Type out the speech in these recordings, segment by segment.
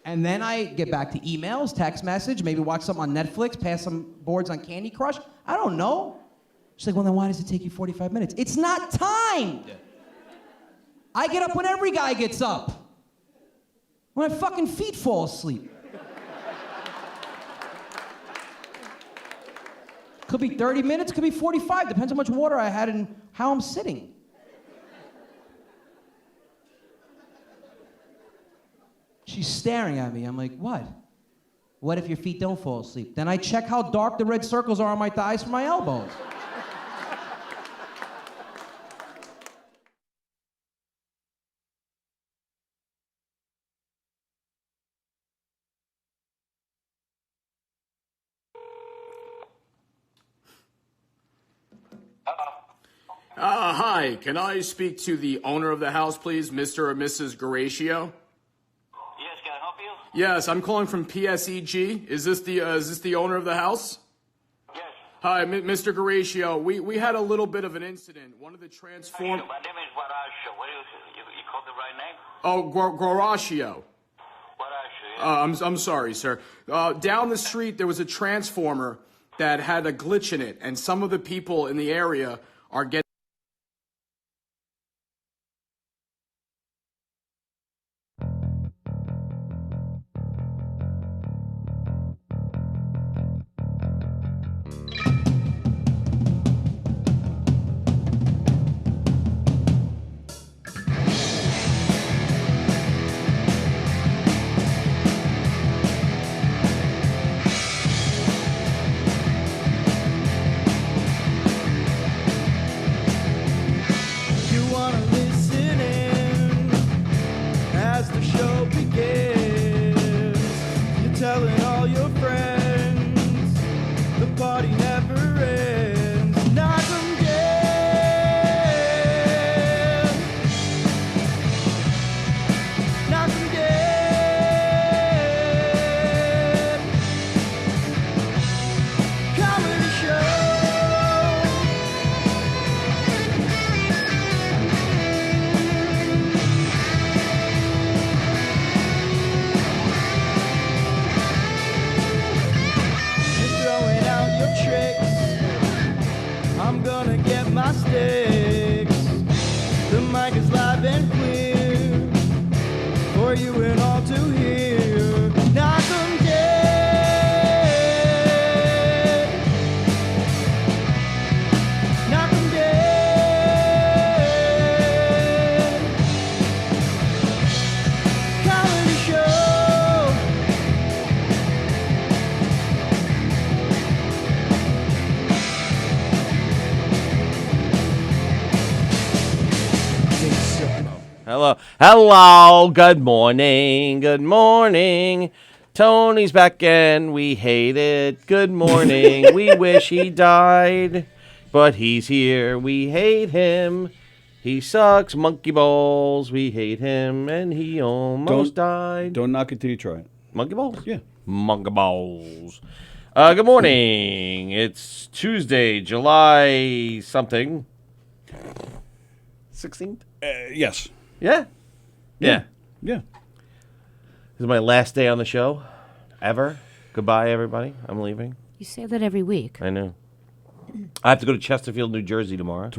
And then I get back to emails, text message, maybe watch something on Netflix, pass some boards on Candy Crush. I don't know. She's like, well, then why does it take you 45 minutes? It's not timed. I get up when every guy gets up. When my fucking feet fall asleep. Could be 30 minutes, could be 45. Depends how much water I had and how I'm sitting. She's staring at me. I'm like, what? What if your feet don't fall asleep? Then I check how dark the red circles are on my thighs from my elbows. Hi, can I speak to the owner of the house, please, Mr. or Mrs. Garatio? Yes, can I help you? Yes, I'm calling from PSEG. Is this the owner of the house? Yes. Hi, Mr. Garatio. We had a little bit of an incident. One of the transform. My name is Guarascio. What is it? You called the right name? Oh, Garatio. Guarascio, yeah. I'm sorry, sir. Down the street there was a transformer that had a glitch in it, and some of the people in the area are getting. Hello, good morning. Tony's back and we hate it. Good morning. We wish he died, but he's here. We hate him. He sucks monkey balls. We hate him, and he almost died. Don't knock it till you try it. Monkey balls? Yeah. Monkey balls. Good morning. It's Tuesday, July something. 16th? Yes. Yeah. Yeah. Yeah. This is my last day on the show ever. Goodbye, everybody. I'm leaving. You say that every week. I know. I have to go to Chesterfield, New Jersey tomorrow.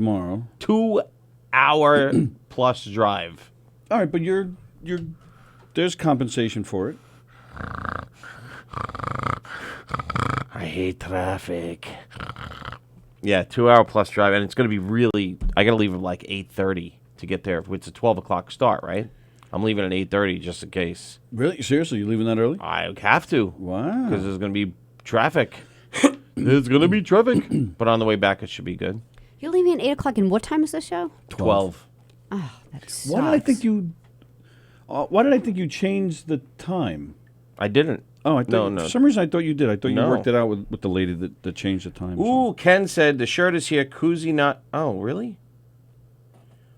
2-hour plus drive. All right, but you're there's compensation for it. I hate traffic. Yeah, 2-hour plus drive, and it's going to be really. I got to leave at like 8:30 to get there. It's a 12 o'clock start, right? I'm leaving at 8:30 just in case. Really? Seriously? You leaving that early? I have to. Wow. Because there's going to be traffic. There's going to be traffic. But on the way back, it should be good. You're leaving at 8 o'clock, and what time is the show? 12. Oh, that sucks. Why did I think you changed the time? I didn't. Oh, I thought No. For some reason, I thought you did. I thought you No. worked it out with the lady that changed the time. Ooh, Ken said the shirt is here. Koozie not. Oh, really?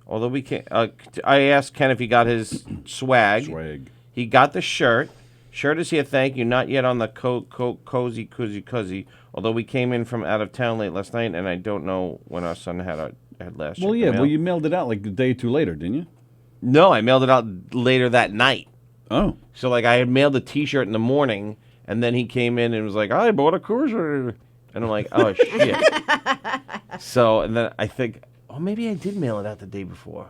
Although we can't. I asked Ken if he got his swag. Swag. He got the shirt. Shirt is here. Thank you. Not yet on the cozy. Although we came in from out of town late last night, and I don't know when our son had last. Well, yeah. Well, you mailed it out like a day or two later, didn't you? No, I mailed it out later that night. Oh. So like I had mailed a T-shirt in the morning, and then he came in and was like, "I bought a cruiser," and I'm like, "Oh shit!" So and then I think, oh, maybe I did mail it out the day before.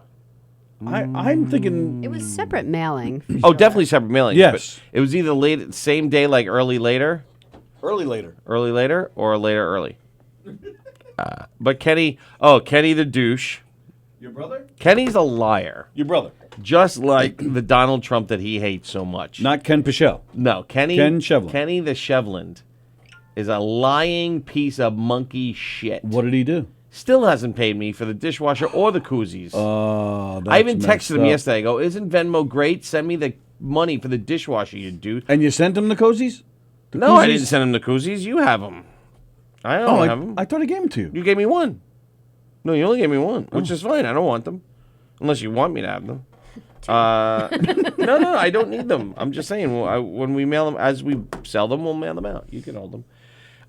I'm thinking. It was separate mailing. for Oh, sure. definitely separate mailing. Yes. But it was either late, same day, like early later, or later early. But Kenny the douche. Your brother? Kenny's a liar, Your brother. just like the Donald Trump that he hates so much. Not Ken Pichelle. No, Kenny Shevlin. Kenny the Shevland is a lying piece of monkey shit. What did he do? Still hasn't paid me for the dishwasher or the koozies. Oh, I even texted him yesterday. I go, "Isn't Venmo great? Send me the money for the dishwasher, you dude." And you sent him the cozies? The No, I koozies? didn't send him the koozies. You have them. I don't have them. I thought I gave them to you. You gave me one. No, you only gave me one, which is fine. I don't want them, unless you want me to have them. No, I don't need them. I'm just saying, when we mail them, as we sell them, we'll mail them out. You can hold them.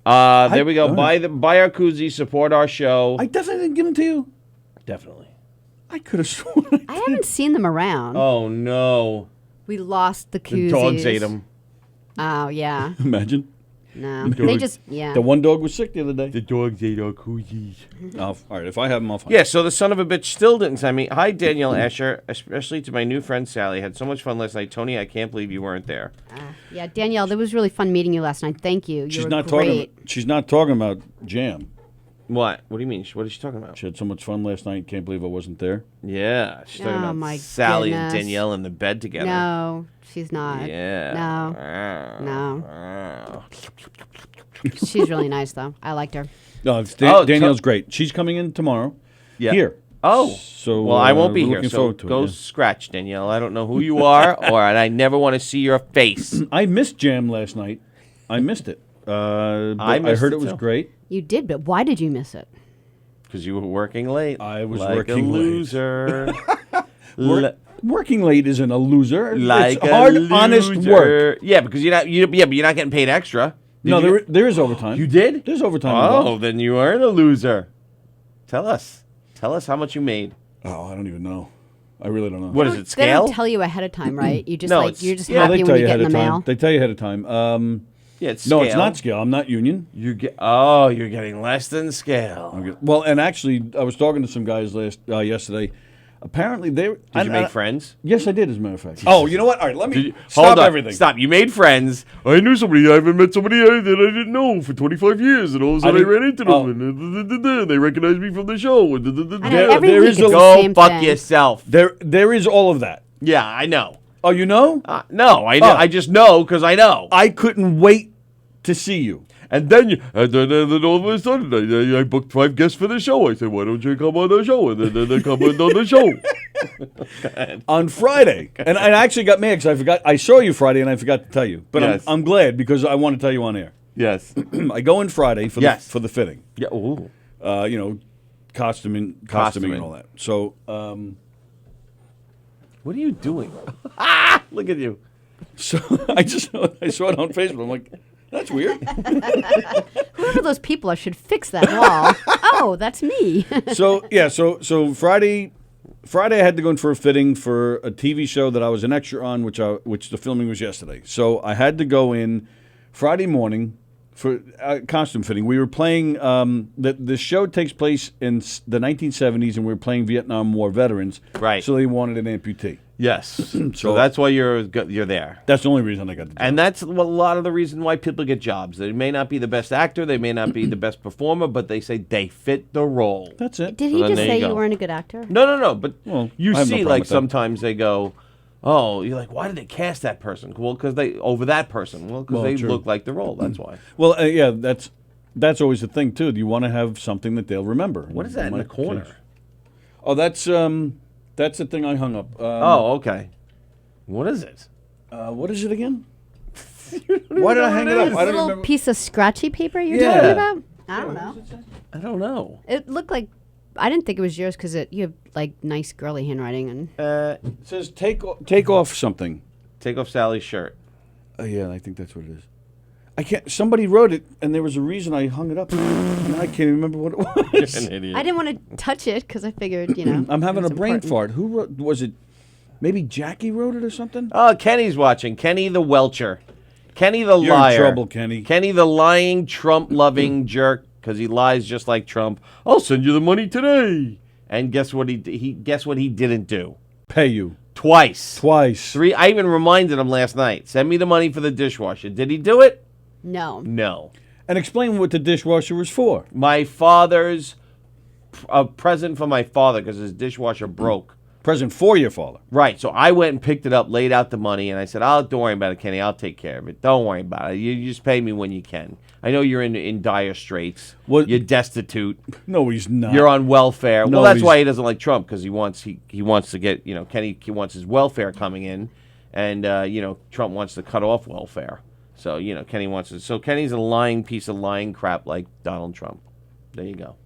There we go. Buy our koozies, support our show. I definitely didn't give them to you. Definitely. I could have sworn. I haven't seen them around. Oh no, We lost the the koozies. dogs ate them. Oh, yeah. Imagine. No. They just, yeah. The one dog was sick the other day. The dogs ate our koozies. All right, if I have them, I'll find Yeah, so the son of a bitch still didn't send me. Hi, Danielle Escher, especially to my new friend Sally. Had so much fun last night. Tony, I can't believe you weren't there. Yeah, Danielle, it was really fun meeting you last night. Thank you. She's were not great. talking. She's not talking about Jam. What? What do you mean? What is she talking about? She had so much fun last night. Can't believe I wasn't there. Yeah, she's talking Oh, about my Sally goodness. and Danielle in the bed together. No, she's not. Yeah. No. She's really nice, though. I liked her. No, it's Oh, Danielle's great. She's coming in tomorrow. Yeah. Here. Oh. So Well, I won't be we're here, looking so forward to it, go yeah. scratch, Danielle. I don't know who you are, and I never want to see your face. I missed Jam last night. I missed it. But I missed heard it it was too. great. You did, but why did you miss it? Because you were working late. I was like working a late. loser. Working late isn't a loser. Like it's hard, honest loser. work. Yeah, because but you're not getting paid extra. Did No, you? there is overtime. You did? There's overtime. Oh, involved. then you aren't a loser. Tell us how much you made. Oh, I don't even know. I really don't know. What is it? They Scale? don't tell you ahead of time, right? You just No, like it's- you're just yeah, they happy tell when you you get ahead in the of time. mail. They tell you ahead of time. Yeah, it's No, it's scale. not scale. I'm not union. You get. Oh, you're getting less than scale. Well, and actually, I was talking to some guys yesterday. Apparently, they Did you make friends? Yes, I did. As a matter of fact. Oh, you know what? All right, let me Hold stop on. everything. Stop. You made friends. I knew somebody. I haven't met somebody that I didn't know for 25 years, and all of a sudden I didn't- ran into them, and they recognized me from the show. I know, There- every there week is it's a- the Go same fuck thing. yourself. There is all of that. Yeah, I know. Oh, you know? No, I know. Oh. I just know because I know. I couldn't wait to see you. And then all of a sudden, I booked 5 guests for the show. I said, why don't you come on the show? And then they come on the show. On Friday, and I actually got mad because I forgot. I saw you Friday, and I forgot to tell you. But Yes. I'm glad because I want to tell you on air. Yes. I go in Friday for Yes. the fitting. Yeah. Ooh. Costuming Costuming. and all that. So, What are you doing? Look at you. so I saw it on Facebook. I'm like, that's weird. Whoever those people are should fix that wall. Oh, that's me. So yeah, so Friday I had to go in for a fitting for a TV show that I was an extra on, which the filming was yesterday. So I had to go in Friday morning for costume fitting. We were playing the show takes place in the 1970s, and we were playing Vietnam War veterans. Right. So they wanted an amputee. Yes. So that's why you're there. That's the only reason I got the job. And that's a lot of the reason why people get jobs. They may not be the best actor, they may not be the best performer, but they say they fit the role. That's it. Did So he then just there say you you go. weren't a good actor? No. But Well, you I have no see, problem like with that. sometimes they go, "Oh, you're like, why did they cast that person?" Well, because they over that person. Well, because Well, they true. look like the role. That's why. Well, yeah, that's always the thing too. You want to have something that they'll remember. What is that in the corner? Oh, that's the thing I hung up. Oh, okay. What is it? What is it again? Why did I hang it up? This I don't little remember. piece of scratchy paper you're Yeah. talking about? I don't know. I don't know. It looked like I didn't think it was yours because you have like nice girly handwriting and It says take off something. Take off Sally's shirt. Yeah, I think that's what it is. I can't. Somebody wrote it, and there was a reason I hung it up, and I can't remember what it was. An idiot. I didn't want to touch it because I figured I'm having a it's brain important. fart. Who wrote? Was it? Maybe Jackie wrote it or something? Oh, Kenny's watching. Kenny the Welcher. Kenny the You're liar. in trouble, Kenny. Kenny the lying, Trump-loving jerk, because he lies just like Trump. I'll send you the money today. And guess what he didn't do? Pay you. Twice. 3. I even reminded him last night. Send me the money for the dishwasher. Did he do it? No. No. And explain what the dishwasher was for. My father's a present for my father because his dishwasher broke. Present for your father. Right. So I went and picked it up, laid out the money, and I said, "Don't worry about it, Kenny. I'll take care of it. Don't worry about it. You just pay me when you can. I know you're in dire straits. What- You're destitute. No, he's not. You're on welfare. No, Well, that's he's- why he doesn't like Trump, because he wants to get, Kenny, he wants his welfare coming in, and Trump wants to cut off welfare. So Kenny wants it. So Kenny's a lying piece of lying crap like Donald Trump. There you go.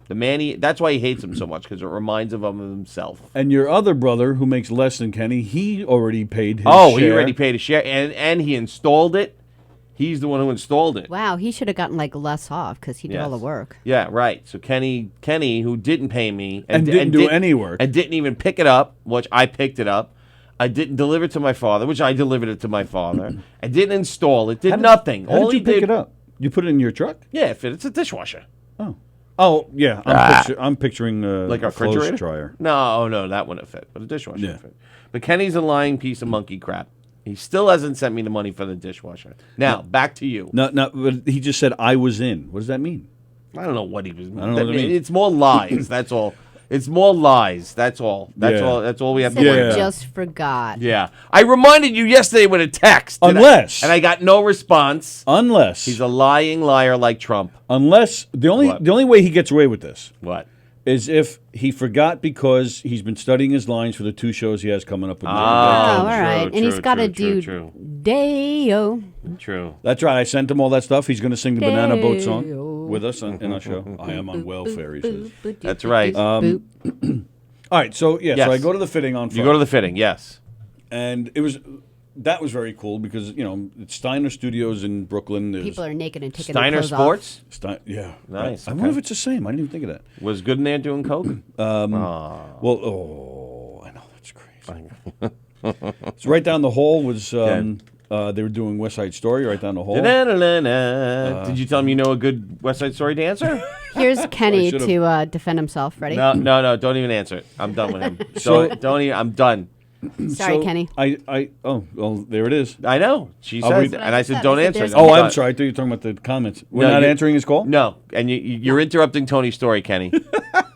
The man, that's why he hates him so much, because it reminds him of himself. And your other brother, who makes less than Kenny, he already paid his Oh, share. he already paid a share, and he installed it. He's the one who installed it. Wow, he should have gotten less off because he did all the Yes. work. Yeah, right. So Kenny, who didn't pay me And didn't do any work. and didn't even pick it up, which I picked it up. I didn't deliver it to my father, which I delivered it to my father. I didn't install it. Did nothing. How All did he you pick did. it up? You put it in your truck? Yeah, it's a dishwasher. Oh, yeah. I'm picturing Like a clothes refrigerator? dryer. No, that wouldn't fit. But a dishwasher Yeah. would fit. But Kenny's a lying piece of monkey crap. He still hasn't sent me the money for the dishwasher. Now, back to you. No, but he just said I was in. What does that mean? I don't know what he was. I don't know what it means. It's more lies. That's all. It's more lies. That's all. That's Yeah. all. That's all we have to Said worry I about. just forgot. Yeah, I reminded you yesterday with a text. Unless- and I got no response. Unless He's a lying liar like Trump. the only way he gets away with this What? is if he forgot because he's been studying his lines for the 2 shows he has coming up with me. Oh, all true, right. And he's true, got to true, do true. Day-o. True. That's right. I sent him all that stuff. He's going to sing the Banana Boat song Day-o. with us in our show. I am on welfare, he says. That's right. All right, so Yes. so I go to the fitting on Friday. You go to the fitting, yes. And that was very cool because it's Steiner Studios in Brooklyn. There's People are naked and taking Steiner their clothes Sports yeah, Nice, I okay. wonder if it's the same. I didn't even think of that. was good in there doing coke. Well, I know that's crazy. It's right down the hall was. They were doing West Side Story right down the hall. Did you tell him you know a good West Side Story dancer? off. Here's Kenny should've- to defend himself. Ready? No, don't even answer it. I'm done with him. So- don't even, I'm done. Sorry, So Kenny. Well, there it is. I know. She Are said, we- and I said, said. don't I said answer there's it. Oh, I'm done. sorry. I thought you were talking about the comments. We're No, not you- answering his call? No, and you're interrupting Tony's story, Kenny.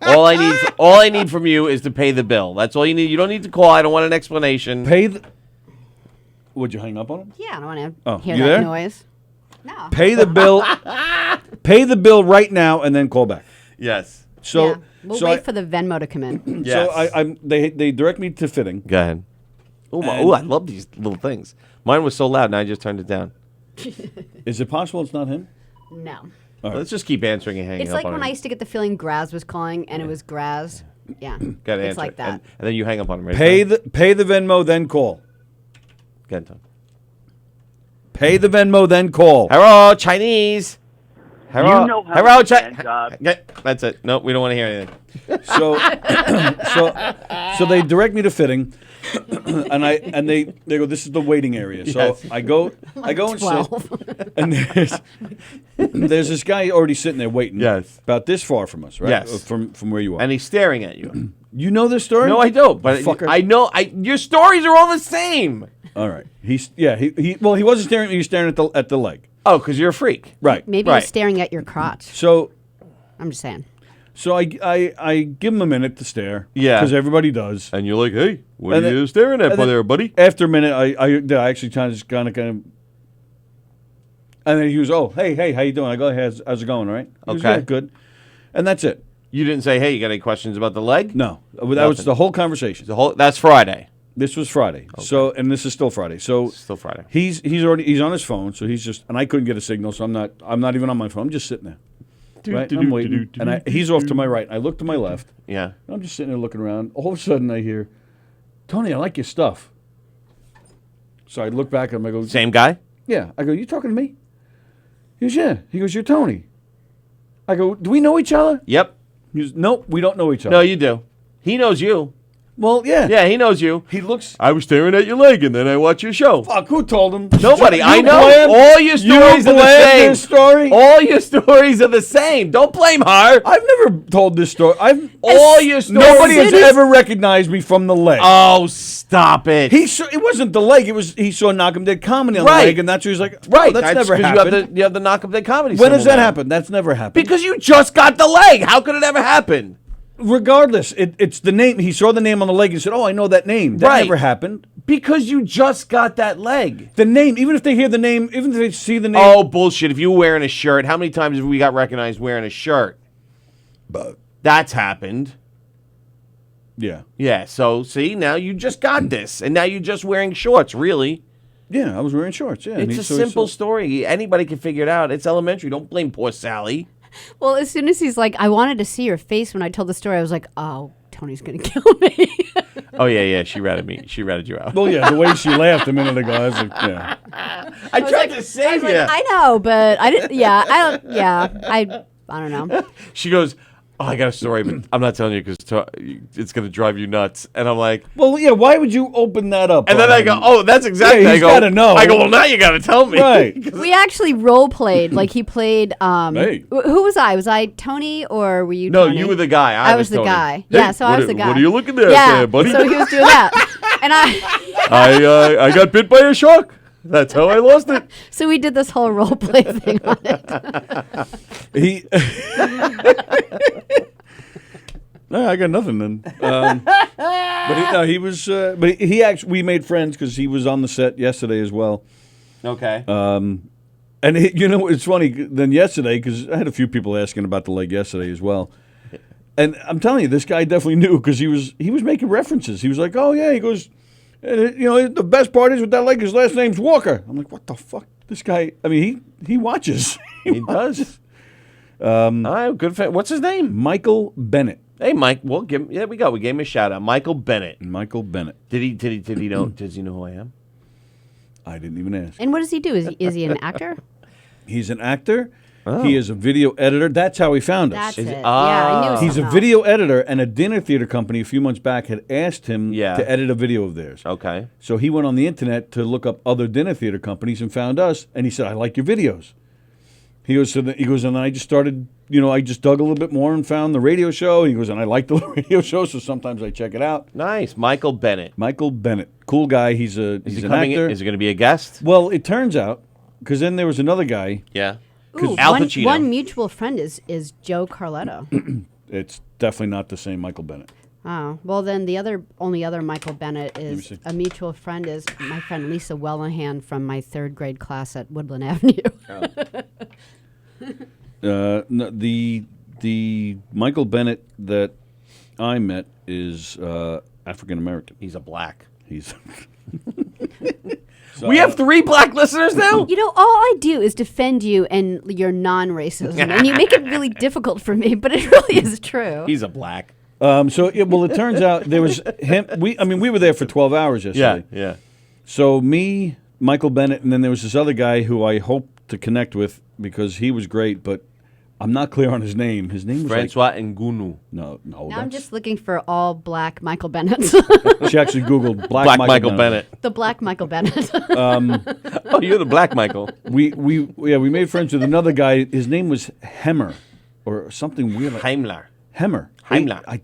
all I need from you is to pay the bill. That's all you need. You don't need to call. I don't want an explanation. Pay the. Would you hang up on him? Yeah, I don't want Oh, to hear you that there? noise. No. Pay the bill. Pay the bill right now and then call back. Yes. So, Yeah. We'll so wait I, for the Venmo to come in. Yes. so they direct me to fitting. Go ahead. Oh, I love these little things. Mine was so loud, and I just turned it down. Is it possible it's not him? No. Let's just keep answering and hanging It's up like on when him. I used to get the feeling Graz was calling, and it was Graz. Yeah. Gotta it's answer like it. that. And then you hang up on him. Ready? Pay the Venmo, then call. Go ahead, Tom. Pay the Venmo, then call. Hello, Chinese. Hello, You know how hello, to stand up. That's it. No, we don't want to hear anything. So, so they direct me to fitting, and they go. This is the waiting area. So Yes. I go and 12. sit, and there's this guy already sitting there waiting. Yes. About this far from us, right? Yes. From where you are. And he's staring at you. You know this story? No, I don't. But Fucker. I know. Your stories are all the same. All right. He wasn't staring at me. He was staring at the leg. Oh, because you're a freak. Right. Maybe Right. he's staring at your crotch. So I'm just saying. I give him a minute to stare. Yeah. Because everybody does. And you're like, hey, what And are then- you staring at and then there, buddy? After a minute, I actually kind of and then he was, oh, hey, how you doing? I go, hey, how's it going? All right. He was, Okay. "Yeah, good. And that's it. You didn't say, hey, you got any questions about the leg? No, that was Nothing. the whole conversation. That's Friday. This was Friday. So, and this is still Friday. So Still Friday. he's on his phone. So he's just, and I couldn't get a signal. So I'm not even on my phone. I'm just sitting there. Right. I'm waiting. And he's off to my right. I look to my left. Yeah. I'm just sitting there looking around. All of a sudden, I hear, Tony, I like your stuff. So I look back at him. I go, Same guy? yeah. I go, you talking to me? He goes, yeah. He goes, you're Tony. I go, do we know each other? Yep. He goes, nope, we don't know each other. No, you do. He knows you. Well, yeah. Yeah, he knows you. He looks. I was staring at your leg, and then I watched your show. Fuck, who told him? Nobody. You I know. bland- All your stories you are the bland same. This story? All your stories are the same. Don't blame her. I've never told this story. All your stories. Nobody has soon as- ever recognized me from the leg. Oh, stop it. It wasn't the leg. He saw Knockem Dead comedy on Right. the leg, and that's where he's like, Right. that's never 'cause happened. You have the Knockem Dead comedy. When symbol does that now. happen? That's never happened. Because you just got the leg. How could it ever happen? Regardless, it's the name. He saw the name on the leg and said, "Oh, I know that name." That Right. never happened. Because you just got that leg. The name, even if they hear the name, even if they see the name. Oh, bullshit. If you were wearing a shirt, how many times have we got recognized wearing a shirt? But That's happened. yeah, Yeah, so see, now you just got this. And now you're just wearing shorts, really. yeah, I was wearing shorts. Yeah, and It's a so he simple saw- story. Anybody can figure it out. It's elementary. Don't blame poor Sally. Well, as soon as he's like, I wanted to see your face when I told the story, I was like, oh, Tony's going to kill me. Oh, yeah, she ratted me. She ratted you out. Well, yeah, the way she laughed a minute ago, I was like, yeah. I tried to save you. I know, but I didn't, I don't know. She goes, oh, I got a story, but I'm not telling you because it's going to drive you nuts. And I'm like, Well, yeah, why would you open that up? and then I go, oh, that's exactly. Yeah, I he's go, gotta know. I go, well, now you got to tell me. Right. We actually role played. Like he played. Hey. Who was I? Was I Tony or were you? No, Tony? you were the guy. I was the Tony. guy. Hey, Yeah, so I was the guy. What are you looking at Yeah, there, buddy? so he was doing that, and I got bit by a shark. That's how I lost it. so we did this whole role play thing on it. He. No, I got nothing then. He was. But he actually, we made friends because he was on the set yesterday as well. Okay. And it's funny. Then yesterday, because I had a few people asking about the leg yesterday as well. And I'm telling you, this guy definitely knew because he was making references. He was like, "Oh yeah," he goes, "The best part is with that leg. His last name's Walker." I'm like, "What the fuck?" This guy. I mean, he watches. He does. All right, good. What's his name? Michael Bennett. Hey, Mike. Well, there we go. We gave him a shout out. Michael Bennett. Michael Bennett. Did he know? Does he know who I am? I didn't even ask. And what does he do? Is he an actor? He's an actor. Oh. He is a video editor. That's how he found us. That's it. Ah. Yeah, I knew. it was He's a something video editor, and a dinner theater company a few months back had asked him Yeah. to edit a video of theirs. Okay. So he went on the internet to look up other dinner theater companies and found us, and he said, "I like your videos." He goes, and I just started, I just dug a little bit more and found the radio show. He goes, and I like the radio show, so sometimes I check it out. Nice, Michael Bennett. Michael Bennett, cool guy. He's an actor. Is he going to be a guest? Well, it turns out, because then there was another guy. Yeah. Ooh, Al one, Pacino. one mutual friend is Joe Carletto. It's definitely not the same Michael Bennett. Oh, well then the only other Michael Bennett me is see. a mutual friend is my friend Lisa Wellahan from my 3rd grade class at Woodland Avenue. No, the Michael Bennett that I met is African American. He's a black. He's. We have 3 black listeners now? You know, all I do is defend you and your non-racism, and you make it really difficult for me, but it really is true. He's a black. It turns out there was him. We were there for 12 hours yesterday. Yeah. So me, Michael Bennett, and then there was this other guy who I hope to connect with because he was great, but I'm not clear on his name. His name was Francois Ngunu. no. Now I'm that's- just looking for all black Michael Bennetts. She actually Googled Black Michael Bennett. The black Michael Bennett. Oh, you're the black Michael. We made friends with another guy. His name was Hemmer, or something weird. Like Heimler. Hemmer. Heimler.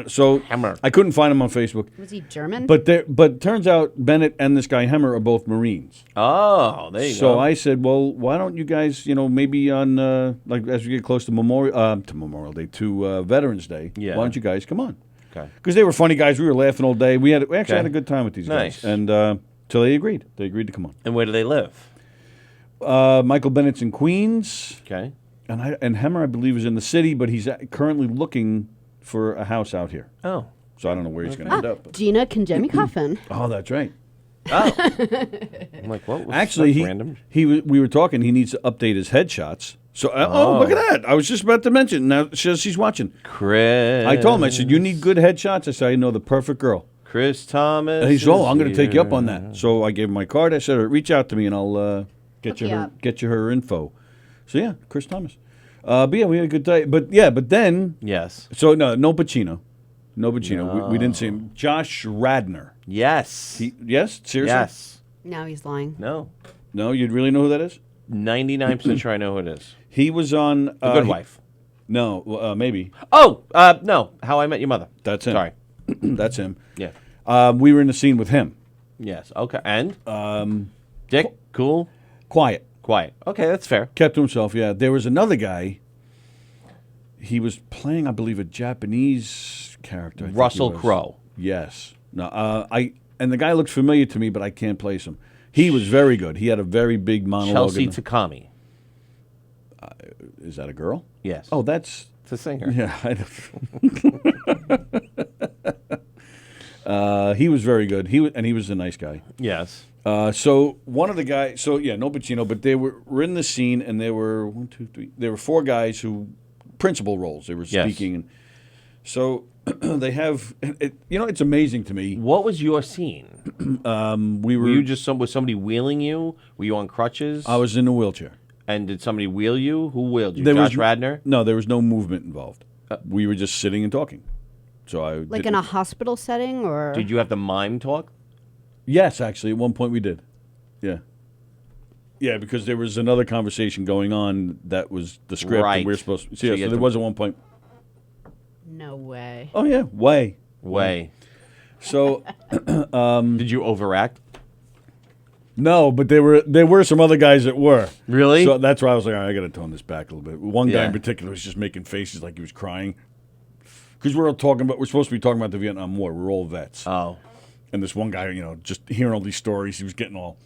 So Hemmer. I couldn't find him on Facebook. Was he German? But turns out Bennett and this guy Hemmer are both Marines. Oh, there you go. So I said, well, why don't you guys, maybe on as we get close to Memorial Day, to Veterans Day, Yeah. why don't you guys come on? Okay. Because they were funny guys. We were laughing all day. We actually Okay. had a good time with these Nice. guys, and so they agreed. They agreed to come on. And where do they live? Michael Bennett's in Queens, Okay. and Hemmer, I believe, is in the city, but he's currently looking for a house out here. Oh. So I don't know where he's going to end up. But. Gina Konjemi-Coffin. Oh, that's right. I'm like, what? Actually, That's random. we were talking. He needs to update his headshots. So, look at that! I was just about to mention. Now she's watching. Chris. I told him. I said, "You need good headshots." I said, "I know the perfect girl." Chris Thomas. And he said, "Oh, is I'm going to take you up here. on that." So I gave him my card. I said, "Reach out to me, and I'll get you her info." So yeah, Chris Thomas. But yeah, we had a good day. But then Yes. so no Pacino. No Bacino. We didn't see him. Josh Radnor. Yes. Yes? Seriously? Yes. Now he's lying. No. No, you'd really know who that is? 99% sure I know who it is. He was on... The Good Wife. No, maybe. Oh, no. How I Met Your Mother. That's him. Sorry. That's him. Yeah. We were in the scene with him. Yes. Okay. And? Dick? Cool? Quiet. Quiet. Okay, that's fair. Kept to himself, yeah. There was another guy. He was playing, I believe, a Japanese character. I think he Russell was. Crowe. Yes. No, and the guy looked familiar to me, but I can't place him. He was very good. He had a very big monologue. Chelsea Takami. Is that a girl? Yes. Oh, that's... It's a singer. Yeah. He was very good. He was a nice guy. Yes. So one of the guys... So, yeah, no Pacino, but they were in the scene, and there were there were 4 guys who... Principal roles. They were speaking. And so they have... it's amazing to me. What was your scene? We were... Were you just was somebody wheeling you? Were you on crutches? I was in a wheelchair. And did somebody wheel you? Who wheeled you? There Josh was, Radnor? No, there was no movement involved. We were just sitting and talking. So I Like in a hospital setting, or Did you have to mime talk? Yes, actually, at one point we did. Yeah. Yeah, because there was another conversation going on that was the script, Right. and we were supposed to. So Yeah, you so had there to- was at one point. no way. Oh yeah, way. So Did you overact? no, but there were some other guys that were. Really? So that's why I was like, all right, I got to tone this back a little bit. One guy Yeah. in particular was just making faces like he was crying. Because we're supposed to be talking about the Vietnam War. We're all vets. Oh. And this one guy, just hearing all these stories, he was getting all.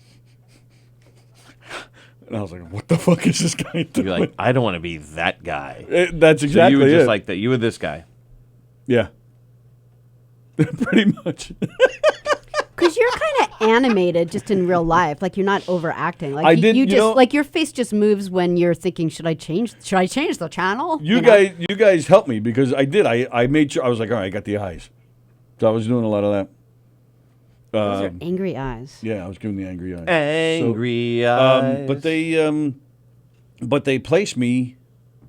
And I was like, what the fuck is this guy doing? You're like, I don't want to be that guy. That's So exactly you were just it. like that. You were this guy. Yeah. Pretty much. Because you're kind of animated just in real life, like you're not overacting. Like I did, you you just know- like your face just moves when you're thinking, should I change the channel? You know? guys helped me because I did. I made sure. I was like, all right, I got the eyes. So I was doing a lot of that. Those are angry eyes. Yeah, I was giving the angry eyes. Angry eyes. But they placed me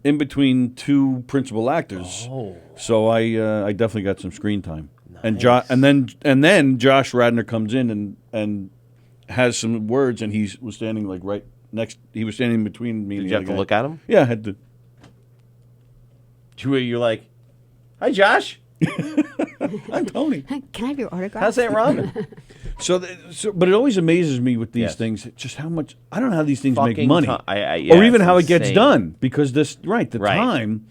in between 2 principal actors. Oh. So I definitely got some screen time. Nice. And then Josh Radnor comes in and has some words, and he was standing like right next. He was standing between me. Did and you have to look at him? Yeah, I had to. You're like, hi, Josh. I'm Tony. Can I have your autograph? How's that ramen? But it always amazes me with these Yes. things, just how much I don't know how these things make Fucking money, yeah, or even it's how it gets insane. done. Because the Right. time,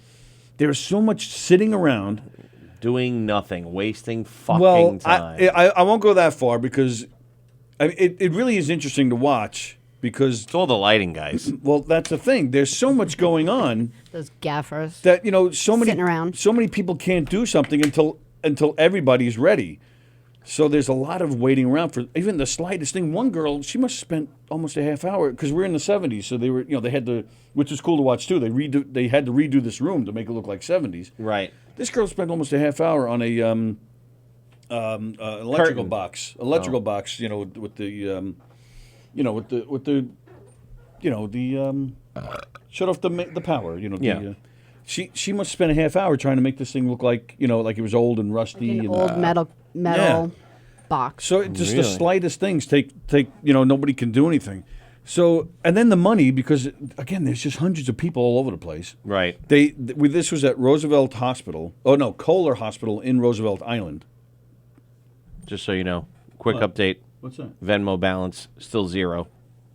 there's so much sitting around. Doing nothing, wasting fucking Well, time. I won't go that far because it really is interesting to watch because It's all the lighting, guys. well, that's the thing. There's so much going on Those gaffers. that Sitting around. so many people can't do something until everybody's ready. So there's a lot of waiting around for even the slightest thing. One girl, she must have spent almost a half hour because we're in the 70s, so they were, they had to, which is cool to watch too. They had to redo this room to make it look like 70s. Right. This girl spent almost a half hour on a electrical Curtain. box, with the, shut off the power, Yeah. She must spend a half hour trying to make this thing look like, like it was old and rusty. An and, old metal box. So just the Really? slightest things take nobody can do anything. So and then the money, because again there's just hundreds of people all over the place. Right. This was at Roosevelt Hospital. Oh no, Kola Hospital in Roosevelt Island. Just so you know, quick update. What's that? Venmo balance still 0.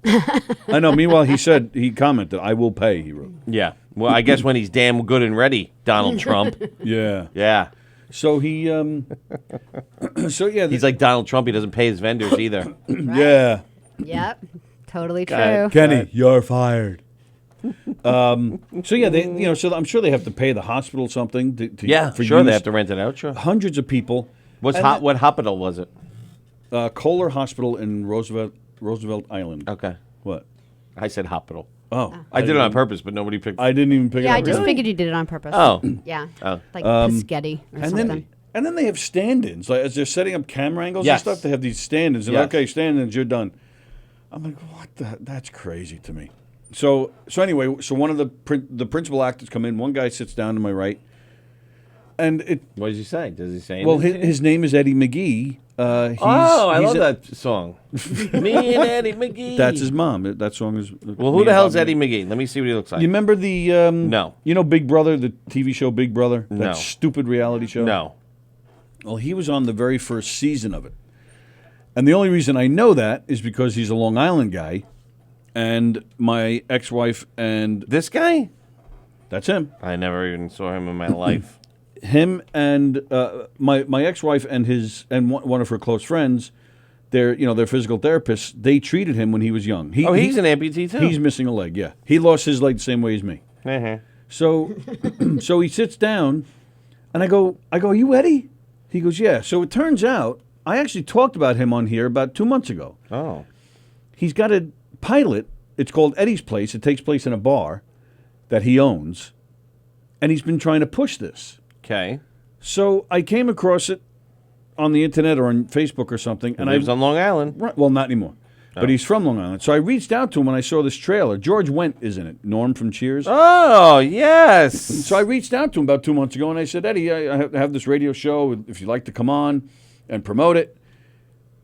I know. Meanwhile, he commented, "I will pay." He wrote. Yeah. Well, I guess when he's damn good and ready, Donald Trump. Yeah. Yeah. So he, so yeah, He's like Donald Trump. He doesn't pay his vendors either. yeah. Yep. Totally ahead. true. Kenny, you're fired. So yeah, they, so I'm sure they have to pay the hospital something. Yeah, for sure. They use. have to rent it out. Sure. Hundreds of people. What hospital was it? Kohler Hospital in Roosevelt Island. Okay. What? I said hospital. Oh, I did it on purpose, but nobody picked. I didn't even pick it Yeah, up. I just Really? figured you did it on purpose. Oh. Yeah. Oh. Like Piscetti or And something. then they have stand-ins. Like as they're setting up camera angles Yes. and stuff, they have these stand-ins. And Yes. okay, stand-ins, you're done. I'm like, what the? That's crazy to me. So anyway, one of the principal actors come in. One guy sits down to my right. And it. What does he say? Does he say Well, anything? his name is Eddie McGee. I love that song. Me and Eddie McGee. That's his mom. That song is. Well, who the hell's Eddie McGee? Let me see what he looks like. You remember the? No. You know Big Brother, the TV show Big Brother, that No. stupid reality show. No. Well, he was on the very first season of it, and the only reason I know that is because he's a Long Island guy, and my ex-wife and This guy? that's him. I never even saw him in my life. Him and my ex-wife and one of her close friends, they're physical therapists. They treated him when he was young. He's an amputee too. He's missing a leg. Yeah, he lost his leg the same way as me. Uh-huh. So, so he sits down, and I go, are you Eddie? He goes, yeah. So it turns out I actually talked about him on here about 2 months ago. Oh. He's got a pilot. It's called Eddie's Place. It takes place in a bar that he owns, and he's been trying to push this. Okay. So I came across it on the internet or on Facebook or something, And he lives on Long Island. Right, well, not anymore. But he's from Long Island. So I reached out to him when I saw this trailer. George Wendt is in it. Norm from Cheers. Oh, yes. So I reached out to him about 2 months ago, and I said, Eddie, I have this radio show. If you'd like to come on and promote it.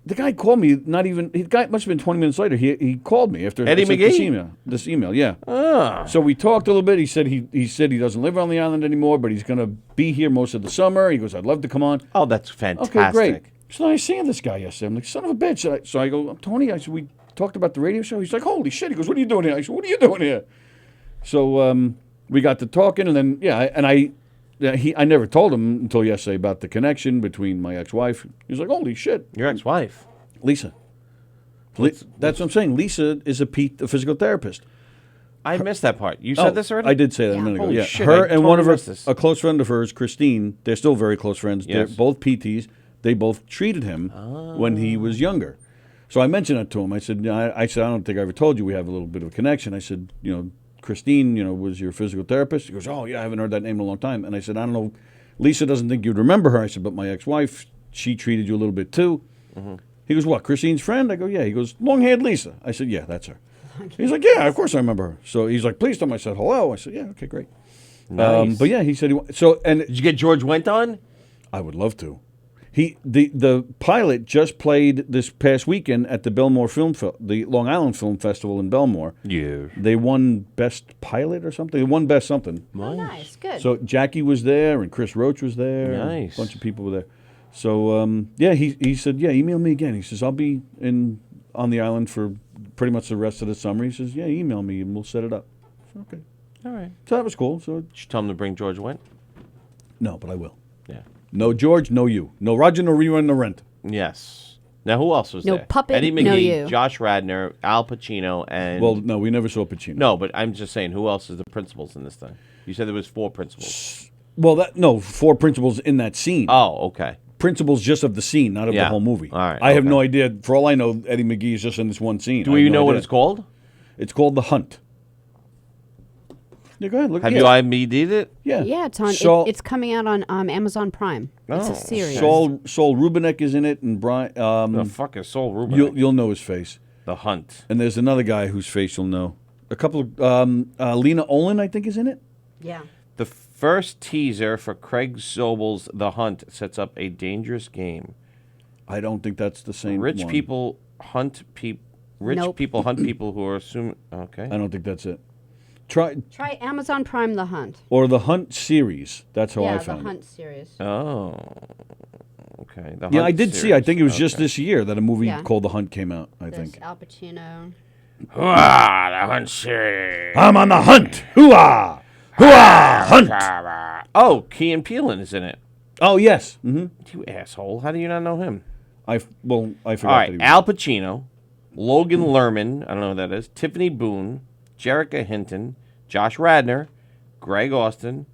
The guy called me. The guy must have been 20 minutes later. He called me after Eddie I sent McGee? This email, yeah. Oh. So we talked a little bit. He said he doesn't live on the island anymore, but he's going to be here most of the summer. He goes, I'd love to come on. Oh, that's fantastic. Okay, great. So I seen this guy yesterday. I'm like, son of a bitch. So I go, Tony, I said, we talked about the radio show. He's like, holy shit. He goes, what are you doing here? I said, what are you doing here? So we got to talking, and then, I never told him until yesterday about the connection between my ex-wife. He was like, holy shit. Your ex-wife. Lisa. That's what I'm saying. Lisa is a physical therapist. I missed that part. You said this already? I did say that a Yeah. minute ago. Holy Yeah, shit, her I and one of totally her, missed this. a close friend of hers, Christine. They're still very close friends. Yes. They're both PTs. They both treated him when he was younger. So I mentioned that to him. I said, I don't think I ever told you we have a little bit of a connection. I said, Christine, was your physical therapist? He goes, oh yeah, I haven't heard that name in a long time. And I said, I don't know. Lisa doesn't think you'd remember her. I said, but my ex-wife, she treated you a little bit too. Mm-hmm. He goes, what, Christine's friend? I go, yeah. He goes, long-haired Lisa. I said, yeah, that's her. He's like, yeah, of course I remember her. So he's like, please tell me. I said, hello. I said, yeah, okay, great. Nice. But yeah, he said, Did you get George Wendt on? I would love to. The pilot just played this past weekend at the the Long Island Film Festival in Belmore. Yeah. They won Best Pilot or something. They won Best something. Oh, nice. Good. So Jackie was there and Chris Roach was there. and Nice. A bunch of people were there. So he said, yeah, email me again. He says, I'll be on the island for pretty much the rest of the summer. He says, yeah, email me and we'll set it up. So, okay. All right. So that was cool. So Did you tell him to bring George Wendt? no, but I will. Yeah. No George, no you. No Roger, no rerun, no rent. Yes. Now, who else was No there? puppet, Eddie no McGee, you. Josh Radnor, Al Pacino, and... Well, no, we never saw Pacino. No, but I'm just saying, who else is the principals in this thing? You said there was 4 principals. Well, 4 principals in that scene. Oh, okay. Principals just of the scene, not of the Yeah. whole movie. All right, I have okay. no idea. For all I know, Eddie McGee is just in this one scene. Do I have you no know what idea. it's called? It's called The Hunt. Yeah, go ahead. Look. Have yeah. you IMDb'd it? Yeah. Yeah, it's on. Saul, It's coming out on Amazon Prime. It's Oh. a series. Saul Rubinek is in it, and Brian. The fuck is Saul Ruben? You'll know his face. The Hunt. And there's another guy whose face you'll know. A couple of Lena Olin, I think, is in it. Yeah. The first teaser for Craig Zobel's The Hunt sets up a dangerous game. I don't think that's the same. Rich one. people hunt people. Rich Nope. people hunt people who are assuming. Okay. I don't think that's it. Try Amazon Prime The Hunt. or the Hunt series. That's how yeah, I The found it. Hunt series. Oh. Okay. The Yeah, I Hunt did see. I series. think it was just Okay. this year that a movie Yeah. called The Hunt came out. I There's think. Al Pacino. The Hunt series. I'm on the hunt. Hooah! Hooah! Hunt. Oh, Key and Peele is in it. Oh yes. Mm-hmm. You asshole! How do you not know him? I forgot. All that right, he was- Al Pacino, Logan Lerman, I don't know who that is, Tiffany Boone, Jerrica Hinton, Josh Radnor, Greg Austin,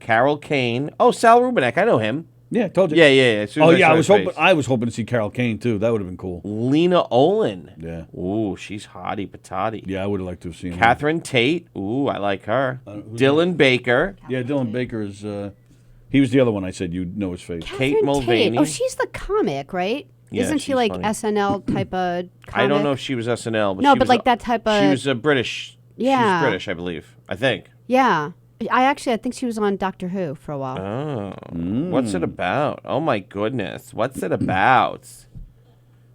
Carol Kane. Oh, Sal Rubinek, I know him. Yeah, I told you. Yeah. As soon as Oh yeah, saw I his was hoping. face. I was hoping to see Carol Kane too. That would have been cool. Lena Olin. Yeah. Ooh, she's hottie patati. Yeah, I would have liked to have seen. her. Catherine Tate. Ooh, I like her. Dylan Baker. Yeah, Dylan Baker is. He was the other one I said you'd know his face. Kate Catherine Mulvaney. Oh, she's the comic, right? Yeah, Isn't she she's like funny. SNL type of comic? I don't know if she was SNL, but No, she but was like that type She of- was a British. She Yeah. was British, I believe. I think. Yeah. I think she was on Doctor Who for a while. Oh. What's it about? Oh, my goodness. What's it about?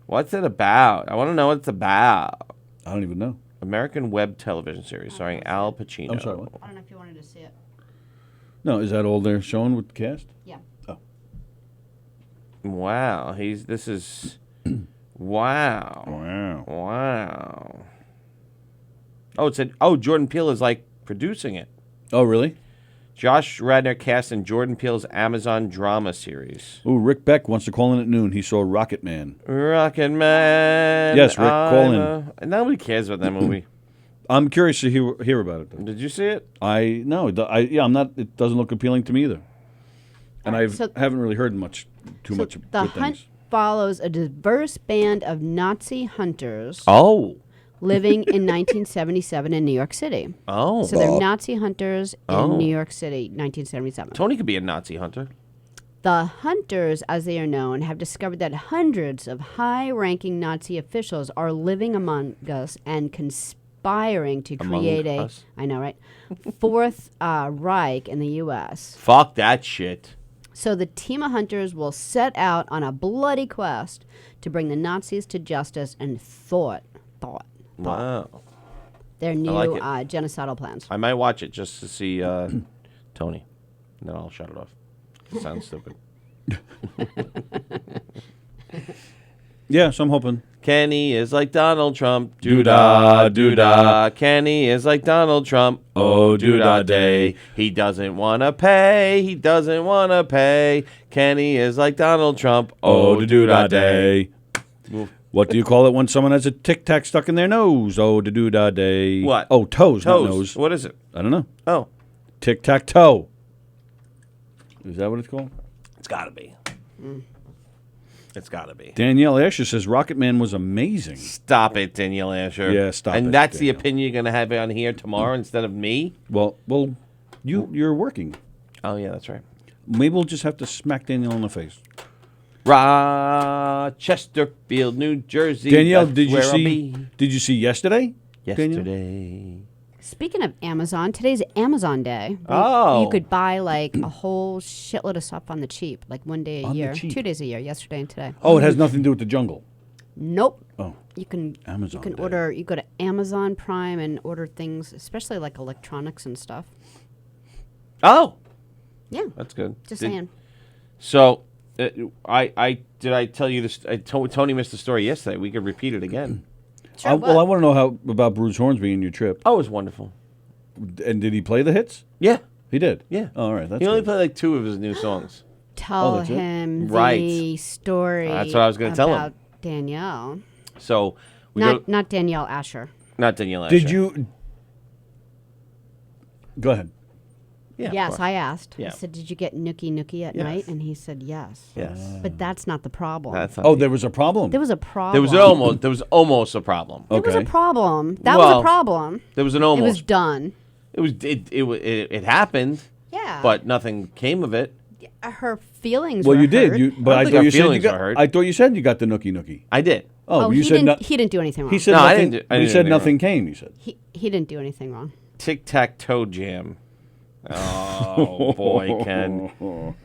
What's it about? I want to know what it's about. I don't even know. American web television series starring Al Pacino. I'm sorry, what? I don't know if you wanted to see it. No, is that all they're showing with the cast? Yeah. Oh. Wow. This is... Wow. Wow. Wow. Oh, Jordan Peele is like producing it. Oh, really? Josh Radnor cast in Jordan Peele's Amazon drama series. Ooh, Rick Beck wants to call in at noon. He saw Rocket Man. Rocket Man. Yes, Rick, call in. Nobody cares about that movie. I'm curious to hear about it, though. Did you see it? I'm not. It doesn't look appealing to me either. And I haven't really heard too much The good hunt things. follows a diverse band of Nazi hunters Oh. living in 1977 in New York City. Oh. So they're Nazi hunters in New York City, 1977. Tony could be a Nazi hunter. The hunters, as they are known, have discovered that hundreds of high-ranking Nazi officials are living among us and conspiring to create us? I know, right? Fourth Reich in the U.S. Fuck that shit. So the team of hunters will set out on a bloody quest to bring the Nazis to justice and thwart Wow. their new like it. genocidal plans. I might watch it just to see Tony. And then I'll shut it off. Sounds stupid. Yeah, so I'm hoping. Kenny is like Donald Trump. Doo-dah, doo-dah. Kenny is like Donald Trump. Oh, doo-dah day. He doesn't want to pay. He doesn't want to pay. Kenny is like Donald Trump. Oh, doo-dah day. What do you call it when someone has a Tic Tac stuck in their nose? Oh, the doo-dah day. What? Oh, toes, not Toes. nose. What is it? I don't know. Oh. Tic Tac Toe. Is that what it's called? It's got to be. It's got to be. Danielle Asher says Rocket Man was amazing. Stop it, Danielle Asher. Yeah, stop it, And that's the Danielle. opinion you're going to have on here tomorrow instead of me? Well, you're working. Oh, yeah, that's right. Maybe we'll just have to smack Danielle in the face. Rochesterfield, New Jersey. Danielle, that's did you where I'll see? be. Did you see yesterday? Danielle? Yesterday. Speaking of Amazon, today's Amazon Day. Oh. You could buy like a whole shitload of stuff on the cheap, like one day a On the year, cheap. 2 days a year, yesterday and today. Oh, it has nothing to do with the jungle. Nope. Oh, You can Amazon You can Day. order. You go to Amazon Prime and order things, especially like electronics and stuff. Oh, Yeah, that's good. just saying. So, I tell you this? Tony missed the story yesterday. We could repeat it again. Sure, I what? want to know how about Bruce Hornsby and your trip. Oh, it was wonderful. And did he play the hits? Yeah, He did. yeah. Oh, all right. That's He only good. played like 2 of his new songs. Tell that's it? him Right. the story. That's what I was gonna tell him. about Danielle. So we Not Danielle Asher. not Danielle Asher. Did you? Go ahead. Yeah. of Yes, course. I asked. Yeah. I said, "Did you get nookie at Yes. night?" And he said, "Yes." Yes. But that's not the problem. That's not Oh, the- there was a problem. There was a problem. there was almost a problem. There was a Okay. problem. That was Well, a problem. There was an It was almost. done. It happened, Yeah. but nothing came of it. her feelings Well, were you did. hurt. But I I think thought our you said you feelings got. were hurt. I thought you said you got the nookie. I did. Oh, you he said didn't. He didn't do anything wrong. He said No, I nothing. didn't do- I He didn't said do anything nothing came. You said. He didn't do anything wrong. Tic-tac-toe jam. Oh, boy, Ken. All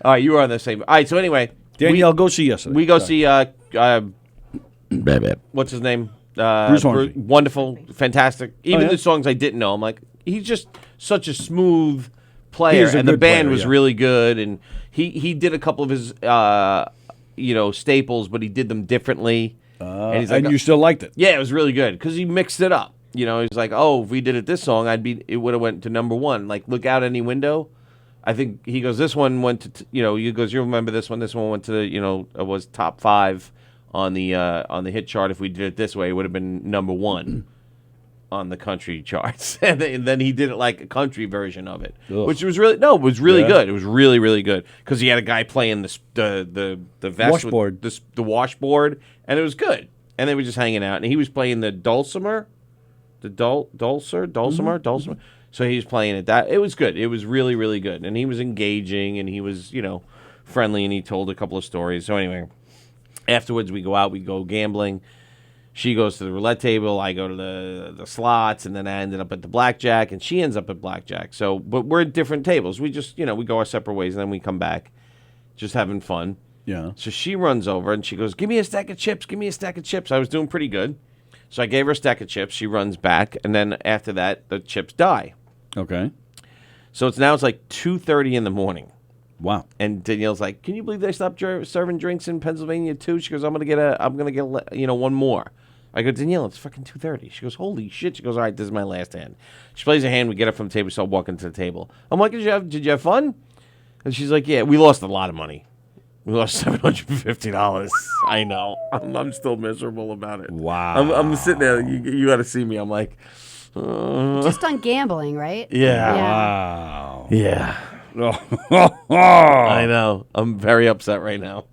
right, you were on the same. All right, so anyway. Danielle, go see yesterday. We go Sorry. see, what's his name? Bruce Hornsby. Wonderful, fantastic. Even yeah? the songs I didn't know, I'm like, he's just such a smooth player. He is a And the good band player, was yeah. really good. And he did a couple of his, staples, but he did them differently. And he's like, and you still liked it. yeah, it was really good because he mixed it up. You know, he's like, oh, if we did it this song, it would have went to number 1. Like, Look Out Any Window. I think he goes, this one went to, he goes, you remember this one? This one went to the, it was top 5 on the hit chart. If we did it this way, it would have been number 1 on the country charts. And then he did it like a country version of it, Ugh. which was really Yeah. good. It was really, really good because he had a guy playing the vest Washboard. with the washboard, and it was good. And they were just hanging out, and he was playing the dulcimer. The dulcimer. So he was playing it. It was good. It was really, really good. And he was engaging, and he was, friendly, and he told a couple of stories. So anyway, afterwards we go out, we go gambling. She goes to the roulette table. I go to the slots, and then I ended up at the blackjack, and she ends up at blackjack. So, but we're at different tables. We just, we go our separate ways, and then we come back, just having fun. Yeah. So she runs over, and she goes, "Give me a stack of chips. Give me a stack of chips." I was doing pretty good. So I gave her a stack of chips. She runs back, and then after that, the chips die. Okay. So it's like 2:30 in the morning. Wow. And Danielle's like, "Can you believe they stopped serving drinks in Pennsylvania too?" She goes, "I'm gonna get one more." I go, "Danielle, it's fucking 2:30." She goes, "Holy shit!" She goes, "All right, this is my last hand." She plays a hand. We get up from the table. We start walking to the table. I'm like, "Did you have fun?" And she's like, "Yeah, we lost a lot of money. We lost $750. I know. I'm still miserable about it. Wow. I'm sitting there. You got to see me. I'm like, Just on gambling, right? yeah. Wow. Yeah. I know. I'm very upset right now.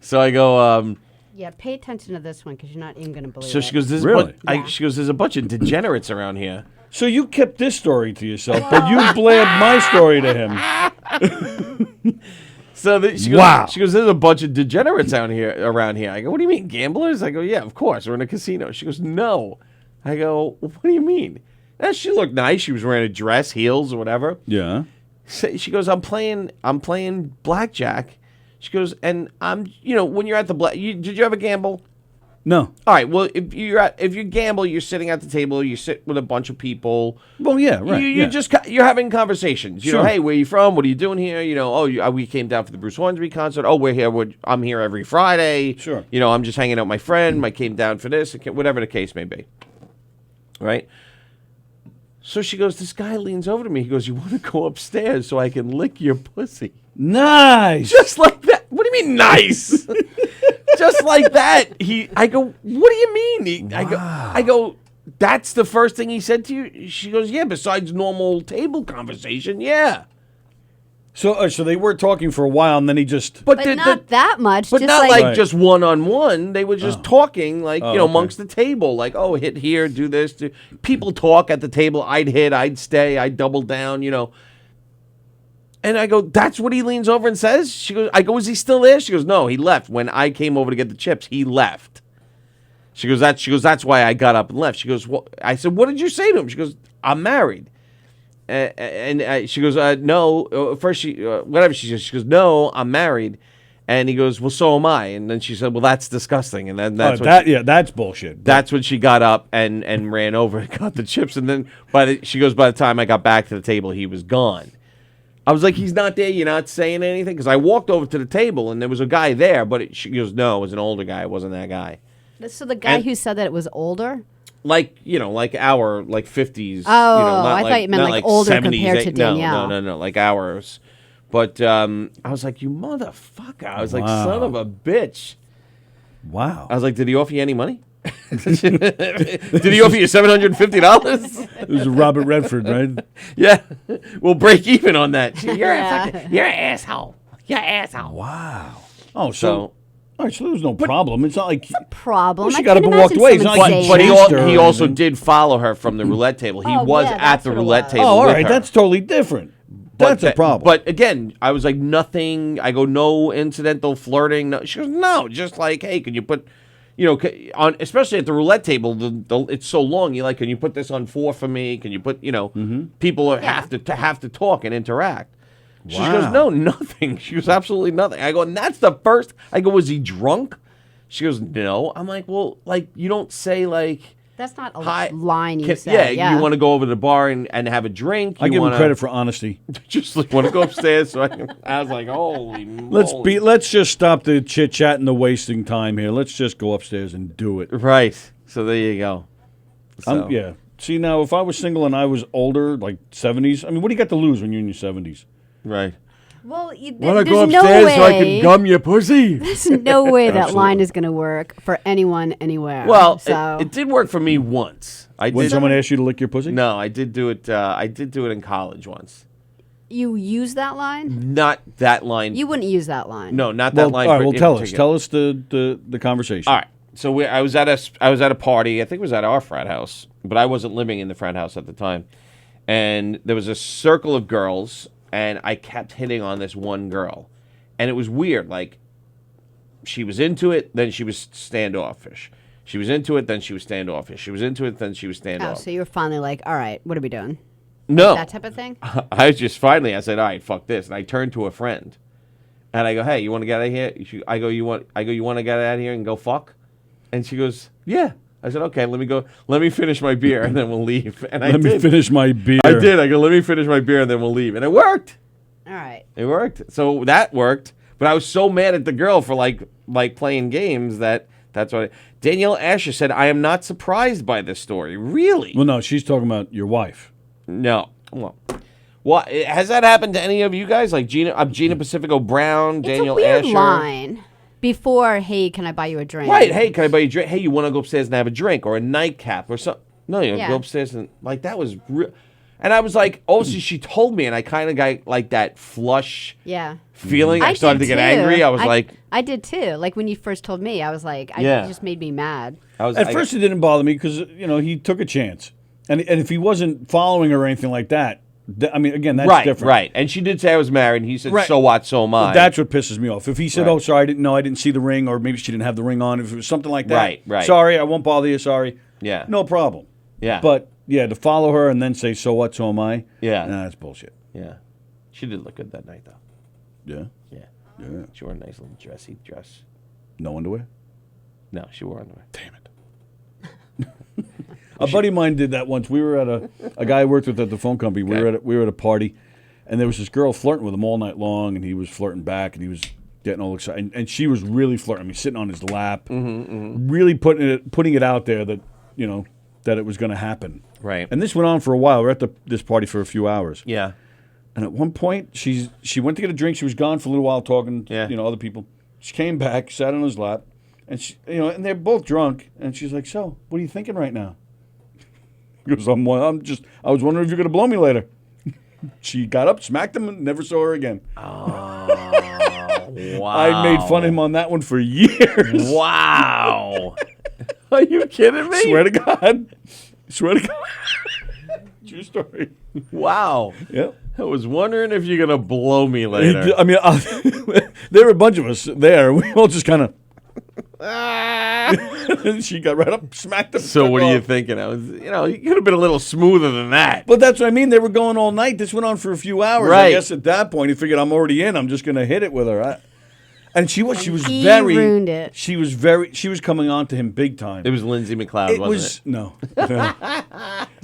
So I go, Yeah, pay attention to this one because you're not even going to believe so it. she goes, Really? she goes, "There's a bunch of degenerates around here." So you kept this story to yourself, but you blared my story to him. So she goes, Wow. She goes, "There's a bunch of degenerates around here." I go, "What do you mean, gamblers?" I go, "Yeah, of course. We're in a casino." She goes, "No." I go, "What do you mean?" And she looked nice. She was wearing a dress, heels, or whatever. Yeah. So she goes, I'm playing blackjack." She goes, "And when you're at the did you ever gamble?" No. All right. Well, if you gamble, you're sitting at the table. You sit with a bunch of people. Well, yeah, right. You're having conversations. You know, Sure. "Hey, where are you from? What are you doing here?" We came down for the Bruce Hornsby concert. "Oh, we're here. I'm here every Friday." Sure. I'm just hanging out with my friend. I came down for this. Whatever the case may be. Right. So she goes, this guy leans over to me. He goes, "You want to go upstairs so I can lick your pussy?" Nice. Just like that. What do you mean nice? Just like that. I go, "What do you mean?" I go, "That's the first thing he said to you?" She goes, "Yeah, besides normal table conversation, yeah." So they were talking for a while, and then he just. But not that much. But just not like like just one-on-one. They were just talking, like, okay. amongst the table. Like, "Oh, hit here, do this." People talk at the table. I'd hit, I'd stay, I'd double down, And I go, "That's what he leans over and says?" I go, "Is he still there?" She goes, "No, he left. When I came over to get the chips, he left." She goes, "That's why I got up and left." She goes, "Well," I said, "What did you say to him?" She goes, "I'm married." And she goes, "No." First, whatever she says, she goes, "No, I'm married." And he goes, "Well, so am I." And then she said, "Well, that's disgusting." And then that's that's bullshit. That's when she got up and ran over and got the chips. And then by the time I got back to the table, he was gone. I was like, "He's not there. You're not saying anything?" Because I walked over to the table and there was a guy there, but she goes, "No, it was an older guy. It wasn't that guy." So the guy who said that it was older? Like our 50s. Oh, I thought you meant like older 70s, compared to Danielle. No, like ours. But I was like, "You motherfucker!" I was like, "Son of a bitch!" Wow. I was like, "Did he offer you any money? Did he offer you $750?" It was Robert Redford, right? Yeah, we'll break even on that. You're an asshole. You're an asshole. Wow. Oh, So, all right, so there was no problem. It's not like Problem. Well, she I got can up and walked imagine away. It's someone not like- saying but that. he also did follow her from the roulette table. He was yeah, at that's the what it roulette was. table. all with right, her. that's totally different. That's a problem. But again, I was like, nothing. I go, "No incidental flirting." No. She goes, "No, just like, hey, can you put, on, especially at the roulette table, it's so long. You're like, can you put this on 4 for me? Can you put, people have to talk and interact." She goes, "No, nothing." She goes, "Absolutely nothing." I go, "And that's the first." I go, "Was he drunk?" She goes, "No." I'm like, "Well, like, you don't say like." That's not a Hi, line you say. Yeah, you want to go over to the bar and have a drink. I give him credit for honesty. Just like, want to go upstairs. So I was like, "Holy moly!" Let's just stop the chit chat and the wasting time here. Let's just go upstairs and do it. Right. So there you go. So. Yeah. See, now if I was single and I was older, like 70s, I mean, what do you got to lose when you're in your 70s? Right. Well, Want to there's go no upstairs way. so I can gum your pussy? There's no way that Absolutely. line is going to work for anyone anywhere. Well, so it did work for me once. When someone asked you to lick your pussy? No, I did do it. I did do it in college once. you use that line? Not that line. You wouldn't use that line. No, not that Well, line. all right, well, in tell us. particular. Tell us the conversation. All right. So I was at a party. I think it was at our frat house, but I wasn't living in the frat house at the time. And there was a circle of girls, and I kept hitting on this one girl, and it was weird. Like, she was into it, then she was standoffish. She was into it, then she was standoffish. She was into it, then she was Oh, standoffish. so you were finally like, all right, what are we doing? No. That type of thing? I was just finally, I said, all right, fuck this. And I turned to a friend. And I go, hey, you want to get out of here? I go, you want to get out of here and go fuck? And she goes, yeah. I said, okay, let me finish my beer and then we'll leave. And Let me finish my beer. I did. I go, let me finish my beer and then we'll leave. And it worked. All right. It worked. So that worked. But I was so mad at the girl for like playing games that's what Danielle Asher said, I am not surprised by this story. Really? Well, no, she's talking about your wife. No. Well, has that happened to any of you guys? Like Gina Pacifico Brown, Danielle It's a weird Asher? line. Before, hey, can I buy you a drink? Right. Hey, can I buy you a drink? Hey, you want to go upstairs and have a drink or a nightcap or something? No, you Yeah. go upstairs and like that was real. And I was like, obviously she told me, and I kind of got like that flush Yeah. feeling. I started to did get too. angry. I was like, I did too. Like when you first told me, I was like, it just made me mad. At first, it didn't bother me because he took a chance, and if he wasn't following her or anything like that, I mean, again, that's different. Right. And she did say I was married, and he said, Right. so what, so am I. That's what pisses me off. If he said, Right. "Oh, sorry, I didn't know, I didn't see the ring," or maybe she didn't have the ring on, if it was something like that, Right. Sorry, I won't bother you. Sorry. Yeah. No problem. Yeah. But yeah, to follow her and then say, "So what, so am I?" Yeah. Nah, that's bullshit. Yeah. She did look good that night, though. Yeah. Yeah. Yeah. She wore a nice little dressy dress. No underwear. No, she wore underwear. Damn it. A buddy of mine did that once. We were at a guy I worked with at the phone company. We were at a party, and there was this girl flirting with him all night long, and he was flirting back, and he was getting all excited, and she was really flirting. I mean, sitting on his lap, really putting it out there that that it was going to happen. Right. And this went on for a while. We were at this party for a few hours. Yeah. And at one point, she went to get a drink. She was gone for a little while talking Yeah. to other people. She came back, sat on his lap, and she, and they're both drunk. And she's like, "So, what are you thinking right now?" He goes, I was wondering if you're going to blow me later." She got up, smacked him, and never saw her again. Wow. I made fun of him on that one for years. Wow. Are you kidding me? Swear to God. Swear to God. True story. Wow. Yep. I was wondering if you're going to blow me later. I mean, there were a bunch of us there. We all just kind of. She got right up, smacked him. So what took are you off. thinking? I was, you could have been a little smoother than that. But that's what I mean. They were going all night. This went on for a few hours. Right. I guess at that point, he figured, I'm already in. I'm just going to hit it with her. And she was He very. ruined it. She was coming on to him big time. It was Lindsay McLeod, wasn't it? No.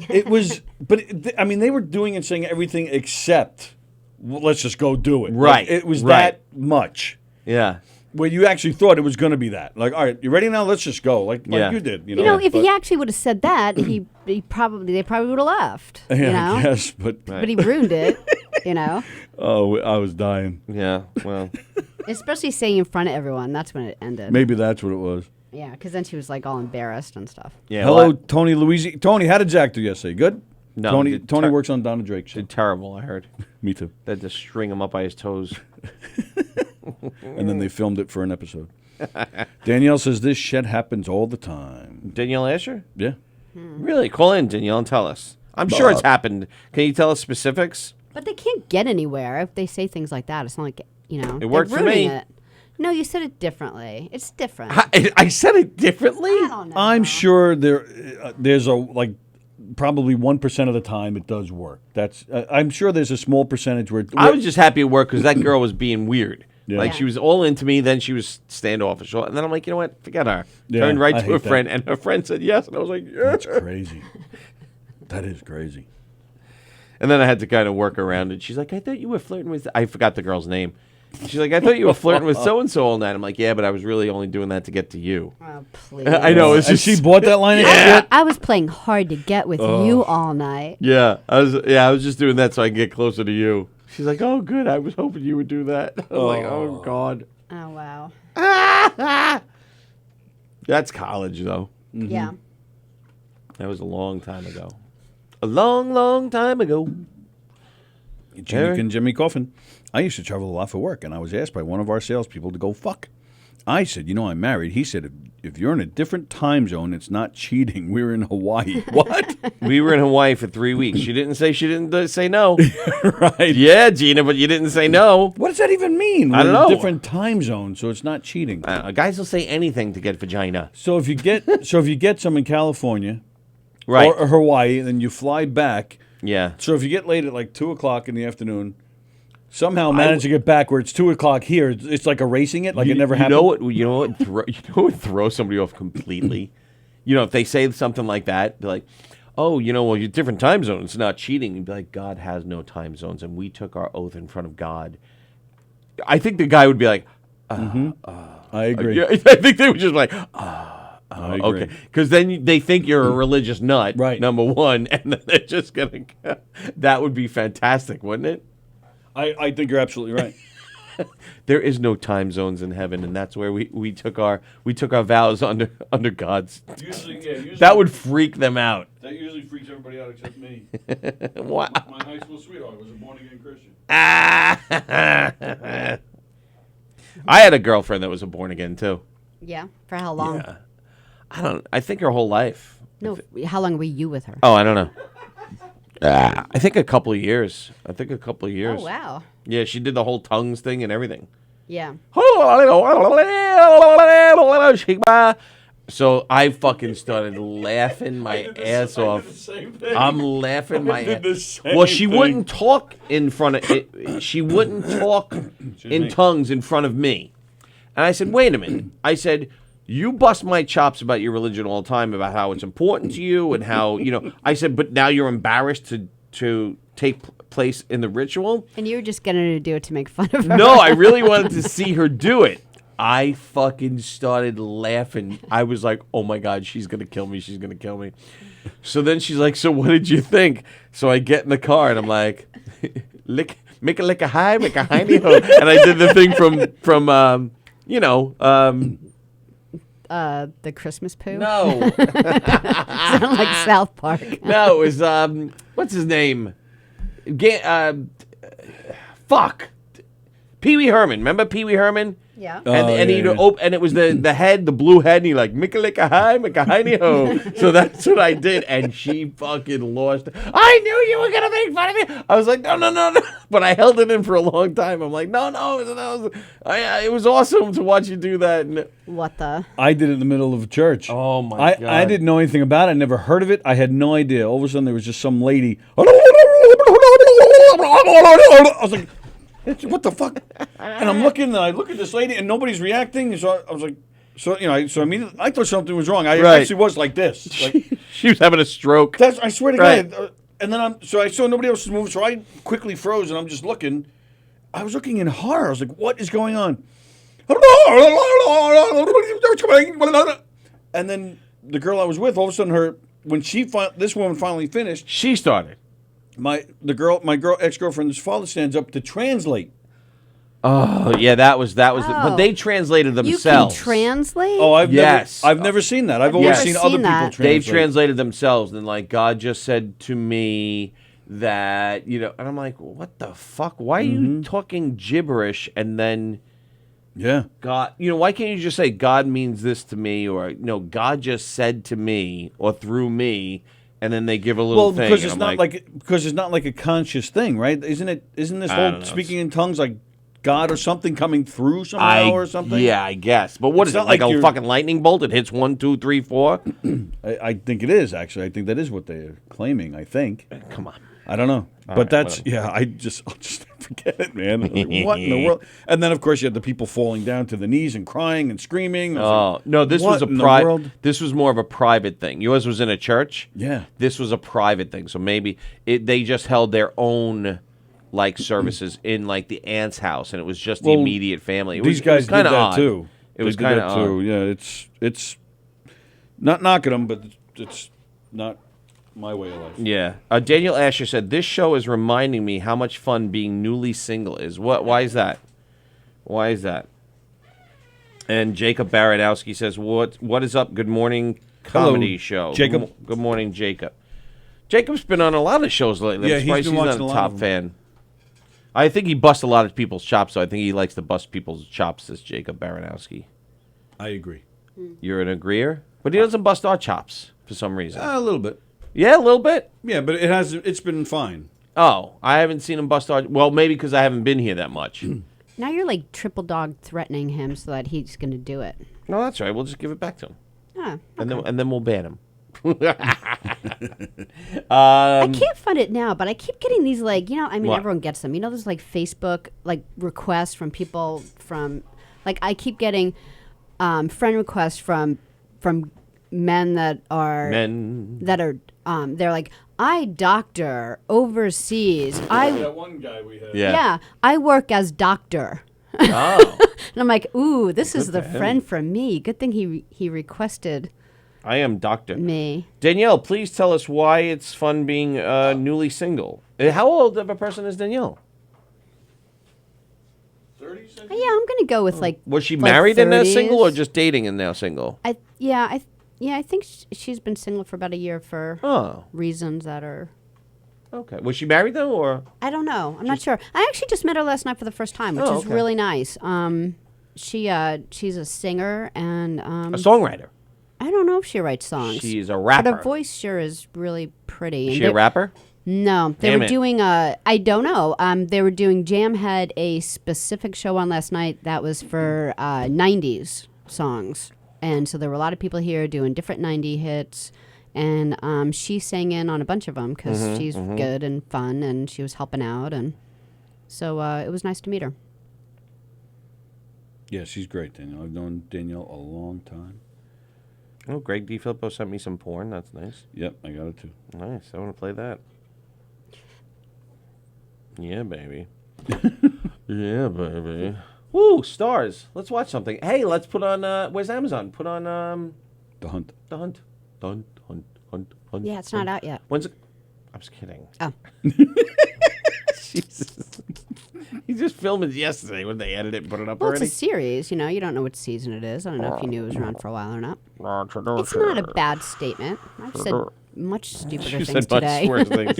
It was, but I mean, they were doing and saying everything except, well, let's just go do it. Right. Like, it was Right. that much. Yeah. Where you actually thought it was going to be that. Like, all right, you ready now? Let's just go. Like Yeah. you did. If but- he actually would have said that, they probably would have left. Yeah, I guess, but But he ruined it. oh, I was dying. Yeah. Well, Especially saying in front of everyone. That's when it ended. Maybe that's what it was. Yeah, because then she was like all embarrassed and stuff. yeah. Hello, well, Tony Louise. Tony, how did Jack do yesterday? Good? No, Tony, did Tony works on Donna Drake. did terrible, I heard. Me too. They had to string him up by his toes. And then they filmed it for an episode. Danielle says this shit happens all the time. Danielle Asher? Yeah. Really? Call in, Danielle, and tell us. I'm sure it's happened. Can you tell us specifics? But they can't get anywhere if they say things like that. It's not like, It they're worked for ruining me. It. No, you said it differently. It's different. I said it differently? I don't know. I'm sure there's probably 1% of the time it does work. I'm sure there's a small percentage where I was just happy at work because that girl was being weird. Yeah. Like, Yeah. she was all into me, then she was standoffish. And then I'm like, you know what? Forget her. Yeah, Turned right I to her hate that. friend, and her friend said yes. And I was like, yeah. That's crazy. That is crazy. And then I had to kind of work around it. She's like, I thought you were flirting with... I forgot the girl's name. She's like, I thought you were flirting with so-and-so all night. I'm like, yeah, but I was really only doing that to get to you. Oh, please. I know. It's And just... she bought that line of shit? I was playing hard to get with you all night. Yeah, I was just doing that so I could get closer to you. She's like, oh, good. I was hoping you would do that. I was like, oh, God. Oh, wow. That's college, though. Yeah. That was a long time ago. A long, long time ago. Jimmy Coffin. I used to travel a lot for work, and I was asked by one of our salespeople to go fuck. I said, I'm married. He said, if you're in a different time zone, it's not cheating. We're in Hawaii. What? We were in Hawaii for 3 weeks. She didn't say no. Right. Yeah, Gina, but you didn't say no. What does that even mean? I don't We're in know. a different time zone, so it's not cheating. Guys will say anything to get vagina. So if you get some in California, Right. or Hawaii, and then you fly back. Yeah. So if you get late at like 2:00 in the afternoon, somehow manage to get back where it's 2:00 here, it's like erasing it, like it never happened. You know what would throw somebody off completely? If they say something like that, they're like, oh, well, you're different time zones. It's not cheating. You'd be like, God has no time zones, and we took our oath in front of God. I think the guy would be like, I agree. yeah, I think they would just like, I agree. okay, because then they think you're a religious nut, Right. number one, and then they're just gonna. That would be fantastic, wouldn't it? I think you're absolutely right. There is no time zones in heaven, and that's where we took our vows under God's. Usually, That would freak them out. that usually freaks everybody out except me. Wow. My high school sweetheart was a born-again Christian. I had a girlfriend that was a born again too. Yeah. For how long? Yeah. I think her whole life. No. How long were you with her? Oh, I don't know. I think a couple of years. Oh, wow. Yeah, she did the whole tongues thing and everything. Yeah. So I fucking started laughing my ass off. I'm laughing my ass. Well, she wouldn't talk in front of it. She wouldn't talk in tongues in front of me. And I said, wait a minute. I said, you bust my chops about your religion all the time, about how it's important to you and how, I said, but now you're embarrassed to take place in the ritual? And you were just getting her to do it to make fun of her. No, I really wanted to see her do it. I fucking started laughing. I was like, oh my God, she's going to kill me. She's going to kill me. So then she's like, so what did you think? So I get in the car and I'm like, make a high, make a high. And I did the thing from the Christmas poo? no. Sound like South Park. No, it was, what's his name? Fuck. Pee Wee Herman. Remember Pee Wee Herman? Yeah. And and it was the head, the blue head, and he like Mika hi, Mika ho. So that's what I did, and she fucking lost. I knew you were gonna make fun of me. I was like, no, but I held it in for a long time. I'm like, no, it was awesome to watch you do that. And What the? I did it in the middle of a church. oh my God, I didn't know anything about it. I never heard of it. I had no idea. All of a sudden, there was just some lady. I was like, what the fuck? And I'm looking, and I look at this lady, and nobody's reacting. So I was like, so immediately I thought something was wrong. I Right. actually was like this. Like, she was having a stroke. I swear to Right. God. And then I saw nobody else was moving, so I quickly froze, and I'm just looking. I was looking in horror. I was like, what is going on? And then the girl I was with, all of a sudden, this woman finally finished. She started. My ex-girlfriend's father stands up to translate. Oh yeah, that was. But they translated You themselves. can translate? Oh, I've Yes. never seen that. I've always never seen seen other people that. translate. They've translated themselves, and like God just said to me that and I'm like, what the fuck? Why are you talking gibberish? And then Yeah. God, why can't you just say God means this to me, or no, God just said to me, or through me, and then they give a little thing. Because and it's I'm not because it's not like a conscious thing, right? Isn't this I whole don't know. speaking in tongues like God or something coming through somehow or something? Yeah, I guess. But what It's is it, not like like a you're- fucking lightning bolt? It hits 1, 2, 3, 4? I think it is actually. I think that is what they're claiming. I think. Come on. I don't know, but that's I'll just forget it, man. Like, what in the world? And then of course you had the people falling down to the knees and crying and screaming. I was Oh no! This was what a in the private. world? This was more of a private thing. Yours was in a church. Yeah. This was a private thing. So maybe they just held their own like services in like the aunt's house, and it was just the Well, immediate family. These guys did kinda that odd. too. It was They did kind that of too. Yeah, it's not knocking them, but it's not my way of life. Yeah. Daniel Asher said this show is reminding me how much fun being newly single is. Why is that? Why is that? And Jacob Baranowski says, "What is up? Good morning, comedy Hello, show." Jacob. Good morning, Jacob. Jacob's been on a lot of shows lately. Yeah, I'm he's surprised been he's watching not a a lot top of them. fan. I think he busts a lot of people's chops, so I think he likes to bust people's chops, says Jacob Baranowski. I agree. You're an agreeer? But he doesn't bust our chops for some reason. A little bit. Yeah, a little bit. Yeah, but it's been fine. Oh, I haven't seen him bust our... Well, maybe because I haven't been here that much. Now you're like triple dog threatening him so that he's going to do it. No, that's right. We'll just give it back to him. Ah, And then we'll ban him. I can't find it now, but I keep getting these like, What? everyone gets them. There's like Facebook like requests from people from like I keep getting friend requests from men that are they're like, I doctor overseas. That one guy we had. Yeah, I work as doctor. Oh. And I'm like, ooh, this is the for him. friend from me. Good thing he requested I am doctor. me. Danielle, please tell us why it's fun being newly single. How old of a person is Danielle? 30 seconds? Yeah, I'm gonna go with like. Was she like married and now 30s. single, or just dating and now single? I think she's been single for about a year for Oh, reasons that are. okay. Was she married though, or? I don't know. I'm not sure. I actually just met her last night for the first time, which is okay. really nice. She's a singer and A songwriter. I don't know if she writes songs. She's a But rapper. her voice sure is really pretty. Is And she a rapper? No, they Damn were it. doing I don't know. They were doing Jam had a specific show on last night that was for 90s songs. And so there were a lot of people here doing different 90 hits. And she sang in on a bunch of them because she's good and fun and she was helping out. And so it was nice to meet her. Yeah, she's great, Danielle. I've known Danielle a long time. Oh, Greg DiFilippo sent me some porn. That's nice. Yep, I got it too. Nice. I want to play that. Yeah, baby. Yeah, baby. Woo, stars. Let's watch something. Hey, let's put on, where's Amazon? Put on, The Hunt. The Hunt. Hunt. Yeah, it's not out yet. When's it? I was kidding. Oh. Jesus. He just filmed it yesterday when they edited it and put it up Well, already. it's a series. You don't know what season it is. I don't know if you knew it was around for a while or not. It's not a bad statement. I've said much stupider You things said much today. worse things.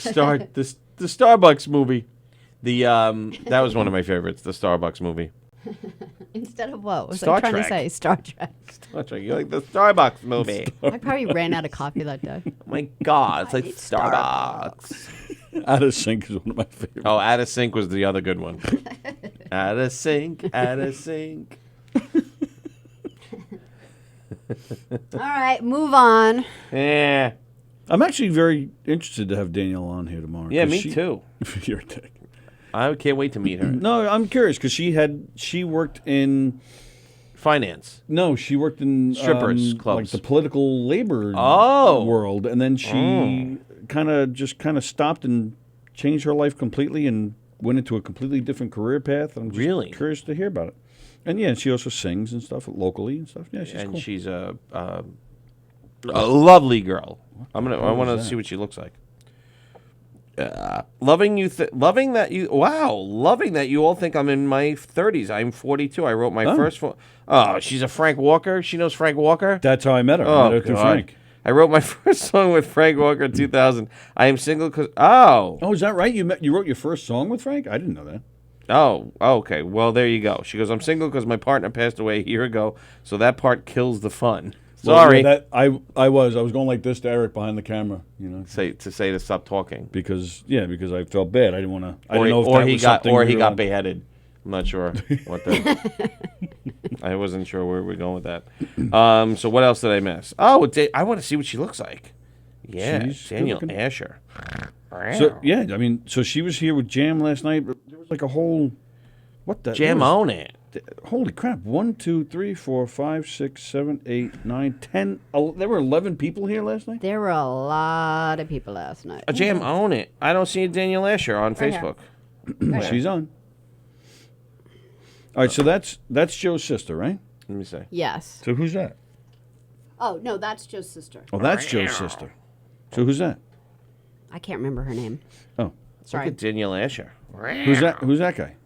The Starbucks movie. That was one of my favorites. The Starbucks movie. Instead of what was Star I trying Trek. to say? Star Trek. Star Trek. You like the Starbucks movie? I probably ran out of coffee that day. Oh my God, it's like hate Starbucks. Out of Sync is one of my favorites. Oh, Out of Sync was the other good one. Out of Sync, Out of Sync. All right, move on. Yeah. I'm actually very interested to have Danielle on here tomorrow. Yeah, 'cause me she- too. You're a dick. I can't wait to meet her. No, I'm curious because she worked in. Finance. No, she worked in Strippers like clubs. the political labor Oh. world, and then she kind of stopped and changed her life completely and went into a completely different career path. I'm just Really? curious to hear about it. And yeah, she also sings and stuff locally and stuff. Yeah, she's And cool. she's a lovely girl. I want to that? see what she looks like. Loving that you all think I'm in my 30s. I'm 42. I wrote my first. Oh, she's a Frank Walker. She knows Frank Walker. That's how I met her. I Oh, met her through God. Frank. I wrote my first song with Frank Walker in 2000. I am single because oh Oh, is that right? You wrote your first song with Frank? I didn't know that. oh okay. Well, there you go. She goes, I'm single because my partner passed away a year ago. So that part kills the fun. Sorry. Well, yeah, I was going like this to Eric behint the camera, to stop talking. because I felt bad. I didn't want to. I Or, didn't know if or that he was got something or we he were got on. beheaded. I'm not sure what the. I wasn't sure where we're going with that. So what else did I miss? Oh, I want to see what she looks like. Yeah, She's Danielle good-looking. Asher. So yeah, I mean, so she was here with Jam last night. But there was like a whole what the Jam there was- on it. Holy crap! 1, 2, 3, 4, 5, 6, 7, 8, 9, 10. There were 11 people here last night. There were a lot of people last night. A Jam on it. I don't see Danielle Asher on Right here. Facebook. She's on. All right, so that's Joe's sister, right? Let me see. Yes. So who's that? Oh no, that's Joe's sister. Oh, that's Joe's sister. So who's that? I can't remember her name. Oh, Look Sorry. at Danielle Asher. who's that? Who's that guy?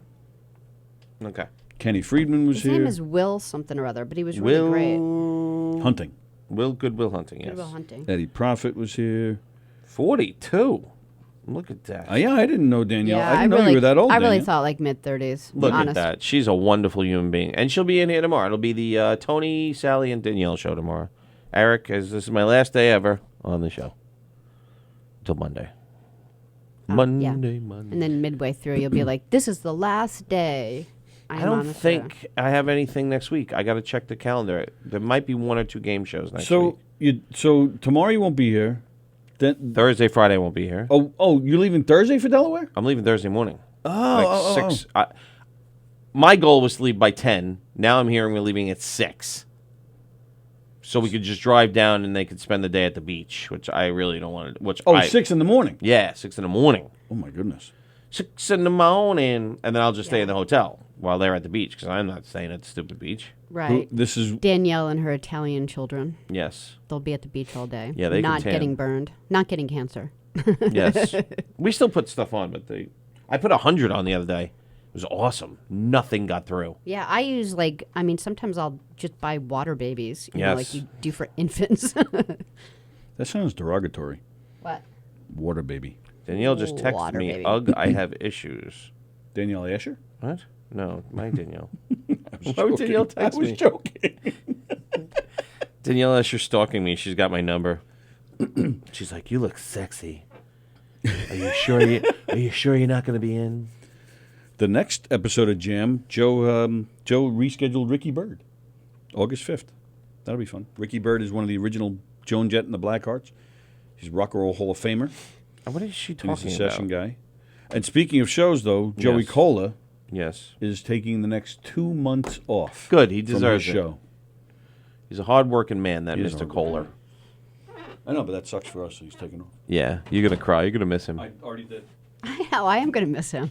Okay. Kenny Friedman was His here. name is Will something or other, but he was really great. Hunting. Goodwill Hunting. Yes. Good Will Hunting. Eddie Prophet was here. 42. Look at that. Yeah, I didn't know Danielle. Yeah, I didn't know you were that old. I really Danielle. thought like mid-30s. Look honest. at that. She's a wonderful human being. And she'll be in here tomorrow. It'll be the Tony, Sally, and Danielle show tomorrow. Eric, this is my last day ever on the show. Till Monday. Monday. And then midway through, you'll be like, this is the last day. I don't think I have anything next week. I got to check the calendar. There might be 1 or 2 game shows next week. So tomorrow you won't be here. Then Thursday, Friday I won't be here. Oh, you're leaving Thursday for Delaware? I'm leaving Thursday morning. Oh, Like 6. My goal was to leave by 10. Now I'm hearing we're leaving at 6. So we could just drive down and they could spend the day at the beach, which I really don't want to. 6 in the morning. Yeah, 6 in the morning. Oh my goodness. 6 in the morning, and then I'll just stay in the hotel while they're at the beach because I'm not staying at the stupid beach. Right. This is Danielle and her Italian children. Yes. They'll be at the beach all day. Yeah, they can not tan. getting burned, not getting cancer. Yes. We still put stuff on, but I put 100 on the other day. It was awesome. Nothing got through. Yeah, I use sometimes I'll just buy water babies, you know, Yes. like you do for infants. that sounds derogatory. What? Water baby. Danielle just texted Water me, baby. "Ugh, I have issues." Danielle Asher? What? No, my Danielle. Why would Danielle text I was me? joking. Danielle Escher's stalking me. She's got my number. She's like, "You look sexy. Are you sure? Are you sure you're not going to be in?" The next episode of Jam, Joe rescheduled Ricky Byrd, August 5th. That'll be fun. Ricky Byrd is one of the original Joan Jett and the Blackhearts. He's a Rock and Roll Hall of Famer. What is she He's talking a about? session guy. And speaking of shows, though, Joey Yes. Kola Yes. is taking the next 2 months off. Good. He from his deserves it. show. He's a hard-working man, that He is a Mr. hard-working Kohler. I know, but that sucks for us. So he's taking off. Yeah, you're going to cry. You're going to miss him. I already did. I know, I am going to miss him.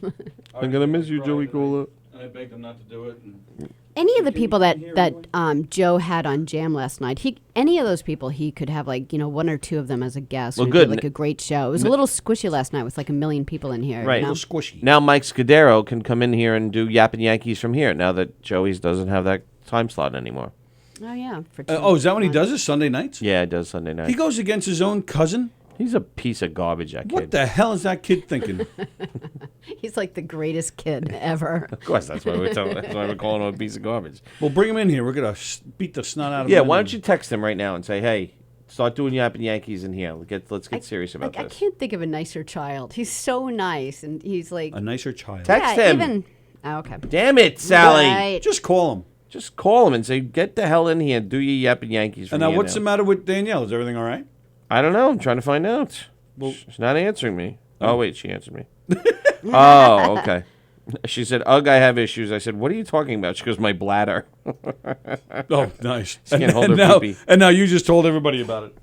I'm going to miss you, Joey Kohler. And I begged him not to do it. And Any of the people that hear Joe had on Jam last night, any of those people, he could have 1 or 2 of them as a guest. Well, who good. did, a great show. It was a little squishy last night with 1 million people in here. Right. You know? squishy. Now Mike Scudero can come in here and do Yappin' Yankees from here, now that Joey's doesn't have that time slot anymore. Oh yeah. Is that when he does it? Sunday nights? Yeah, it does Sunday night. He goes against his own cousin? He's a piece of garbage, that kid. What the hell is that kid thinking? He's like the greatest kid ever. Of course, that's why we're calling him a piece of garbage. Well, bring him in here. We're going to beat the snot out of him. Yeah, why don't you text him right now and say, "Hey, start doing Yappin' Yankees in here. Let's get serious about I this." can't think of a nicer child. He's so nice, and he's like A nicer child. Text yeah, him. Even, oh, okay. Damn it, Sally. Right. Just call him. Just call him and say, "Get the hell in here and do your Yappin' Yankees from And now, here what's the matter with Danielle? Is everything all right? I don't know. I'm trying to find out. Well- She's not answering me. Oh, wait, she answered me. Oh, okay. She said, "Ugh, I have issues." I said, "What are you talking about?" She goes, "My bladder." Oh, nice. She can't hold her now, pee-pee. and now you just told everybody about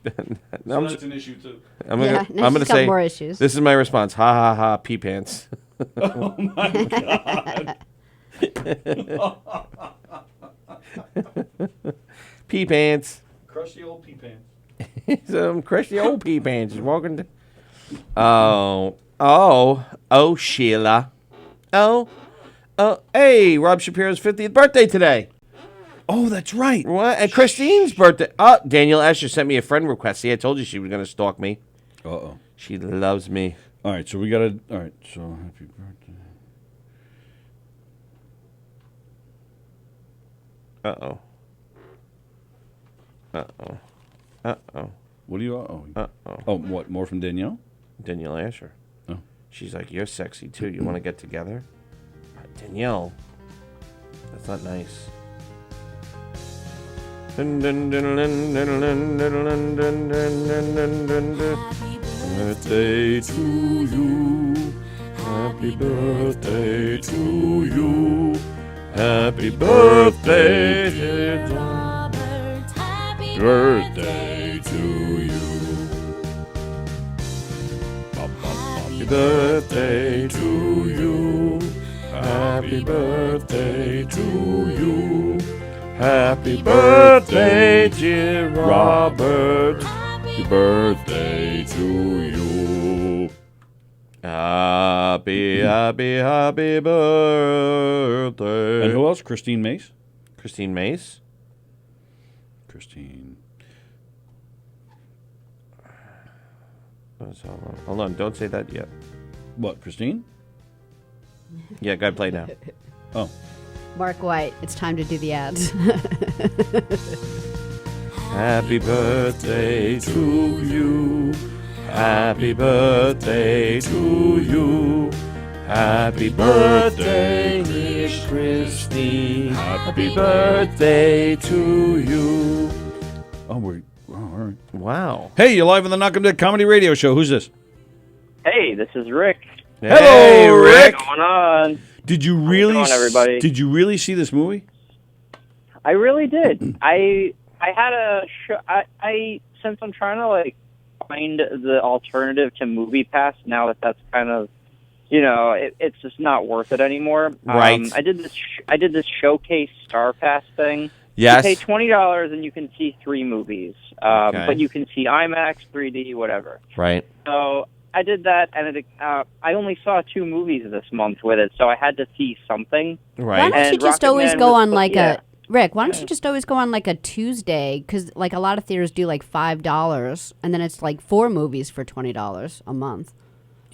it. No, I'm That's an issue, too. I'm Yeah, gonna, now I'm she's gonna got say more issues. This is my response. Ha ha ha. Pee pants. Pee pants. Crush the old pee pants. Some crusty old pee pants. He's walking. Oh, Sheila. Oh, hey, Rob Shapiro's 50th birthday today. Oh, that's right. What? And Christine's birthday. Oh, Danielle Escher sent me a friend request. See, I told you she was going to stalk me. Uh-oh. She loves me. All right, so we got to... All right, so happy birthday. Uh-oh. Uh-oh. Uh-oh. What do you... Uh-oh. Uh-oh. Oh, what? More from Danielle? Danielle Asher. Oh. She's like, "You're sexy, too. You want to get together?" Danielle. That's not nice. Birthday to you. Happy birthday to you. Happy birthday, dear Robert, happy birthday to you. Happy birthday to you. Happy birthday to you. Happy birthday, dear Robert. Happy birthday to you. Happy, happy, happy birthday. And who else? Christine Mace? Christine Mace. Christine. Hold on, don't say that yet. What, Christine? Yeah, go ahead, play now. Oh. Mark White, it's time to do the ads. Happy birthday to you. Happy birthday to you. Happy birthday, Miss Christy. Happy birthday to you. Oh, all right. Wow. Hey, you're live on the Knockem Comedy Radio Show. Who's this? Hey, this is Rick. Hello, Rick. What's going on? Did you really? How's it going, everybody? Did you really see this movie? I really did. I had a show. I since I'm trying to like find the alternative to Movie Pass now that that's kind of it's just not worth it anymore. Right. I did this showcase Star Pass thing. Yes. You pay $20 and you can see 3 movies, Okay. but you can see IMAX, 3D, whatever. Right. So I did that, and I only saw 2 movies this month with it, so I had to see something. Why Right. don't you And just Rocket always Man go was- on like yeah. Rick, why don't you just always go on like a Tuesday? Because like a lot of theaters do like $5, and then it's like 4 movies for $20 a month.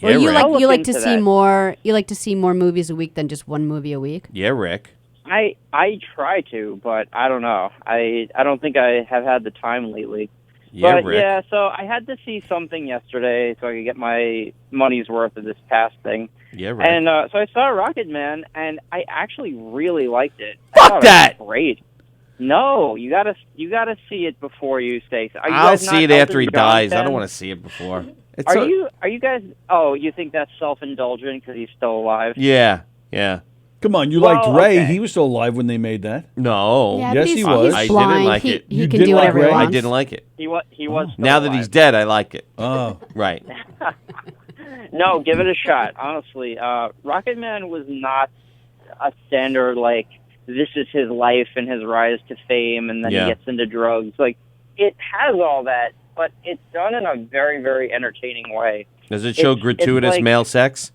Or Yeah, you Rick. I'll look you like to into see that. more. You like to see more movies a week than just 1 movie a week. Yeah, Rick. I try to, but I don't know. I don't think I have had the time lately. Yeah, But Rick. yeah, so I had to see something yesterday so I could get my money's worth of this past thing. Yeah, Rick. And so I saw Rocket Man, and I actually really liked it. Fuck I thought that! It was great. No, you gotta see it before you say. Are you I'll guys not see it after Elton he John dies. I fans? don't want to see it before. It's Are so- you guys? Oh, you think that's self-indulgent because he's still alive? Yeah. Yeah. Come on, you Well, liked Ray. okay. He was still alive when they made that. No. Yeah, Yes, but he he's, was. He's I didn't blind. like he it. he You can didn't do like whatever he Ray? I wants. didn't like it. He was. Still Now that alive. he's dead, I like it. Oh. Right. No, give it a shot. Honestly, Rocket Man was not a standard like this is his life and his rise to fame, and then Yeah. he gets into drugs. Like it has all that, but it's done in a very, very entertaining way. Does it show It's gratuitous like- male sex?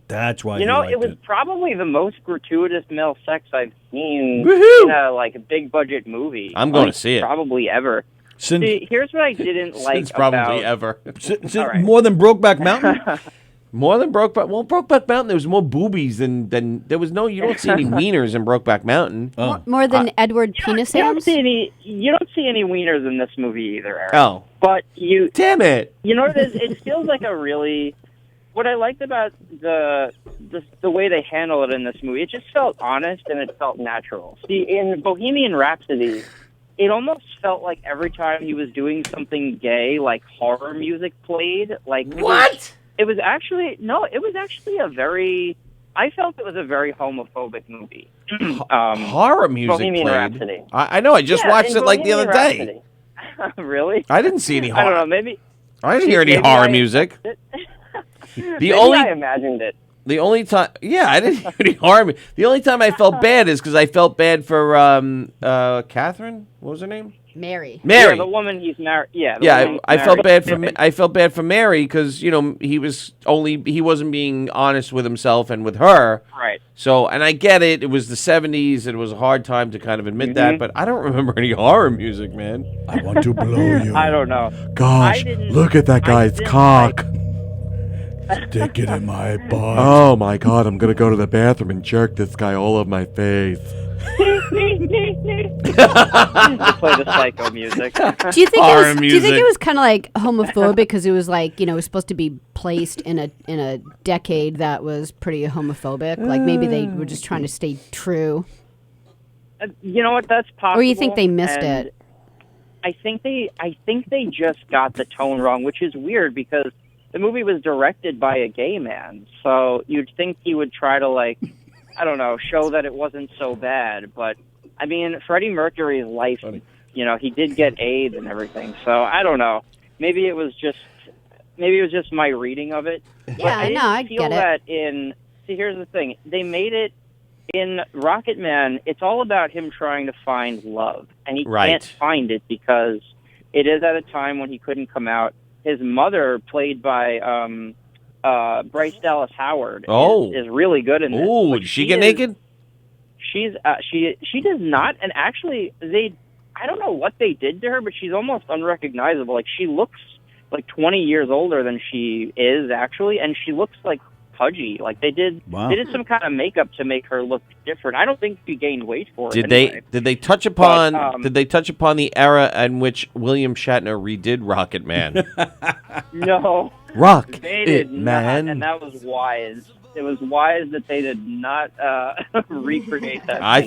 That's why You know, liked it was probably the most gratuitous male sex I've seen Woohoo! in a big budget movie. I'm going like, to see it. Probably ever. Since, See, here's what I didn't like It's probably about. ever. since All right. more than Brokeback Mountain? More than Brokeback. Well, Brokeback Mountain, there was more boobies than there was no. You don't see any wieners in Brokeback Mountain. Oh. More than Edward Penis You don't Hands? see any. You don't see any wieners in this movie either, Eric. Oh, But you damn it! know what it is? It feels like a really. What I liked about the way they handle it in this movie, it just felt honest and it felt natural. See, in Bohemian Rhapsody, it almost felt like every time he was doing something gay, like horror music played. Like What? It was actually a very. I felt it was a very homophobic movie. Horror music Bohemian played. Rhapsody. I know. I just Yeah, watched in it like the other Bohemian day. Rhapsody. Really? I didn't see any I don't horror. know. Maybe. I didn't hear any maybe horror I- music. Maybe only- I imagined it. The only time, yeah, I didn't hear any horror. The only time I felt bad is because I felt bad for Catherine. What was her name? Mary. Mary. Yeah, the woman he's married. Yeah. The Yeah, woman I he's felt married. bad for Mary because he wasn't being honest with himself and with her. Right. So, and I get it. It was the 70s. It was a hard time to kind of admit Mm-hmm. that, but I don't remember any horror music, man. I want to blow you. I don't know. Gosh, I didn't- look at that I guy's didn't cock. Stick it in my butt. Oh my god, I'm gonna go to the bathroom and jerk this guy all over my face. To play the psycho music. Do you think Horror do you think music. it was kind of like homophobic because it was like it was supposed to be placed in a decade that was pretty homophobic? Like maybe they were just trying to stay true. You know what? That's possible. Or you think they missed and it? I think they just got the tone wrong, which is weird because the movie was directed by a gay man. So you'd think he would try to I don't know, show that it wasn't so bad. But I mean, Freddie Mercury's life, he did get AIDS and everything. So I don't know. Maybe it was just my reading of it. But Yeah, I didn't no, I feel get it. that see, here's the thing. They made it in Rocket Man. It's all about him trying to find love, and he Right. can't find it because it is at a time when he couldn't come out. His mother, played by Bryce Dallas Howard, is really good in this. Oh, But did she get naked? She does not, and actually I don't know what they did to her, but she's almost unrecognizable. Like she looks like 20 years older than she is actually, and she looks like pudgy. Like they did some kind of makeup to make her look different. I don't think she gained weight for it. Did they touch upon the era in which William Shatner redid Rocket Man? No. Rock They did Man. not, and that was wise. It was wise that they did not recreate that. I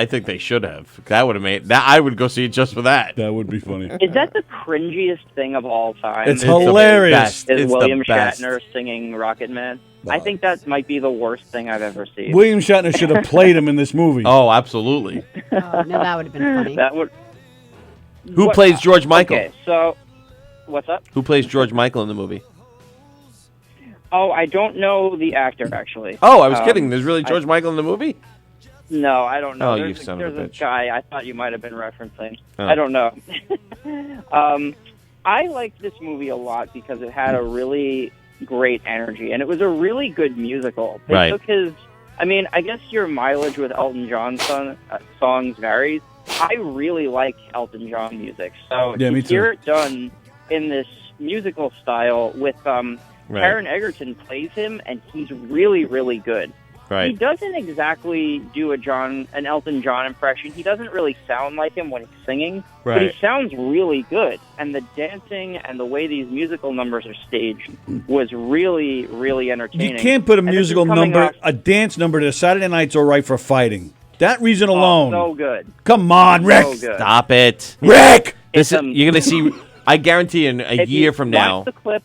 think they should have. That would have made that. I would go see it just for that. That would be funny. Is that the cringiest thing of all time? It's hilarious. Is It's William the best. Shatner singing Rocket Man? I think that might be the worst thing I've ever seen. William Shatner should have played him in this movie. Oh, absolutely. Oh, no, that would have been funny. That would. Who plays George Michael? Okay, so what's up? Who plays George Michael in the movie? Oh, I don't know the actor actually. Oh, I was kidding. There's really George Michael in the movie? No, I don't know. Oh, there's you son of a there's bitch. guy I thought you might have been referencing. Oh. I don't know. I liked this movie a lot because it had a really great energy, and it was a really good musical. They Right. took his. I mean, I guess your mileage with Elton John songs varies. I really like Elton John music, so Yeah, me to hear too. it done in this musical style with Taron Egerton plays him, and he's really, really good. He Right. doesn't exactly do an Elton John impression. He doesn't really sound like him when he's singing, but he Right. sounds really good. And the dancing and the way these musical numbers are staged was really, really entertaining. You can't put a And this is musical coming number, off- a dance number to Saturday night's all right for fighting. That reason alone. so good. Come on, Rick. So good. Stop it. Rick! This is, um, you're going to see, I guarantee in a If you year from now, watch the clip,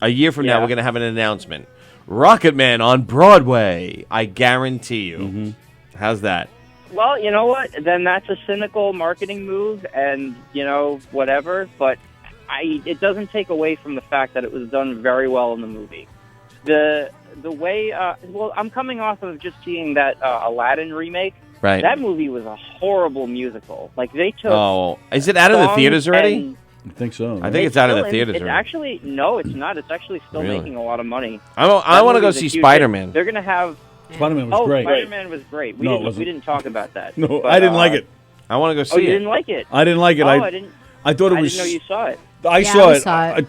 a year from now, Yeah. we're going to have an announcement. Rocket Man on Broadway. I guarantee you. Mm-hmm. How's that? well, you know what? Then that's a cynical marketing move, and whatever. But it doesn't take away from the fact that it was done very well in the movie. The way, I'm coming off of just seeing that Aladdin remake. Right. That movie was a horrible musical. Like they took. Oh, is it out of the songs theaters already? and I think so. I think it's out of the still- theaters It's already. actually no, it's not. It's actually still Really? making a lot of money. I That want to go movie's a see huge hit. Spider-Man. They're gonna have. Spider-Man was Oh, great. Spider-Man was great. No, it We wasn't. didn't talk about that. No, But, I didn't like it. I want to go Oh, see you it. didn't like it? I didn't like it. Oh, I didn't. I thought it I was. didn't know you saw it. I Yeah, saw we it. saw it. I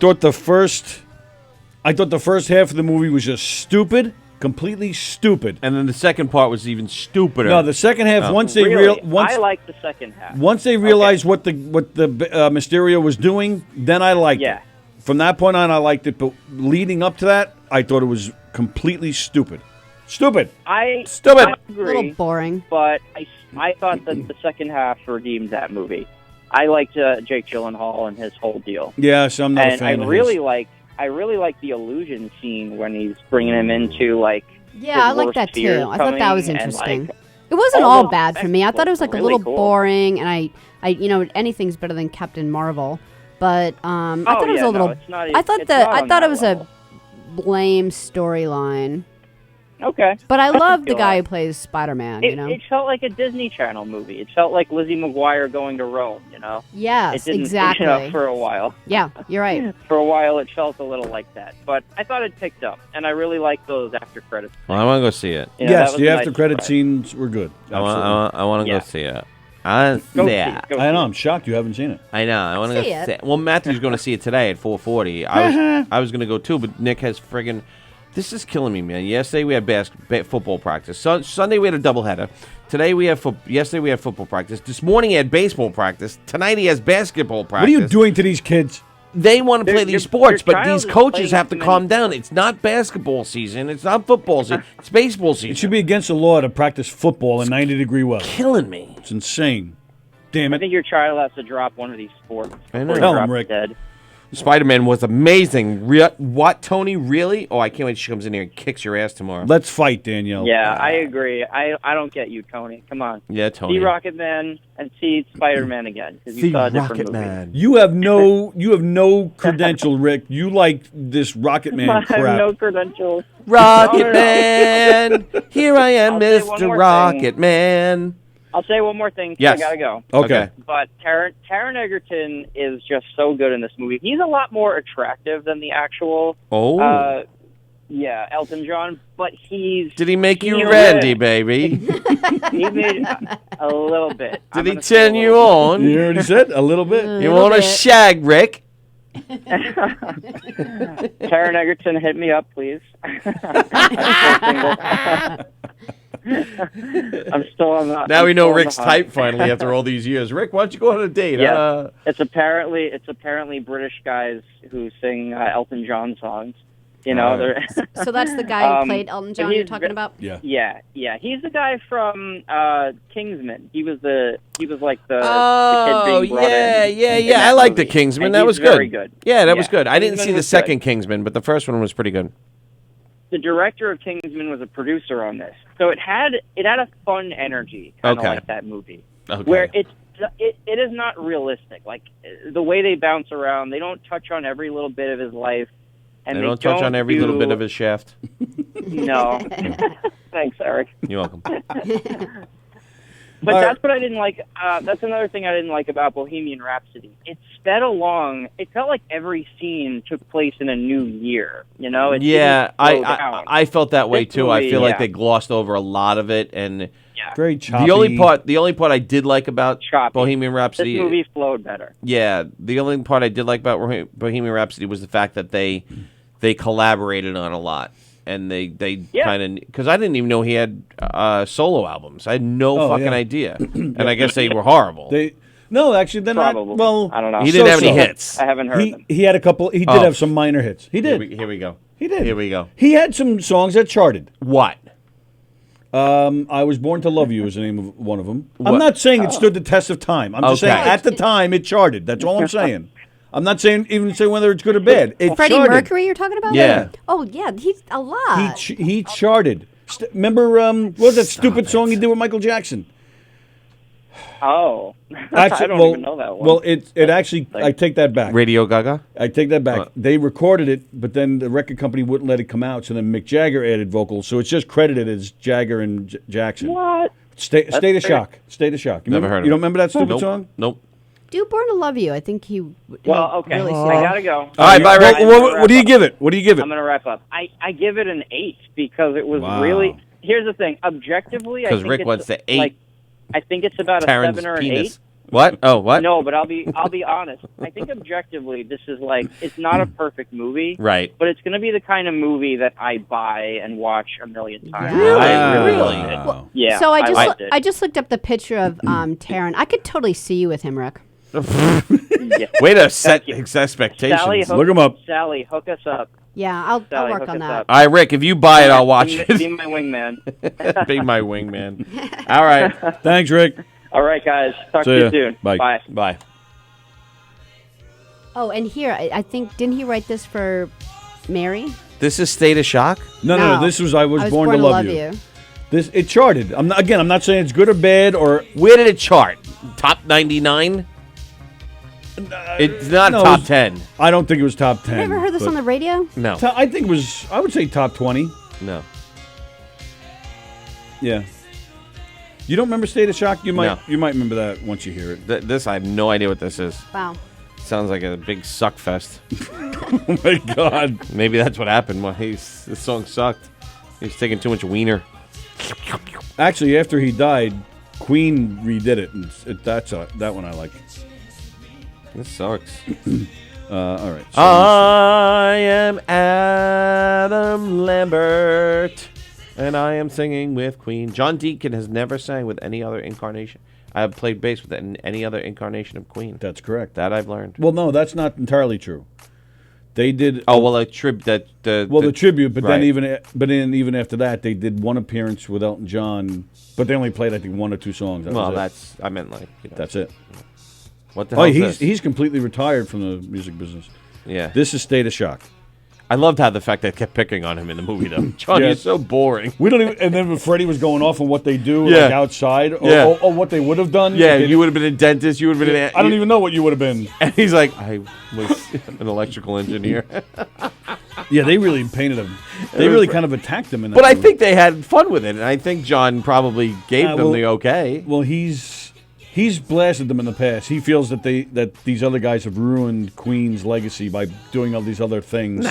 thought the first half of the movie was just stupid, completely stupid. And then the second part was even stupider. No, the second half. Oh. Once they Really? once I liked the second half. once they realized what the Mysterio was doing, then I liked Yeah. it. From that point on, I liked it. But leading up to that, I thought it was completely stupid. Stupid. I Stupid. I A little agree, boring. but I thought that the second half redeemed that movie. I liked Jake Gyllenhaal and his whole deal, Yes, I'm not a and fan I of really his. like the illusion scene when he's bringing him into like. Yeah, his I like worst that too. fears I thought that was coming and, interesting. like, It wasn't all all those bad for me. I thought it was like effects a were little really cool. boring, and I anything's better than Captain Marvel. But I thought it was yeah, a little. no, it's not, I thought it's not on it that was level. a lame storyline. Okay. But I can love the feel guy that. who plays Spider-Man. It, You know. it felt like a Disney Channel movie. It felt like Lizzie McGuire going to Rome. It Yes, didn't, exactly. for a while. Yeah, you're right. For a while, it felt a little like that. But I thought it picked up, and I really liked those after credits. Well, I want to go see it. That Yes, was the a nice after credit surprise. scenes were good. Absolutely. I want to Yeah. go see it. Go see Yeah. it. Go I see know. it. I'm shocked you haven't seen it. I know. I want to See go it. see it. Well, Matthew's going to see it today at 4:40. I was going to go too, but Nick has friggin'. This is killing me, man. Yesterday we had football practice. Sunday we had a doubleheader. Today we have yesterday we had football practice. This morning he had baseball practice. Tonight he has basketball practice. What are you doing to these kids? They want to play these your sports, but child these is coaches playing have to too calm many- down. It's not basketball season. It's not football season. It's baseball season. It should be against the law to practice football in 90-degree weather. killing me. It's insane. Damn I it. think your child has to drop one of these sports. I know. before he Tell him, drops Rick. Dead. Spider-Man was amazing. What, Tony? Really? Oh, I can't wait till she comes in here and kicks your ass tomorrow. Let's fight, Danielle. Yeah, I agree. I don't get you, Tony. Come on. Yeah, Tony. See Rocket Man and see Spider-Man again. 'cause you See saw a different Rocket movie. Man. You have no credential, Rick. You like this Rocket Man I have crap. no credentials. Rocket No. Man. Here I am, I'll say one Mr. more Rocket thing. Man. I'll say one more thing. 'cause Yes. I gotta go. Okay. But Taron Egerton is just so good in this movie. He's a lot more attractive than the actual, Oh. Elton John. But he's Did he make you he Randy, lit. baby? He made a little bit. I'm Did he gonna say a turn you little on? You already said a little bit. You Little want to bit. shag, Rick? Taron Egerton, hit me up, please. I'm still on the. Now I'm we know still on Rick's the hunt. type finally after all these years. Rick, why don't you go on a date? Yeah, it's apparently British guys who sing Elton John songs. You know, they're So that's the guy who played Elton but John he's you're talking about? Yeah. Yeah. He's the guy from Kingsman. He was like the Oh, kid being brought in yeah. I that like the movie. Kingsman. And That he's was good. very good. Yeah, that was good. I didn't Kingsman see the was second good. Kingsman, but the first one was pretty good. The director of Kingsman was a producer on this, so it had a fun energy, kind of Okay. like that movie, Okay. where it is not realistic. Like the way they bounce around, they don't touch on every little bit of his life, and They don't touch on every little do- bit of his shaft. No, thanks, Eric. You're welcome. But All that's what I didn't like. That's another thing I didn't like about Bohemian Rhapsody. It sped along. It felt like every scene took place in a new year. You know? It Yeah, didn't slow down. I felt that way This too. I movie, feel like yeah. they glossed over a lot of it, and Very choppy. the only part I did like about Choppy. Bohemian This Rhapsody, movie flowed better. yeah, the only part I did like about Bohemian Rhapsody was the fact that they collaborated on a lot. And they Yeah. kind of, because I didn't even know he had solo albums. I had no Oh, fucking yeah. idea, and I guess they were horrible. No, actually, they're Probably. not. Well, I don't know. He didn't have any So-so. hits. I haven't heard them. he had a couple. He did Oh. have some minor hits. He did. Here we go. He did. Here we go. He had some songs that charted. What? I Was Born to Love You is the name of one of them. What? I'm not saying it stood the test of time. I'm just Okay. saying at the time it charted. That's all I'm saying. I'm not saying whether it's good or bad. It Freddie charted. Mercury you're talking about? Yeah. Oh, yeah, he's a lot. He charted. Remember what was that stupid song he did with Michael Jackson? Oh, Actually, I don't well, even know that one. Well, it actually. I take that back. Radio Gaga? I take that back. They recorded it, but then the record company wouldn't let it come out. So then Mick Jagger added vocals. So it's just credited as Jagger and Jackson. What? State of fair. Shock. State of Shock. You Never remember, heard of You it. don't remember that stupid Nope. song? Nope. Do Born to Love You. I think he Well, okay. really I gotta go. All right, bye, Rick. What do you give it? What do you give it? I'm gonna wrap up. I give it an 8 because it was Wow. really. Here's the thing. Objectively, I 'Cause think Rick it's wants to 8 Like, I think it's about a Taryn's 7 or an penis. 8. What? Oh, what? No, but I'll be honest. I think objectively, this is like it's not a perfect movie, Right. but it's going to be the kind of movie that I buy and watch a million times. Really? I really Really? liked it. Wow. Yeah. So I liked it. just looked up the picture of Taryn. I could totally see you with him, Rick. Yeah. Way to set you. expectations. Sally, Look 'em up. Sally, hook us up. Yeah, I'll Sally, work hook on us that. up. All right, Rick, if you buy it, I'll watch Be it. my wingman. Be my wingman. All right. Thanks, Rick. All right, guys. Talk See to ya. you soon. Bye. Bye. Bye. Oh, and here, I think, didn't he write this for Mary? This is State of Shock? No. This was I was born to love you. This it charted. I'm not saying it's good or bad or Where did it chart? Top 99? It's not no, it top was- 10. I don't think it was top 10. You ever heard this but- on the radio? No. I think it was. I would say top 20. No. Yeah. You don't remember State of Shock? You might. No. You might remember that once you hear it. This, I have no idea what this is. Wow. Sounds like a big suck fest. Oh my God. Maybe that's what happened. Well, this song sucked. He's taking too much wiener. Actually, after he died, Queen redid it, and that one I like. This sucks. All right. So I am Adam Lambert, and I am singing with Queen. John Deacon has never sang with any other incarnation. I have played bass with any other incarnation of Queen. that's correct. That I've learned. Well, no, that's not entirely true. They did. Oh well, a tribute. the tribute, but right. then even after that, they did one appearance with Elton John, but they only played I think one or two songs. That Well, was it. I meant like That's it. what the Oh, hell is he's this? he's completely retired from the music business. Yeah. This is State of Shock. I loved how the fact they kept picking on him in the movie though. John, Yeah. you're so boring. We don't even. And then when Freddie was going off on what they do Yeah. like outside, or, Yeah. or what they would have done. Yeah, They- you would have been a dentist. You would have been. I don't even know what you would have been. And he's like, I was an electrical engineer. Yeah, they really painted him. They really kind of attacked him in that. But I movie. think they had fun with it, and I think John probably gave them well- the okay. Well, he's blasted them in the past. He feels that these other guys have ruined Queen's legacy by doing all these other things.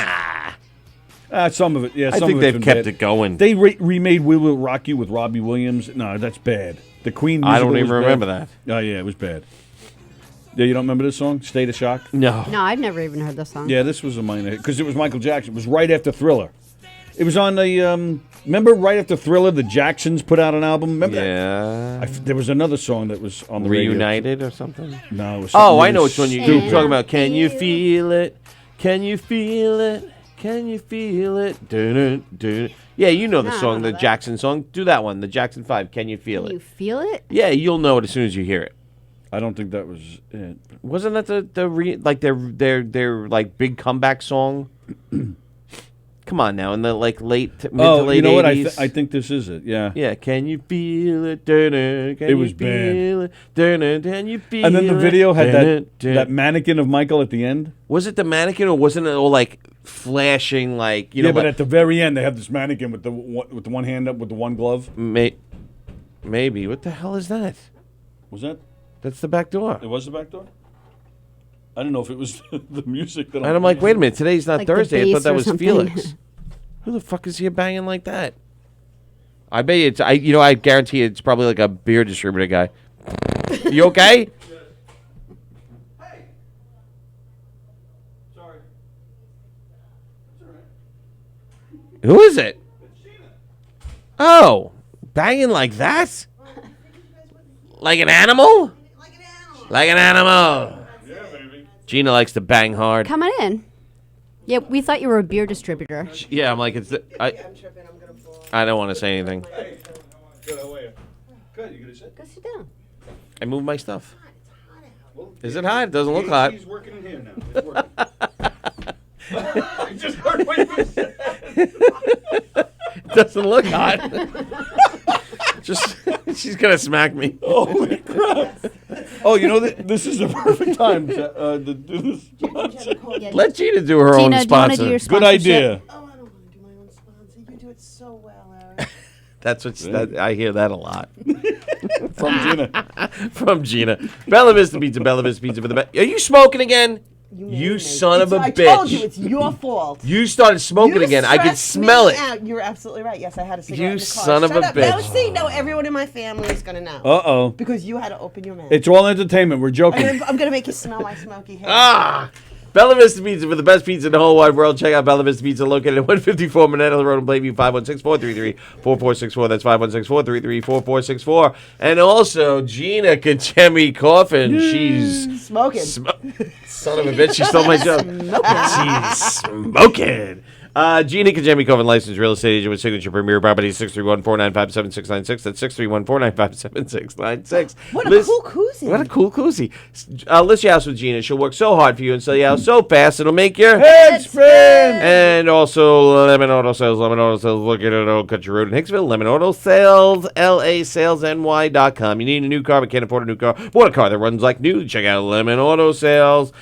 Some of it, yeah. I Some think of it's they've been kept bad. it going. They remade "We Will Rock You" with Robbie Williams. No, that's bad. The Queen. I don't musical even was remember bad. that. Oh yeah, it was bad. Yeah, you don't remember this song, State of Shock? No. No, I've never even heard this song. Yeah, this was a minor hit because it was Michael Jackson. It was right after Thriller. It was on the. Remember, right after Thriller, the Jacksons put out an album. Remember Yeah. that? There was another song that was on the radio. Reunited or something? No. It was Oh, something I know really which one you're stupid. talking about. Can you feel it? Can you feel it? Can you feel it? Dun, dun. Yeah, you know the No, I song, don't the know that. Jackson song. Do that one, the Jackson 5. Can you feel Can it? you feel it? Yeah, you'll know it as soon as you hear it. I don't think that was it. Wasn't that their like big comeback song? Come on now, in the like mid to late you know what? 80s. I think this is it. Yeah. Yeah, can you feel it? Dun, can It was you feel it? Dun, can you feel And then the it? video had Dun, dun. that mannequin of Michael at the end. Was it the mannequin or wasn't it all like flashing like you know? Yeah, but like, at the very end, they have this mannequin with the one hand up with the one glove. maybe. What the hell is that? Was that? That's the back door. It was the back door. I don't know if it was the music that. And I'm like, wait a minute. Today's not Like the Thursday. I thought bass that or was something. Felix. Who the fuck is he banging like that? I bet you it's. I guarantee it's probably like a beer distributor guy. You okay? Hey. Sorry. That's all right. Who is it? Oh, banging like that? Like an animal? Like an animal. Yeah, baby. Gina likes to bang hard. Come on in. Yeah, we thought you were a beer distributor. Yeah, I'm like I don't want to say anything. Hey. Good. How are you? Good. You gonna sit? Go sit down. I moved my stuff. Well, Is it hot? It doesn't look hot. He's working in here now. He's working. I just heard what you said. It doesn't look hot. Just she's gonna smack me. Oh my crap! Oh, you know this is the perfect time to do this. Let Gina do her Gina, own do you want to sponsor. do your Good sponsorship? idea. Oh, I don't want to do my own sponsor. You do it so well, Eric. That's I hear that a lot From Gina. from Gina. Bella Vista Pizza, Bella Vista Pizza for the best. Are you smoking again? You son of a I bitch! told you it's your fault. You started smoking You again. I could stressed me smell it. out. You're absolutely right. Yes, I had a cigarette You in the car. son of Shut a up. Now, bitch. see, no, everyone in my family is gonna know. Uh-oh. Because you had to open your mouth. It's all entertainment. We're joking. I'm gonna make you smell my smoky hair. Ah! Bella Vista Pizza for the best pizza in the whole wide world. Check out Bella Vista Pizza located at 154 Manhattan Road in Plainview, 516-433-4464. That's 516-433-4464. And also, Gina Kachemi Coffin. She's Smoking. son of a bitch. She stole my joke. She's smoking. Gina Kajemi Coven, licensed real estate agent with Signature Premier Properties, 631-495-7696. That's 631-495-7696. What a cool koozie. What a cool koozie. List your house with Gina. She'll work so hard for you and sell your house so fast it'll make your Head spin! And also, Lemon Auto Sales. Look at it, Old Country Road in Hicksville. Lemon Auto Sales, LASalesNY.com. You need a new car but can't afford a new car? Want a car that runs like new? Check out Lemon Auto Sales.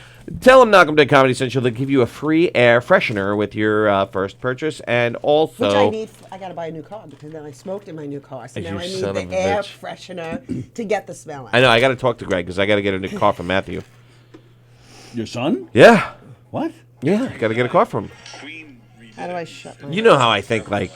Tell them Knockem to Comedy Central. They'll give you a free air freshener with your first purchase. And also... Which I need. I gotta buy a new car because then I smoked in my new car. So You now I need son the of a air bitch. freshener to get the smell out. I know, I got to talk to Greg because I got to get a new car from Matthew. Your son? Yeah. What? Yeah, I got to get a car from him. How do I shut my You know how I think, like...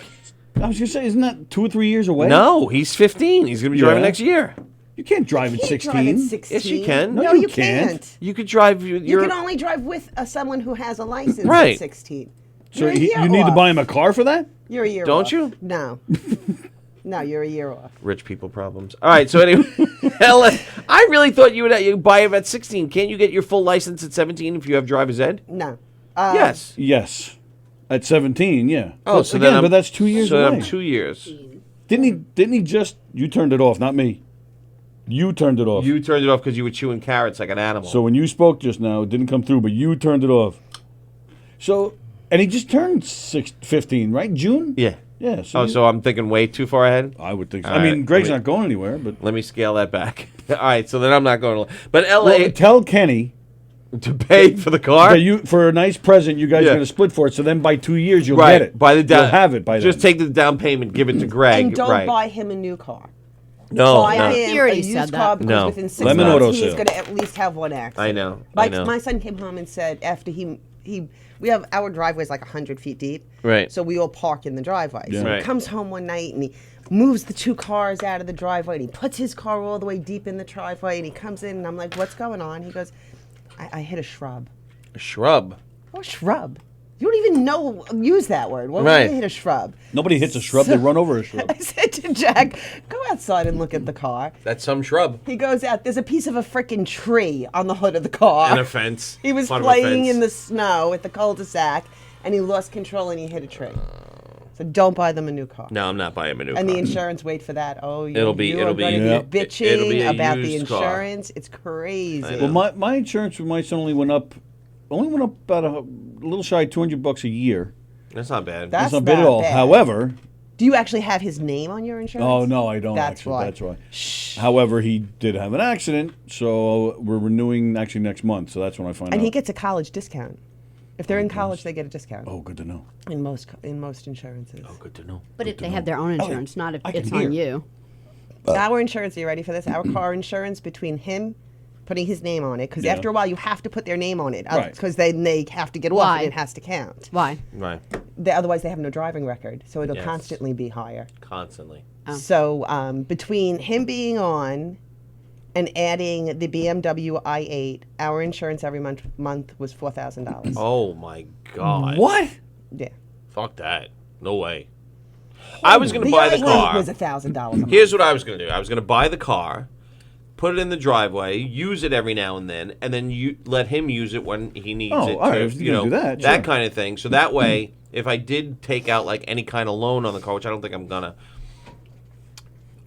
I was gonna say, isn't that 2 or 3 years away? No, he's 15. He's going to be driving Yeah. next year. You can't drive at You can't 16. drive at 16. Yes, you can. No, No, you you can't. can't. You could drive... You can only drive with someone who has a license Right. at 16. So You're a year you need to off. buy him a car for that? You're a year Don't off. you? No. No, you're a year off. Rich people problems. All right, so anyway, I really thought you would buy him at 16. Can't you get your full license at 17 if you have driver's ed? No. Yes. Yes. At 17, yeah. Oh, But so again, then I'm, but that's 2 years so away. then I'm 2 years. Didn't he just? You turned it off, not me. You turned it off. You turned it off because you were chewing carrots like an animal. So when you spoke just now, it didn't come through, but you turned it off. So, and he just turned 15, right? June? yeah. Yeah. Oh, so I'm thinking way too far ahead. I would think so. All I mean, right, Greg's let me- not going anywhere, but Let me scale that back. All right, so then I'm not going to. But LA well, tell Kenny to pay for the car. that you for a nice present, you guys Yeah. are going to split for it. So then by 2 years, you'll right. get it. By the down, you'll have it by Just then. take the down payment, give it to Greg. And don't right. buy him a new car. No, buy no. him He already a used said car that. because No. within 6 Lemon months auto he's sale. going to at least have one accident. I know. My, I know. my son came home and said after he our driveway's like 100 feet deep. Right. So we all park in the driveway. Yeah. So Right. he comes home one night and he moves the 2 cars out of the driveway and he puts his car all the way deep in the driveway and he comes in and I'm like, what's going on? He goes, I hit a shrub. A shrub. Oh, shrub. You don't even use that word. What Right. would you hit a shrub? Nobody hits a shrub; they run over a shrub. I said to Jack, go outside and look at the car. That's some shrub. He goes out. There's a piece of a frickin' tree on the hood of the car. And a fence. He was Front of a playing fence. in the snow at the cul-de-sac, and he lost control and he hit a tree. So don't buy them a new car. No, I'm not buying a new And car. the insurance, wait for that. Oh, It'll be- you're it'll be- gonna Yeah. be bitching It'll be a about the used car. insurance. It's crazy. Well, my insurance with my son only went up about a little shy of $200 a year. That's not bad. That's Not bad at all. bad. However, Do you actually have his name on your insurance? oh no, I don't. That's actually. why. That's why. However, he did have an accident, so we're renewing actually next month. So that's when I find And out. he gets a college discount. If they're in college, they get a discount. Oh, good to know. In most insurances. Oh, good to know. But if they have their own insurance, not if I it's can on hear. you. Our insurance, are you ready for this? Our car insurance, between him putting his name on it, because Yeah. after a while you have to put their name on it, Right. because they have to get off Why? and it has to count. Why? Right. Otherwise, they have no driving record, so it'll Yes. constantly be higher. Constantly. So between him being on and adding the BMW i8, our insurance every month was $4,000. Oh my God. What? Yeah. Fuck that. No way. I was going to The buy the i8 car. was $1,000 a month. Here's what I was going to do. I was going to buy the car, put it in the driveway, use it every now and then you let him use it when he needs Oh, it. all right, to, if you're gonna do that, sure. kind of thing. So that way, if I did take out like any kind of loan on the car, which I don't think I'm gonna,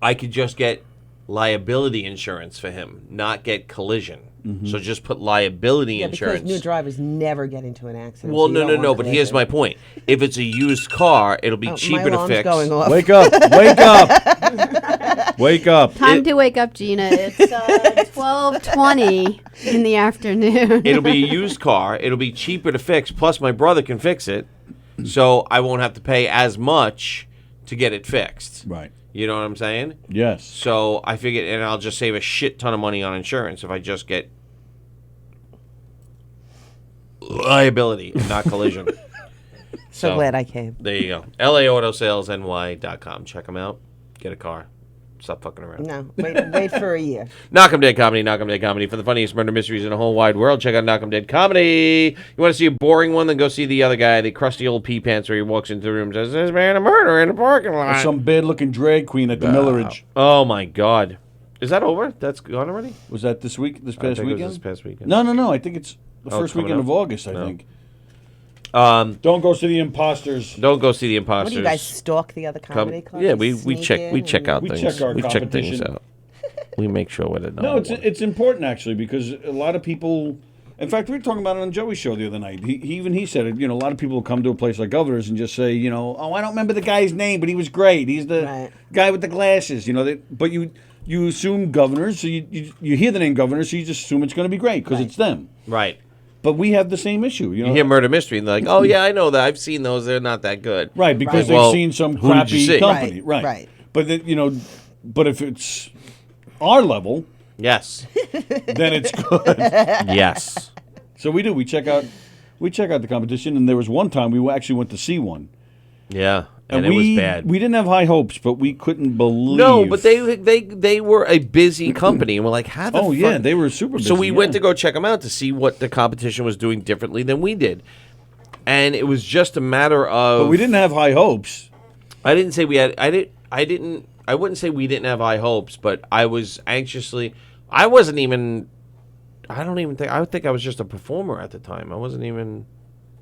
I could just get liability insurance for him, not get collision. So just put liability Yeah, insurance. because new drivers never get into an accident. Well, so you don't no. want But here's collision. my point. If it's a used car, it'll be Oh, cheaper my to alarm's fix. going off. Wake up! Wake up! Wake up! Time to wake up, Gina. It's 12:20 in the afternoon. It'll be a used car. It'll be cheaper to fix. Plus, my brother can fix it, so I won't have to pay as much to get it fixed. Right. You know what I'm saying? Yes. So I figured, and I'll just save a shit ton of money on insurance if I just get liability and not collision. So glad I came. There you go. LAAutosalesNY.com. Check them out. Get a car. Stop fucking around. No, wait for a year. Knockem Dead Comedy, Knockem Dead Comedy. For the funniest murder mysteries in the whole wide world, check out Knockem Dead Comedy. You want to see a boring one, then go see the other guy, the crusty old pee pants, where he walks into the room and says, "There's a man a murder in the parking lot." Some bad-looking drag queen at the Milleridge. Oh, my God. Is that over? That's gone already? Was that this week? This I past think it was weekend? this past weekend. No. I think it's the Oh, first coming weekend up? of August. I No. think. Um, Don't go see the imposters. don't go see the What imposters. do you guys stalk the other comedy clubs? Yeah, You we sneak check in we check and- out We things. check our we check things competition. out. We make sure we're the number No, one. it's important actually because a lot of people. In fact, we were talking about it on Joey's show the other night. He said it. You know, a lot of people will come to a place like Governor's and just say, you know, oh, I don't remember the guy's name, but he was great. He's the Right. guy with the glasses. You know, but you assume Governor's, so you hear the name Governor's, so you just assume it's going to be great because it's them. Right. But we have the same issue. You know, You hear murder mystery and they're like, "Oh yeah, I know that. I've seen those. They're not that good." right? Because Right. Well, they've seen some who did you crappy see? company. Right, Right. right. But you know, but if it's our level, Yes. then it's good. Yes. So we do. We check out the competition, and there was one time we actually went to see one, Yeah. And it we was bad. We didn't have high hopes, but we couldn't believe. No, but they were a busy company, and we're like, how the Oh fuck? yeah, they were super busy. So we went yeah. to go check them out to see what the competition was doing differently than we did, and it was just a matter of. But we didn't have high hopes. I didn't say we had. I didn't. I wouldn't say we didn't have high hopes, but I was anxiously. I wasn't even. I don't even think. I would think I was just a performer at the time. I wasn't even.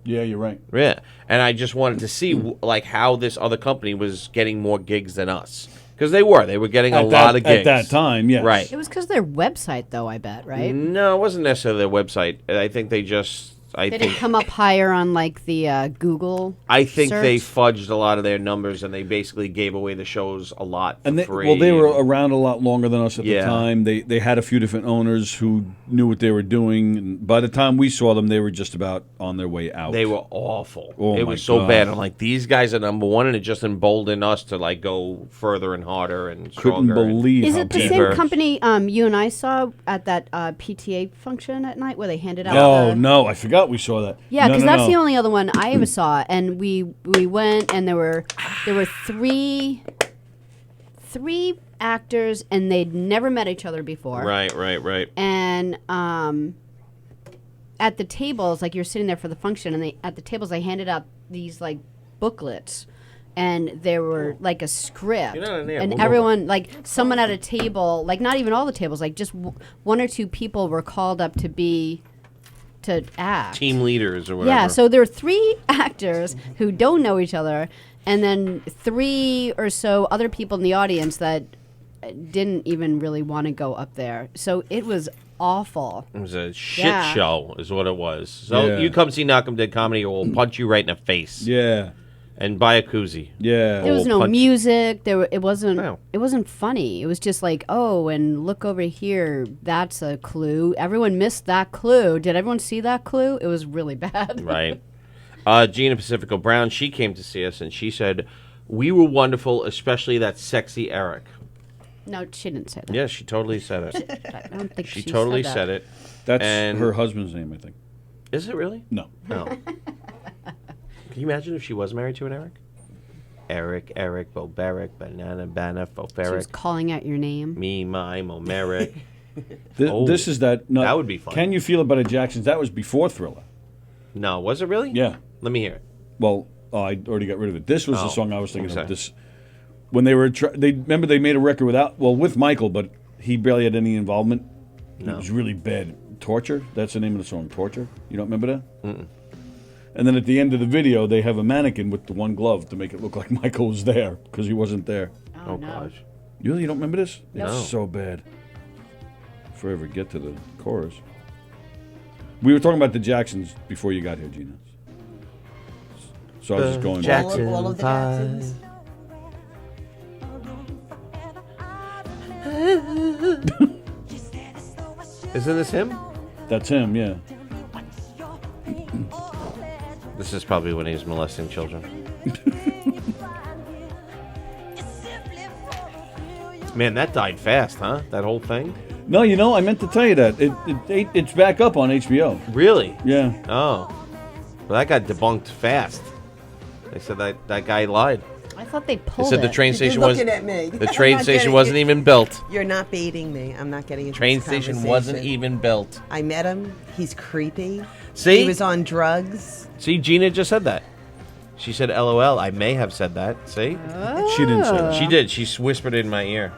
Yeah, you're right. Yeah, and I just wanted to see like how this other company was getting more gigs than us, because they were getting a lot of gigs at that time. Yes, right? It was because their website, though, I bet, right? No, it wasn't necessarily their website. I think they just. I Did think it come up higher on, like, the Google I think they search? fudged a lot of their numbers, and they basically gave away the shows a lot for And free. they were around a lot longer than us at Yeah. the time. They had a few different owners who knew what they were doing. And by the time we saw them, they were just about on their way out. They were awful. Oh, it my was so God. bad. I'm like, these guys are number one, and it just emboldened us to like go further and harder and couldn't stronger. believe Is how it the bad same deeper. company you and I saw at that PTA function at night where they handed out Oh the... no, I forgot forgot we saw that. Yeah, No, because no, that's no. the only other one I ever saw, and we went, and there were three actors, and they'd never met each other before. Right. And at the tables, like you're sitting there for the function, and at the tables they handed out these like booklets, and there were like a script, You're not in there. and We'll go everyone like someone at a table, like not even all the tables, like just one or two people were called up to act. Team leaders or whatever. Yeah, so there are 3 actors who don't know each other, and then 3 or so other people in the audience that didn't even really want to go up there. So it was awful. It was a shit Yeah. show, is what it was. So Yeah. you come see Knockem Dead Comedy, or we'll punch you right in the face. Yeah. And buy a koozie. Yeah. There was no punch- music. It wasn't. No. It wasn't funny. It was just like, oh, and look over here. That's a clue. Everyone missed that clue. Did everyone see that clue? It was really bad. Right. Gina Pacifico Brown, she came to see us, and she said, we were wonderful, especially that sexy Eric. No, she didn't say that. Yeah, she totally said it. I don't think She she totally said said that. it. That's And- her husband's name, I think. Is it really? No. No. Can you imagine if she was married to an Eric? Eric, Boberic, Banana, She was Foferic, calling out your name. me, my, Momeric. This is that. No, that would be fun. Can You Feel It by the Jacksons? That was before Thriller. No, was it really? Yeah. Let me hear it. Well, I already got rid of it. This was the Oh, song I was thinking okay. of. This when they were remember they made a record with Michael, but he barely had any involvement. No. It was really bad. Torture. That's the name of the song. Torture. You don't remember that? Mm-mm. And then at the end of the video, they have a mannequin with the one glove to make it look like Michael was there because he wasn't there. Oh, no. gosh. You don't remember this? No. It's so bad. If we ever get to the chorus. We were talking about the Jacksons before you got here, Gina. So I was just going back. All of the Jacksons. Isn't this him? That's him, yeah. This is probably when he was molesting children. Man, that died fast, huh? That whole thing? No, I meant to tell you that. It's back up on HBO. Really? Yeah. Oh. Well, that got debunked fast. They said that guy lied. I thought they They pulled said the it. train You're station looking wasn't. at me. The I'm train not station getting wasn't it. even built. You're not baiting me. I'm not getting into Train this station wasn't conversation. even built. I met him. He's creepy. See? He was on drugs. See, Gina just said that. She said, "LOL." I may have said that. See? She didn't say that. She did. She whispered it in my ear.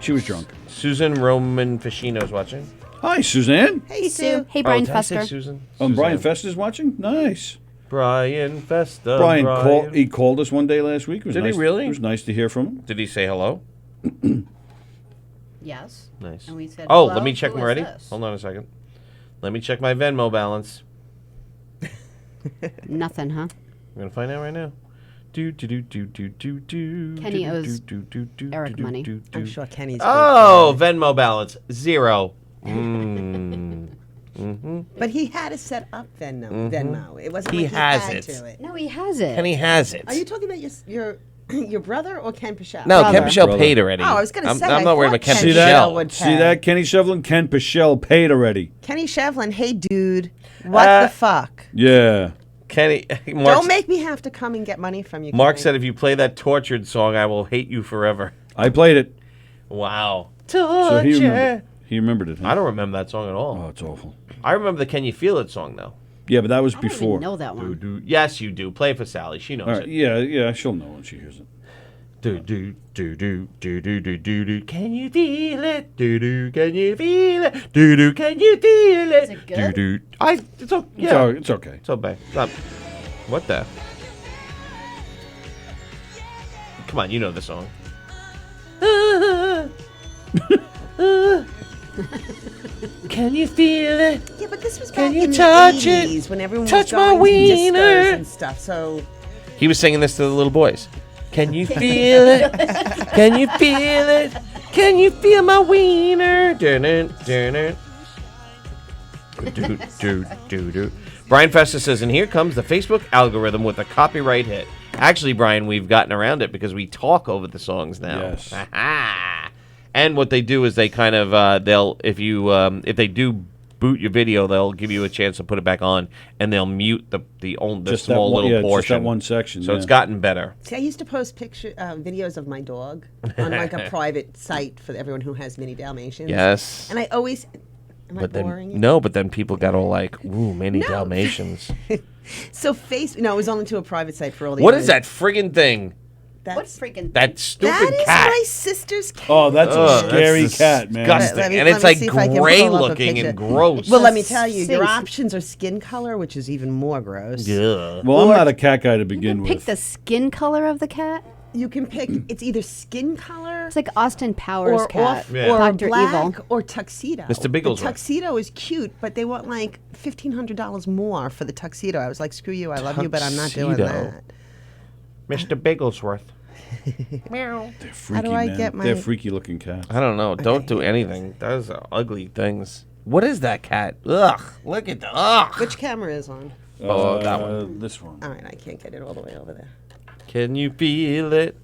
She was drunk. Susan Roman Ficino's watching. Hi, Suzanne. Hey, Sue. Sue. Hey, Brian did I say Fester. Susan? Brian Suzanne. Festa's watching? Nice. Brian Festa. Brian he called us one day last week. It was Did he nice, really? It was nice to hear from him. Did he say hello? Yes. Nice. And we said, Oh, hello? let me check Who them is already. this? Hold on a second. Let me check my Venmo balance. Nothing, huh? I'm gonna find out right now. Kenny owes Eric money. I'm sure Kenny's. Oh, Venmo balance 0. But he had to set up Venmo. It wasn't He like has he had it. to it. No, he has it. Kenny has it. Are you talking about your your brother or Ken Pichelle? No, Brother. Ken Michelle Brother. paid already. Oh, I was gonna say, I'm I not worried thought about Ken Ken See that? Michelle Michelle. would See pay. that? Kenny Shevlin, Ken Pichelle paid already. Kenny Shevlin, hey dude, what the fuck? Yeah. Kenny, Don't make me have to come and get money from you. Mark Kenny. said, if you play that tortured song, I will hate you forever. I played it. Wow. So he remembered it. Huh? I don't remember that song at all. Oh, it's awful. I remember the Can You Feel It song, though. Yeah, but that was I don't before. even know that one. Yes, you do. Play it for Sally. She knows All right. it. Yeah, she'll know when she hears it. Do do do do do do do do do. Can you feel it? Do do. Can you feel it? Do do. Can you feel it? Is it good? Do do. It's okay. Yeah. It's okay. It's okay. Stop. What the? Come on, you know the song. Can you feel it? Yeah, but this was Can back you in touch the it? 80s when everyone Touch was my going to discos wiener. and stuff. So He was singing this to the little boys. Can you feel it? Can you feel it? Can you feel my wiener? Dun-dun, dun-dun. Do, do, do, do. Brian Festa says, and here comes the Facebook algorithm with a copyright hit. Actually, Brian, we've gotten around it because we talk over the songs now. Yes. And what they do is they kind of if they do boot your video, they'll give you a chance to put it back on, and they'll mute the Just small that one, little portion. Just that one section. So yeah. it's gotten better. See, I used to post videos of my dog on like a private site for everyone who has mini Dalmatians. Yes. And I always. Am I But boring? then no, but then people got all like, "Ooh, mini No. Dalmatians." So no, it was only to a private site for all the. What is that friggin' thing? That's, What freaking? That stupid That is cat. my sister's cat. Oh, that's a Ugh, scary that's cat, man. disgusting. Let me- And let it's me like see if I can gray pull up a looking picture. and gross. Well, let me tell you, your Stinks. options are skin color, which is even more gross. Yeah. Well, I'm not a cat guy to begin Pick with. the skin color of the cat. You can pick. It's either skin color It's like Austin Powers or cat. off, Yeah. or Dr. black Evil. or tuxedo. Mr. Bigglesworth. The tuxedo is cute, but they want like $1,500 more for the tuxedo. I was like, screw you, I love you, but I'm not doing Tuxedo. that. Mr. Bigglesworth. They're freaky, How do I man. get my- They're freaky looking cats. I don't know. Don't do anything. Those are ugly things. What is that cat? Ugh. Look at the. Ugh. Which camera is on? Oh, that one. This one. All right, I can't get it all the way over there. Can you feel it?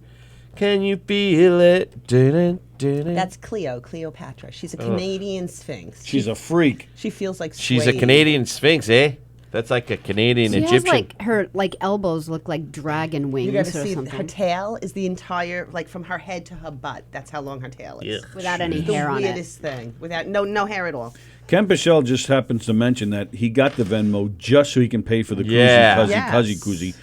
Can you feel it? Dun-dun. That's Cleopatra. She's a Canadian Sphinx. She's a freak. She feels like She's a suede. Canadian Sphinx, eh? That's like a Canadian She has Egyptian. like her elbows look like dragon wings You gotta or see something her tail is the entire, like from her head to her butt. That's how long her tail is. Yeah. without any The hair on it. weirdest thing. Without no hair at all. Ken Pichelle just happens to mention that he got the Venmo just so he can pay for the Yeah. koozie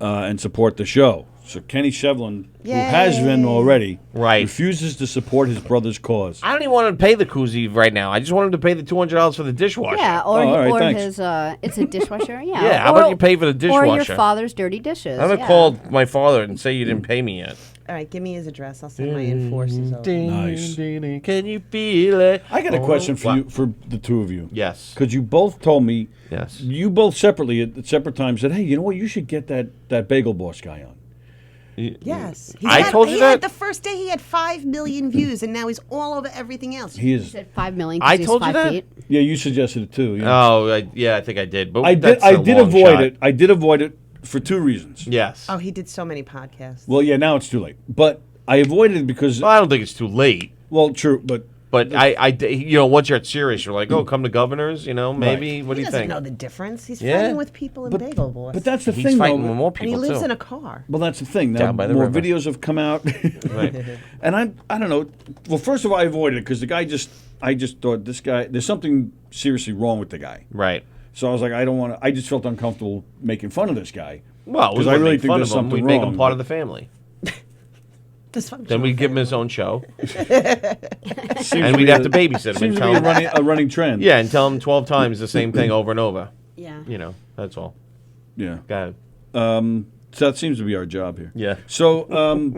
and support the show. So Kenny Shevlin, who has Yay. Venmo already, Right. refuses to support his brother's cause. I don't even want him to pay the koozie right now. I just want him to pay the $200 for the dishwasher. Yeah, or, Oh, all right, or thanks. his, it's a dishwasher, yeah. Yeah, how about you pay for the Or your dishwasher? father's dirty dishes. I'm going to yeah. call my father and say you didn't pay me yet. All right, give me his address. I'll send my enforcers over. Nice. Can you feel it? I got a question for What? you, for the two of you. Yes. Because you both told me, Yes. you both separately at separate times said, hey, you know what, you should get that Bagel Boss guy on. Yes. Told you that? The first day he had 5 million views, and now he's all over everything else. He He is. said 5 million I because he's told you 5 that? feet. Yeah, you suggested it too. Yeah. Oh, I think I did. But I did. that's I a did long avoid shot. it. I did avoid it for two reasons. Yes. Oh, he did so many podcasts. Well, yeah, now it's too late. But I avoided it because, Well, I don't think it's too late. well, true, but But once you're at Sirius, you're like, oh, come to Governors, maybe. What do He you doesn't think? know the difference. He's Yeah. fighting with people in Bagel Boss. but that's the He's thing, fighting though. with more and he people, lives too. in a car. Well, that's the thing. Now Down by the more river. videos have come out, Right. and I don't know. Well, first of all, I avoided it because the guy I just thought this guy. There's something seriously wrong with the guy. Right. So I was like, I don't want to. I just felt uncomfortable making fun of this guy. Well, we 'Cause I wouldn't really make think fun there's of him. something We'd make wrong, him part but- of the family. Dysfunctional Then we'd give him family. his own show, Seems and to we'd be have a- to babysit him Seems and to tell be him. a running trend. Yeah, and tell him 12 times the same thing over and over. Yeah. That's all. Yeah. Go ahead. So that seems to be our job here. Yeah. So,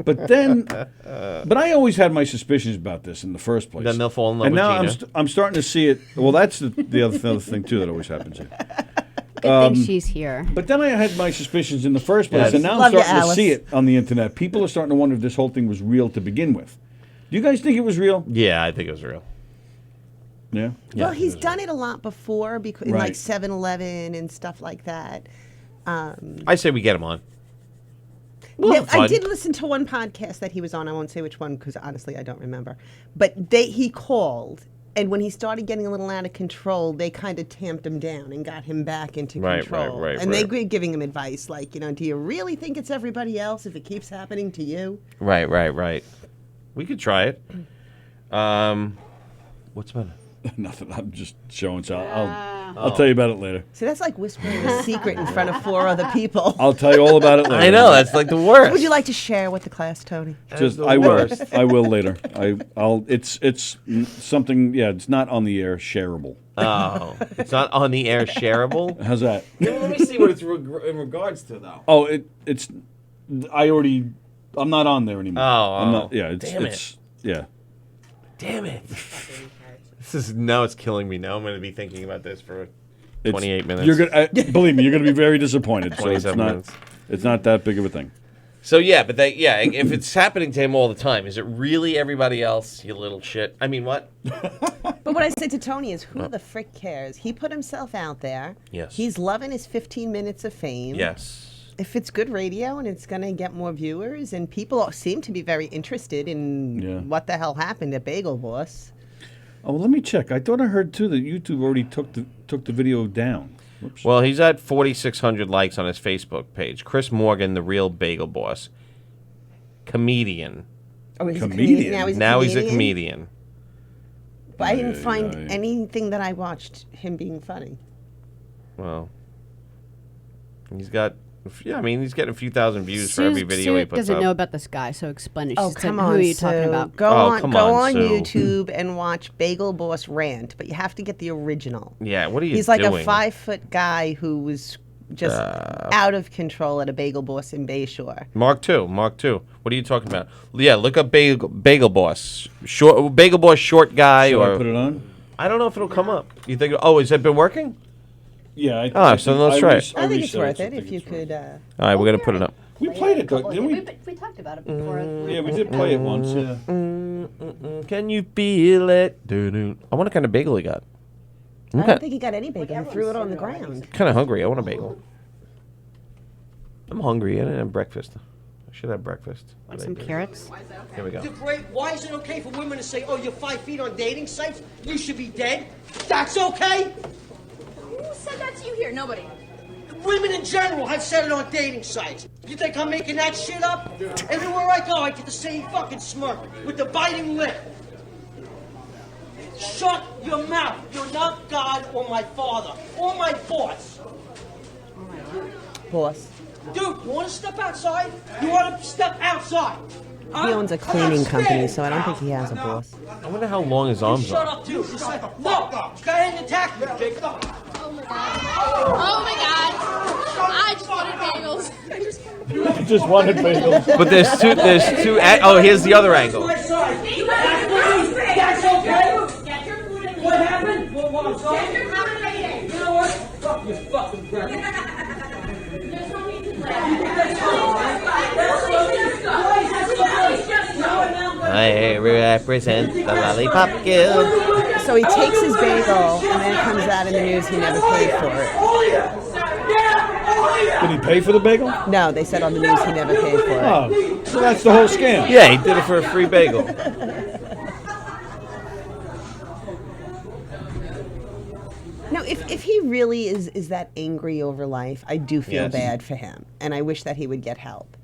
but then, but I always had my suspicions about this in the first place. Then they'll fall in love and with now Gina. I'm starting to see it. Well, that's the other thing too that always happens here. Good thing she's here. But then I had my suspicions in the first place, Yes. and now Love I'm you, starting to Alice. see it on the internet. People are starting to wonder if this whole thing was real to begin with. Do you guys think it was real? Yeah, I think it was real. Yeah. Well, he's done it a lot before, because in Right. like 7-Eleven and stuff like that. I say we get him on. We'll Now, have fun. I did listen to one podcast that he was on. I won't say which one because honestly I don't remember. But he called, and when he started getting a little out of control, they kind of tamped him down and got him back into Right, control. right, and they right. were giving him advice like, do you really think it's everybody else if it keeps happening to you? Right. We could try it. What's the matter? Nothing. I'm just showing. So I'll tell you about it later. See, that's like whispering a secret in front of 4 other people. I'll tell you all about it later. I know, that's like the worst. Would you like to share with the class, Tony? Just the I will. worst. I will later. I'll. It's something. Yeah, it's not on the air. Shareable. Oh, it's not on the air shareable? How's that? Let me see what it's in regards to, though. Oh, it's. I'm not on there anymore. I'm not. Yeah. Damn it's. Yeah. Damn it. Now it's killing me. Now I'm going to be thinking about this for 28 minutes. You're gonna believe me. You're gonna be very disappointed. So it's 27 not. minutes. It's not that big of a thing. So yeah, but if it's happening to him all the time, is it really everybody else? You little shit. I mean, what? But what I said to Tony is, who the frick cares? He put himself out there. Yes. He's loving his 15 minutes of fame. Yes. If it's good radio and it's going to get more viewers, and people seem to be very interested in what the hell happened at Bagel Boss. Oh, well, let me check. I thought I heard too that YouTube already took the video down. Whoops. Well, he's at 4,600 likes on his Facebook page. Chris Morgan, the real bagel boss, comedian. Oh, he's Comedian? Now he's a comedian. But I didn't find anything that I watched him being funny. Well, he's got. Yeah, I mean, he's getting a few thousand views for every video he puts doesn't up. know about this guy, so explain it. Oh, She said, come who on, are you Sue. talking about? Go Oh, on, come go on, on Sue. YouTube and watch Bagel Boss rant, but you have to get the original. Yeah, what are you He's like doing? a 5-foot guy who was just out of control at a Bagel Boss in Bayshore. Mark two. What are you talking about? Yeah, look up Bagel Boss. Bagel Boss short guy. Should or I put it on? I don't know if it'll come up. You think? Oh, has it been working? Yeah. So let's try it. I think it's worth it if you could. All right, we're gonna put it up. We played it, though, didn't we? We talked about it before. Yeah, we did play it once. Yeah. Can you feel it? Doo-doo. I wonder what kind of bagel he got. I don't think he got any bagel. He threw it on the ground. Kind of hungry. I want a bagel. I'm hungry. I didn't have breakfast. I should have breakfast. Want some carrots? Here we go. Why is it okay for women to say, "Oh, you're 5 feet on dating sites. You should be dead"? That's okay. Who said that to you here? Nobody. Women in general have said it on dating sites. You think I'm making that shit up? Everywhere I go, I get the same fucking smirk with the biting lip. Shut your mouth. You're not God or my father or my boss. Boss. Dude, you want to step outside? You want to step outside? He owns a cleaning company, so I don't think he has a boss. I wonder how long his arms Shut are. up, too. Just like, no, go ahead and attack me, Jake. Oh my god. I just wanted bagels. You just wanted bagels. But there's two. Oh, here's the other angle. That's okay. What happened? What I'm sorry? You know what? Fuck your fucking breath. I represent the Lollipop Guild. So he takes his bagel, and then it comes out in the news he never paid for it. Did he pay for the bagel? No, they said on the news he never paid for it. Oh, so that's the whole scam. Yeah, he did it for a free bagel. No, if he really is that angry over life, I do feel Yes. bad for him, and I wish that he would get help.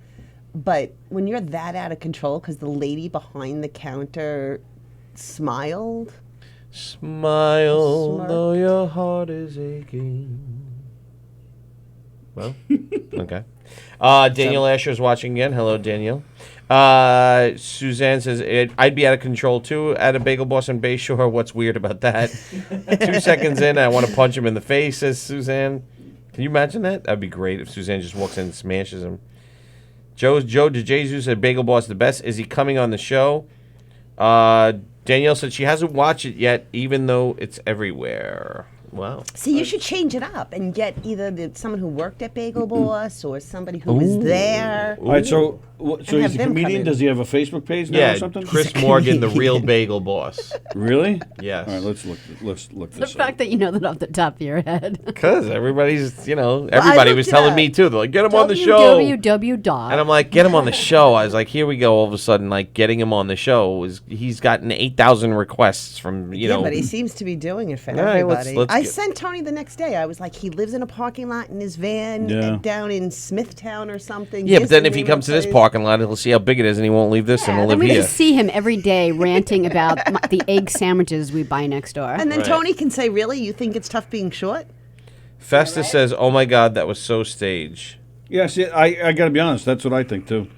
But when you're that out of control, because the lady behind the counter smiled. Smile, Smirk. though your heart is aching. Well, okay. Daniel Asher's watching again. Hello, Daniel. Suzanne says, I'd be out of control too at a Bagel Boss in Bayshore. What's weird about that? 2 seconds in, I want to punch him in the face, says Suzanne. Can you imagine that? That'd be great if Suzanne just walks in and smashes him. Joe DeJesus said, Bagel Boss the best. Is he coming on the show? Danielle said she hasn't watched it yet, even though it's everywhere. Wow. See, you should change it up and get either someone who worked at Bagel Boss or somebody who was there. All right, so have he's a them come comedian. in. Does he have a Facebook page now Yeah, or something? Chris Morgan, the real Bagel Boss. Really? Yes. All right, let's look The this up. fact that you know that off the top of your head. Because everybody's, everybody was looked it telling up. me too. They're like, get him on the show. www. And I'm like, get him on the show. I was like, here we go. All of a sudden, like, getting him on the show he's gotten 8,000 requests from, Yeah, but he seems to be doing it for All right, everybody. let's I get- sent Tony the next day. I was like, he lives in a parking lot in his van Yeah. down in Smithtown or something. Yeah, but Here's then the if he name comes of to this place. parking lot, he'll see how big it is, and he won't leave this and he'll I'm live going here. to see him every day ranting about the egg sandwiches we buy next door. And then Right. Tony can say, really, you think it's tough being short? Festus says, oh my God, that was so stage. Yeah, see, I got to be honest. That's what I think too.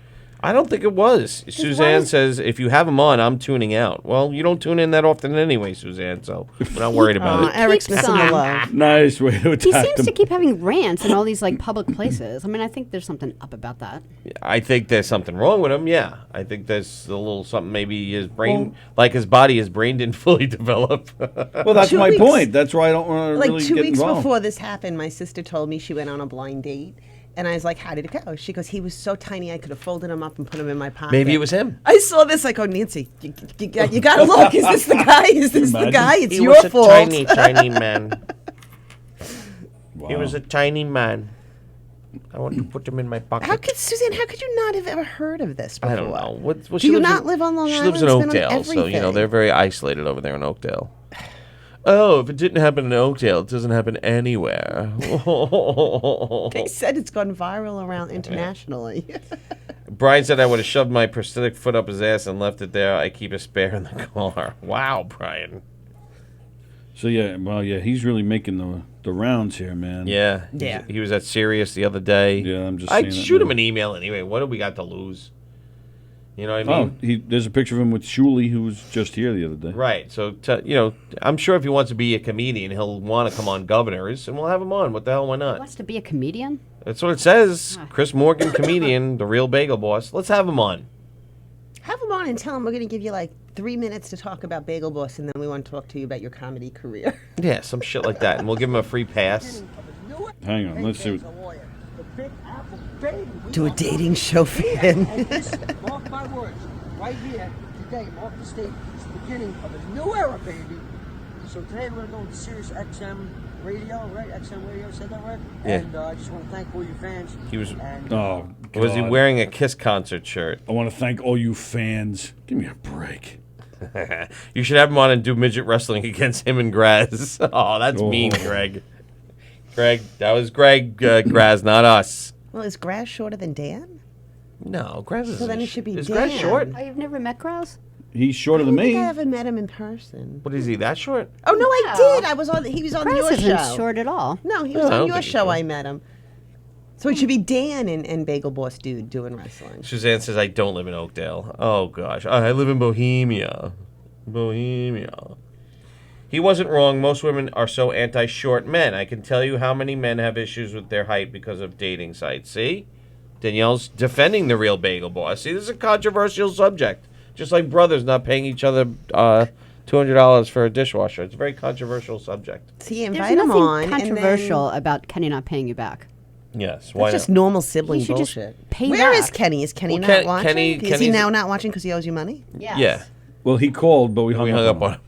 I don't think it was. Suzanne says, if you have him on, I'm tuning out. Well, you don't tune in that often anyway, Suzanne, so we're not worried about it. Eric's Keep missing the some. love. Nice way to He attack seems him. to keep having rants in all these like public places. I mean, I think there's something up about that. I think there's something wrong with him, yeah. I think there's a little something, maybe his brain, like his body, his brain didn't fully develop. Well, that's 2 my weeks- point. That's why I don't want to Like really 2 get weeks involved. before this happened, my sister told me she went on a blind date. And I was like, how did it go? She goes, he was so tiny I could have folded him up and put him in my pocket. Maybe it was him. I saw this. I go, Nancy, you got to look. Is this the guy? Is this the imagine? guy? It's He your was a fault. tiny man. Wow. He was a tiny man. I want to put them in my pocket. Suzanne? How could you not have ever heard of this before? I don't know. Well, Do you not live on Long She Island? lives in It's been on Oakdale, so everything. they're very isolated over there in Oakdale. Oh, if it didn't happen in Oakdale, it doesn't happen anywhere. They said it's gone viral around internationally. Brian said I would have shoved my prosthetic foot up his ass and left it there. I keep a spare in the car. Wow, Brian. So he's really making the rounds here, man. Yeah. He was at Sirius the other day. Yeah, I'm just. I'd shoot him an email anyway. What do we got to lose? You know what I mean? There's a picture of him with Shuli, who was just here the other day. Right. So, I'm sure if he wants to be a comedian, he'll want to come on Governors, and we'll have him on. What the hell? Why not? He wants to be a comedian? That's what it says. Chris Morgan, comedian, the real bagel boss. Let's have him on. Have him on and tell him we're going to give you like 3 minutes to talk about Bagel Boss, and then we want to talk to you about your comedy career. Yeah, some shit like that, and we'll give him a free pass. Hang on, let's see. To a dating show fan. Mark my words, right here, today, mark the state, it's the beginning of a new era, baby. So today we're going to Sirius XM Radio, right? XM Radio, said that right? Yeah. And I just want to thank all you fans. He was. Was he wearing a Kiss concert shirt? I want to thank all you fans. Give me a break. You should have him on and do midget wrestling against him and Graz. Oh, that's mean, Greg. Greg, that was Greg Graz, not us. Well, is Graz shorter than Dan? No, Graz is. So then it should be Is Dan. Graz short? Oh, you've never met Graz? He's shorter I than don't think me. I haven't met him in person. What is he? That short? Oh no, I did. He was on Graz your isn't show. short at all. No, he was I on don't your think he's show. short. I met him. So it should be Dan and Bagel Boss Dude doing wrestling. Suzanne says, I don't live in Oakdale. Oh, gosh. I live in Bohemia. Bohemia. He wasn't wrong. Most women are so anti-short men. I can tell you how many men have issues with their height because of dating sites. See? Danielle's defending the real Bagel Boss. See, this is a controversial subject. Just like brothers not paying each other $200 for a dishwasher. It's a very controversial subject. See, There's invite him nothing on. controversial about Kenny not paying you back. Yes. Why That's just not? normal sibling He should just bullshit. pay Where is back. Kenny? Is Kenny Well, not watching? Is he Kenny's- now not watching because he owes you money? Yes. Yeah. Well, he called, but we hung up on on him.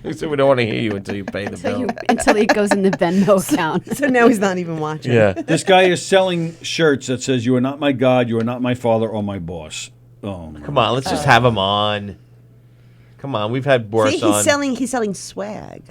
He said we don't want to hear you until you pay the bill. Until it goes in the Venmo account. So now he's not even watching. Yeah. This guy is selling shirts that says, "You are not my God, you are not my father or my boss." Oh, my. Come on, let's just have him on. Come on, we've had Boris See, on. he's selling swag.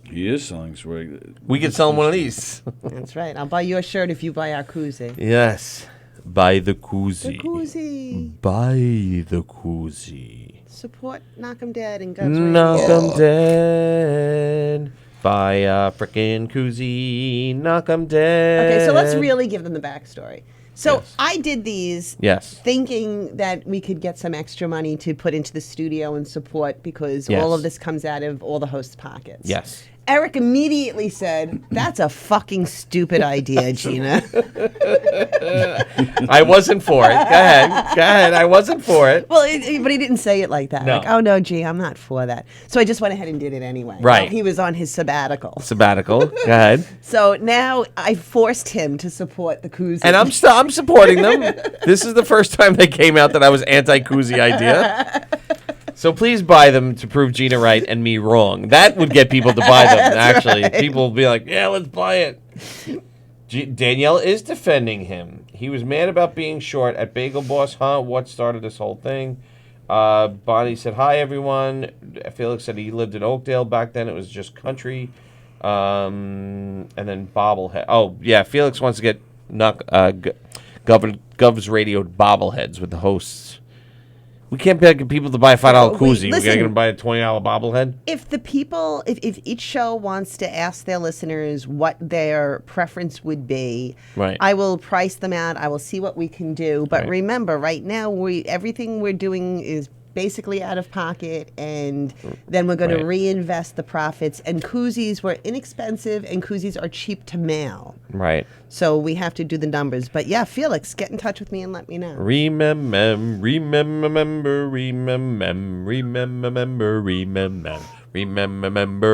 He is selling swag. We could sell him one of these. That's right. I'll buy you a shirt if you buy our koozie. Yes. Buy the koozie. The koozie. Buy the koozie. Support Knockem Dead and Guns Knockem Dead. Buy a frickin' koozie. Knockem Dead. Okay, so let's really give them the backstory. So I did these Yes. thinking that we could get some extra money to put into the studio and support because Yes. all of this comes out of all the hosts' pockets. Yes. Eric immediately said, "That's a fucking stupid idea, Gina." I wasn't for it. Go ahead. I wasn't for it. Well, but he didn't say it like that. No. Like, "Oh no, gee, I'm not for that." So I just went ahead and did it anyway. Right. While he was on his sabbatical. Sabbatical. Go ahead. So now I forced him to support the koozie. And I'm supporting them. This is the first time they came out that I was anti-koozie idea. So please buy them to prove Gina right and me wrong. That would get people to buy them, actually. right. People will be like, yeah, let's buy it. Danielle is defending him. He was mad about being short at Bagel Boss, huh? What started this whole thing? Bonnie said, hi, everyone. Felix said he lived in Oakdale back then. It was just country. And then bobblehead. Oh, yeah, Felix wants to get Gov's Radio bobbleheads with the hosts. We can't beg people to buy a $5 koozie. We're going to buy a $20 bobblehead? If the people, if each show wants to ask their listeners what their preference would be, Right. I will price them out. I will see what we can do. But Right. remember, right now, everything we're doing is basically out of pocket, and then we're going to Right. reinvest the profits. And koozies were inexpensive, and koozies are cheap to mail. Right. So we have to do the numbers. But yeah, Felix, get in touch with me and let me know. Remember,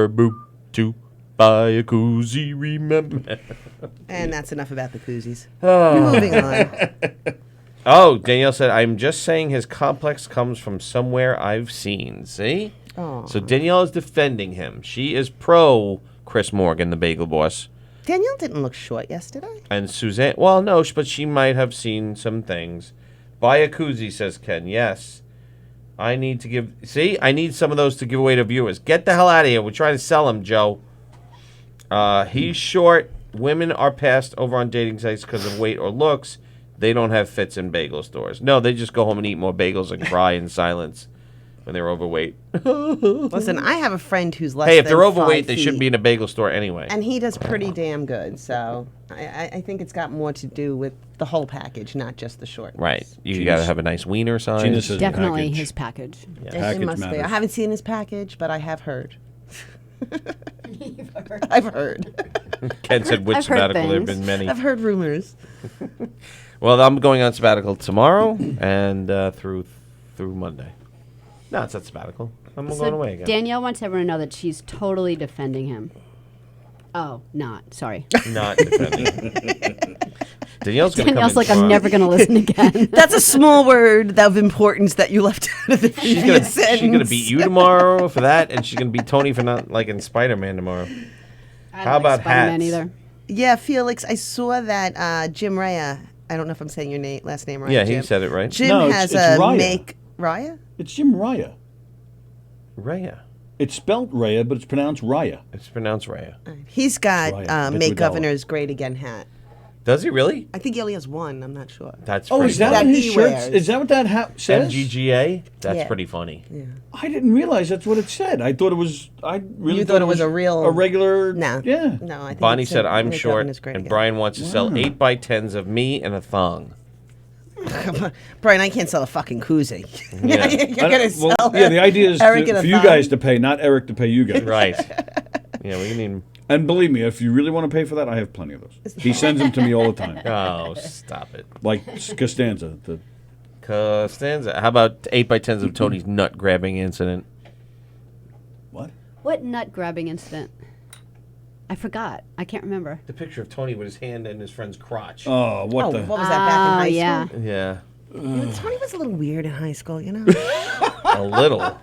boop, to buy a koozie, remember. And that's enough about the koozies. Oh. Moving on. Oh, Danielle said, I'm just saying his complex comes from somewhere I've seen. See? Aw. So Danielle is defending him. She is pro Chris Morgan, the Bagel Boss. Danielle didn't look short yesterday. And Suzanne, well, no, but she might have seen some things. Buy a koozie, says Ken. Yes. I need some of those to give away to viewers. Get the hell out of here. We're trying to sell them, Joe. He's short. Women are passed over on dating sites because of weight or looks. They don't have fits in bagel stores. No, they just go home and eat more bagels and cry in silence when they're overweight. Listen, I have a friend who's less Hey, if than they're overweight, 5 they feet, shouldn't be in a bagel store anyway. and he does pretty damn good. So I think it's got more to do with the whole package, not just the short. Right. You got to have a nice wiener size. Gina says Definitely package. his package. It Package must be. matters. I haven't seen his package, but I have heard. I've heard. Ken said, which I've heard sabbatical? There have things. been many. I've heard rumors. Well, I'm going on sabbatical tomorrow and through Monday. No, it's not sabbatical. I'm going away again. Danielle wants everyone to know that she's totally defending him. Oh, not. Sorry. Not defending. Danielle's going to come Danielle's in like, I'm tomorrow. never going to listen again. That's a small word of importance that you left out of the She's previous sentence. going to beat you tomorrow for that, and she's going to beat Tony for not liking Spider-Man tomorrow. I How don't like about Spider-Man hats? either. Yeah, Felix, I saw that Jim Raya. I don't know if I'm saying your last name right. Yeah, Jim. he said it right. Jim No, has it's a Raya. Raya? It's Jim Raya. Raya. It's spelled Raya, but it's pronounced Raya. It's pronounced Raya. He's got Raya. Make Liquid Governors Great Again hat. Does he really? I think he only has one. I'm not sure. That's Oh, pretty is that That on his he shirts? wears. Is that what that hat says? MGGA? That's Yeah. pretty funny. Yeah. I didn't realize that's what it said. I thought it was. I really You thought it was a real- regular. No. Yeah. No, I think Bonnie it's said, a I'm Make short, Governors Great and Again. Brian wants to sell 8x10s of me and a thong. Brian, I can't sell a fucking koozie. Yeah. You're gonna sell Yeah, the idea is Eric and for a you thong? guys to pay, not Eric to pay you guys. Right. Yeah, we need... And believe me, if you really want to pay for that, I have plenty of those. He sends them to me all the time. Oh, stop it. Like Costanza. Costanza. How about 8x10s of Tony's nut grabbing incident? What? What nut grabbing incident? I forgot. I can't remember. The picture of Tony with his hand in his friend's crotch. Oh, what the? What was that back in high yeah. school? Yeah. You know, Tony was a little weird in high school, you know? A little.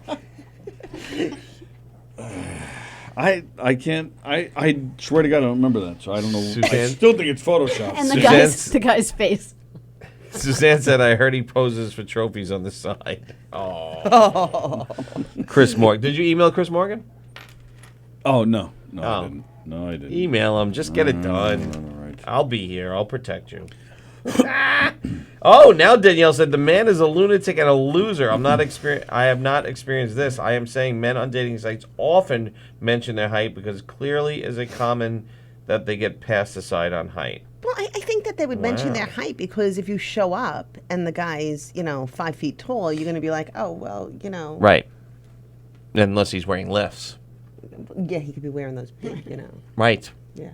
I can't. I swear to God, I don't remember that. So I don't know. I Suzanne? still think it's Photoshop. And the Suzanne's- the guy's face. Suzanne said, I heard he poses for trophies on the side. Oh. Chris Morgan. Did you email Chris Morgan? Oh no, Oh. I didn't. No, I didn't. Email him. Just get it done. All right. I'll be here. I'll protect you. Oh, now Danielle said the man is a lunatic and a loser. I have not experienced this. I am saying men on dating sites often mention their height because clearly is a common that they get passed aside on height. Well, I think that they would mention Wow. their height because if you show up and the guy's, 5 feet tall, you're going to be like, oh, well, Right. Unless he's wearing lifts. yeah, he could be wearing those big, Right. yeah.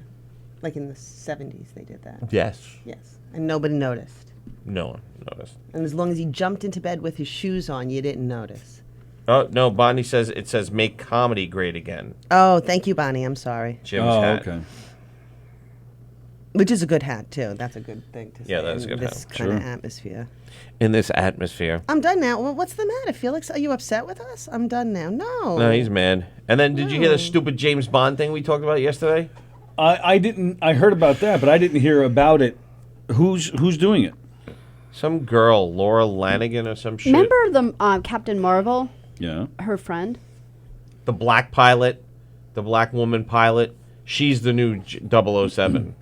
Like in the 70s, they did that. Yes. Yes. And nobody noticed. No one noticed. And as long as he jumped into bed with his shoes on, you didn't notice. Oh, no, Bonnie says it says make comedy great again. Oh, thank you, Bonnie. I'm sorry. Jim's Oh, hat. okay. Which is a good hat, too. That's a good thing to say. Yeah, that is a in good this hat. kind of Sure. atmosphere. In this atmosphere. I'm done now. Well, what's the matter, Felix? Are you upset with us? I'm done now. No. No, he's mad. And then did you hear No. the stupid James Bond thing we talked about yesterday? I didn't. I heard about that, but I didn't hear about it. Who's doing it? Some girl, Laura Lanigan or some shit. Remember the Captain Marvel, Yeah. her friend? The black pilot, the black woman pilot. She's the new 007.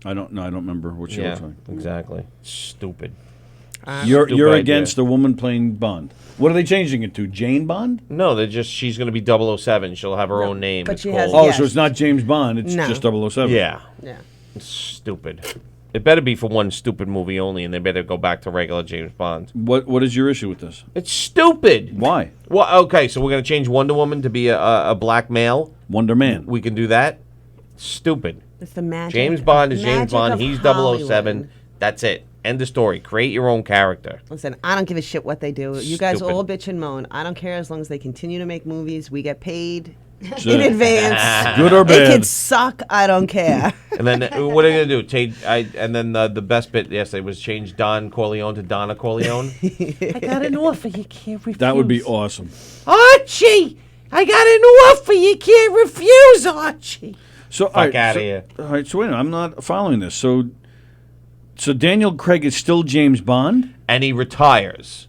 I don't know. I don't remember what she Yeah, looks like. exactly. Stupid. You're Stupid idea. against a woman playing Bond. What are they changing it to? Jane Bond? No, she's going to be 007. She'll have her own name. but It's she has- called- Oh, Yes. so it's not James Bond. It's No. just 007. Yeah. Yeah. It's stupid. It better be for one stupid movie only, and they better go back to regular James Bond. What is your issue with this? It's stupid. Why? Well, okay, so we're going to change Wonder Woman to be a black male. Wonder Man. We can do that. Stupid. It's the magic. James Bond is James magic Bond. of He's Hollywood. 007. That's it. End of story. Create your own character. Listen, I don't give a shit what they do. You guys Stupid. all bitch and moan. I don't care as long as they continue to make movies. We get paid Sure. in advance. Good or It bad? could suck. I don't care. And then what are you gonna do? And then the best bit yesterday was change Don Corleone to Donna Corleone. I got an offer you can't refuse. That would be awesome. Archie, I got an offer you can't refuse, Archie. So Fuck outta here. All right, so wait a minute, I'm not following this. So Daniel Craig is still James Bond? And he retires.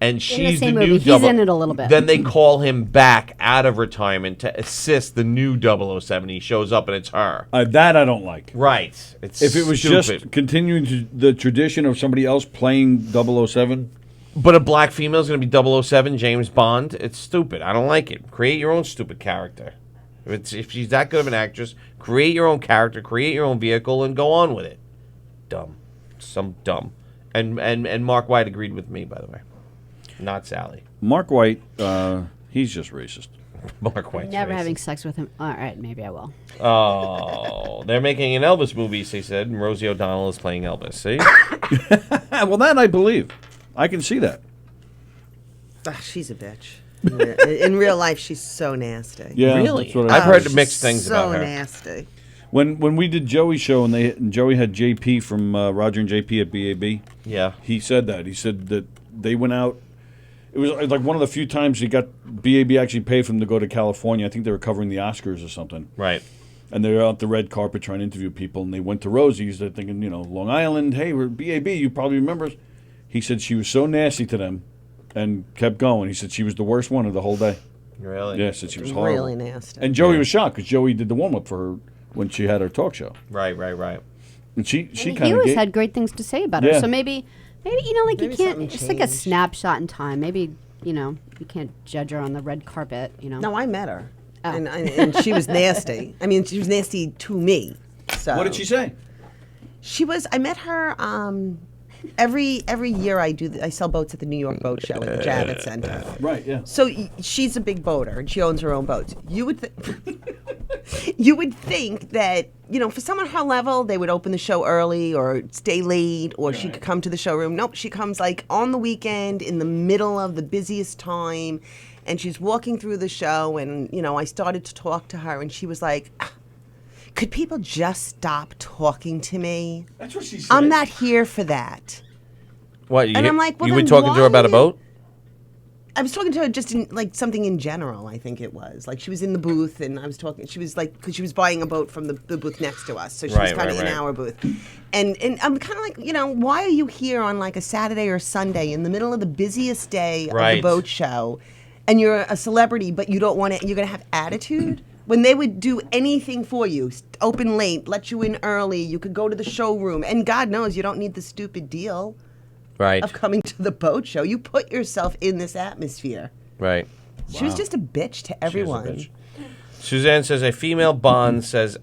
And she's the same new movie. He's double. in it a little bit. Then they call him back out of retirement to assist the new 007. He shows up and it's her. That I don't like. Right. It's If it was stupid. just continuing the tradition of somebody else playing 007. But a black female is going to be 007, James Bond. It's stupid. I don't like it. Create your own stupid character. If she's that good of an actress, create your own character, create your own vehicle, and go on with it. Dumb. Some dumb. And Mark White agreed with me, by the way. Not Sally. Mark White, he's just racist. Mark White's Never racist. having sex with him. All right, maybe I will. Oh, they're making an Elvis movie, they said, and Rosie O'Donnell is playing Elvis. See? Well, that I believe. I can see that. She's a bitch. In real life, she's so nasty. Yeah, Really? that's what I've heard. heard mixed things about her. So nasty. When we did Joey's show and Joey had JP from Roger and JP at BAB. Yeah. He said that. He said that they went out. It was like one of the few times he got BAB actually paid for him to go to California. I think they were covering the Oscars or something. Right. And they were out the red carpet trying to interview people, and they went to Rosie's. They're thinking, Long Island. Hey, we're BAB. You probably remember us. He said she was so nasty to them, and kept going. He said she was the worst one of the whole day. Really? Yeah, said she was horrible. Really nasty. And Joey was shocked because Joey did the warm up for her when she had her talk show. Right. And she And kind he of always had great things to say about her. Yeah. So maybe you Maybe can't. something It's like a changed. snapshot in time. Maybe you can't judge her on the red carpet. No, I met her. Oh. And she was nasty. I mean, she was nasty to me. So What did she say? I met her every year I sell boats at the New York Boat Show at the Javits Center. Right, yeah. So she's a big boater and she owns her own boats. You would think that, for someone her level, they would open the show early or stay late or she could come to the showroom. Nope, she comes like on the weekend in the middle of the busiest time and she's walking through the show and, I started to talk to her and she was like, could people just stop talking to me? That's what she said. I'm not here for that. What? You, And I'm like, well, you were then talking to her why about a you- boat? I was talking to her just in something in general. I think it was like she was in the booth, and I was talking. She was like because she was buying a boat from the booth next to us, so she was kind of in our booth. And I'm kind of like, why are you here on like a Saturday or Sunday in the middle of the busiest day of the boat show, and you're a celebrity, but you don't want to. You're gonna have attitude when they would do anything for you, open late, let you in early. You could go to the showroom, and God knows you don't need the stupid deal. Right. Of coming to the boat show. You put yourself in this atmosphere. Right. She was just a bitch to everyone. Suzanne says a female Bond sounds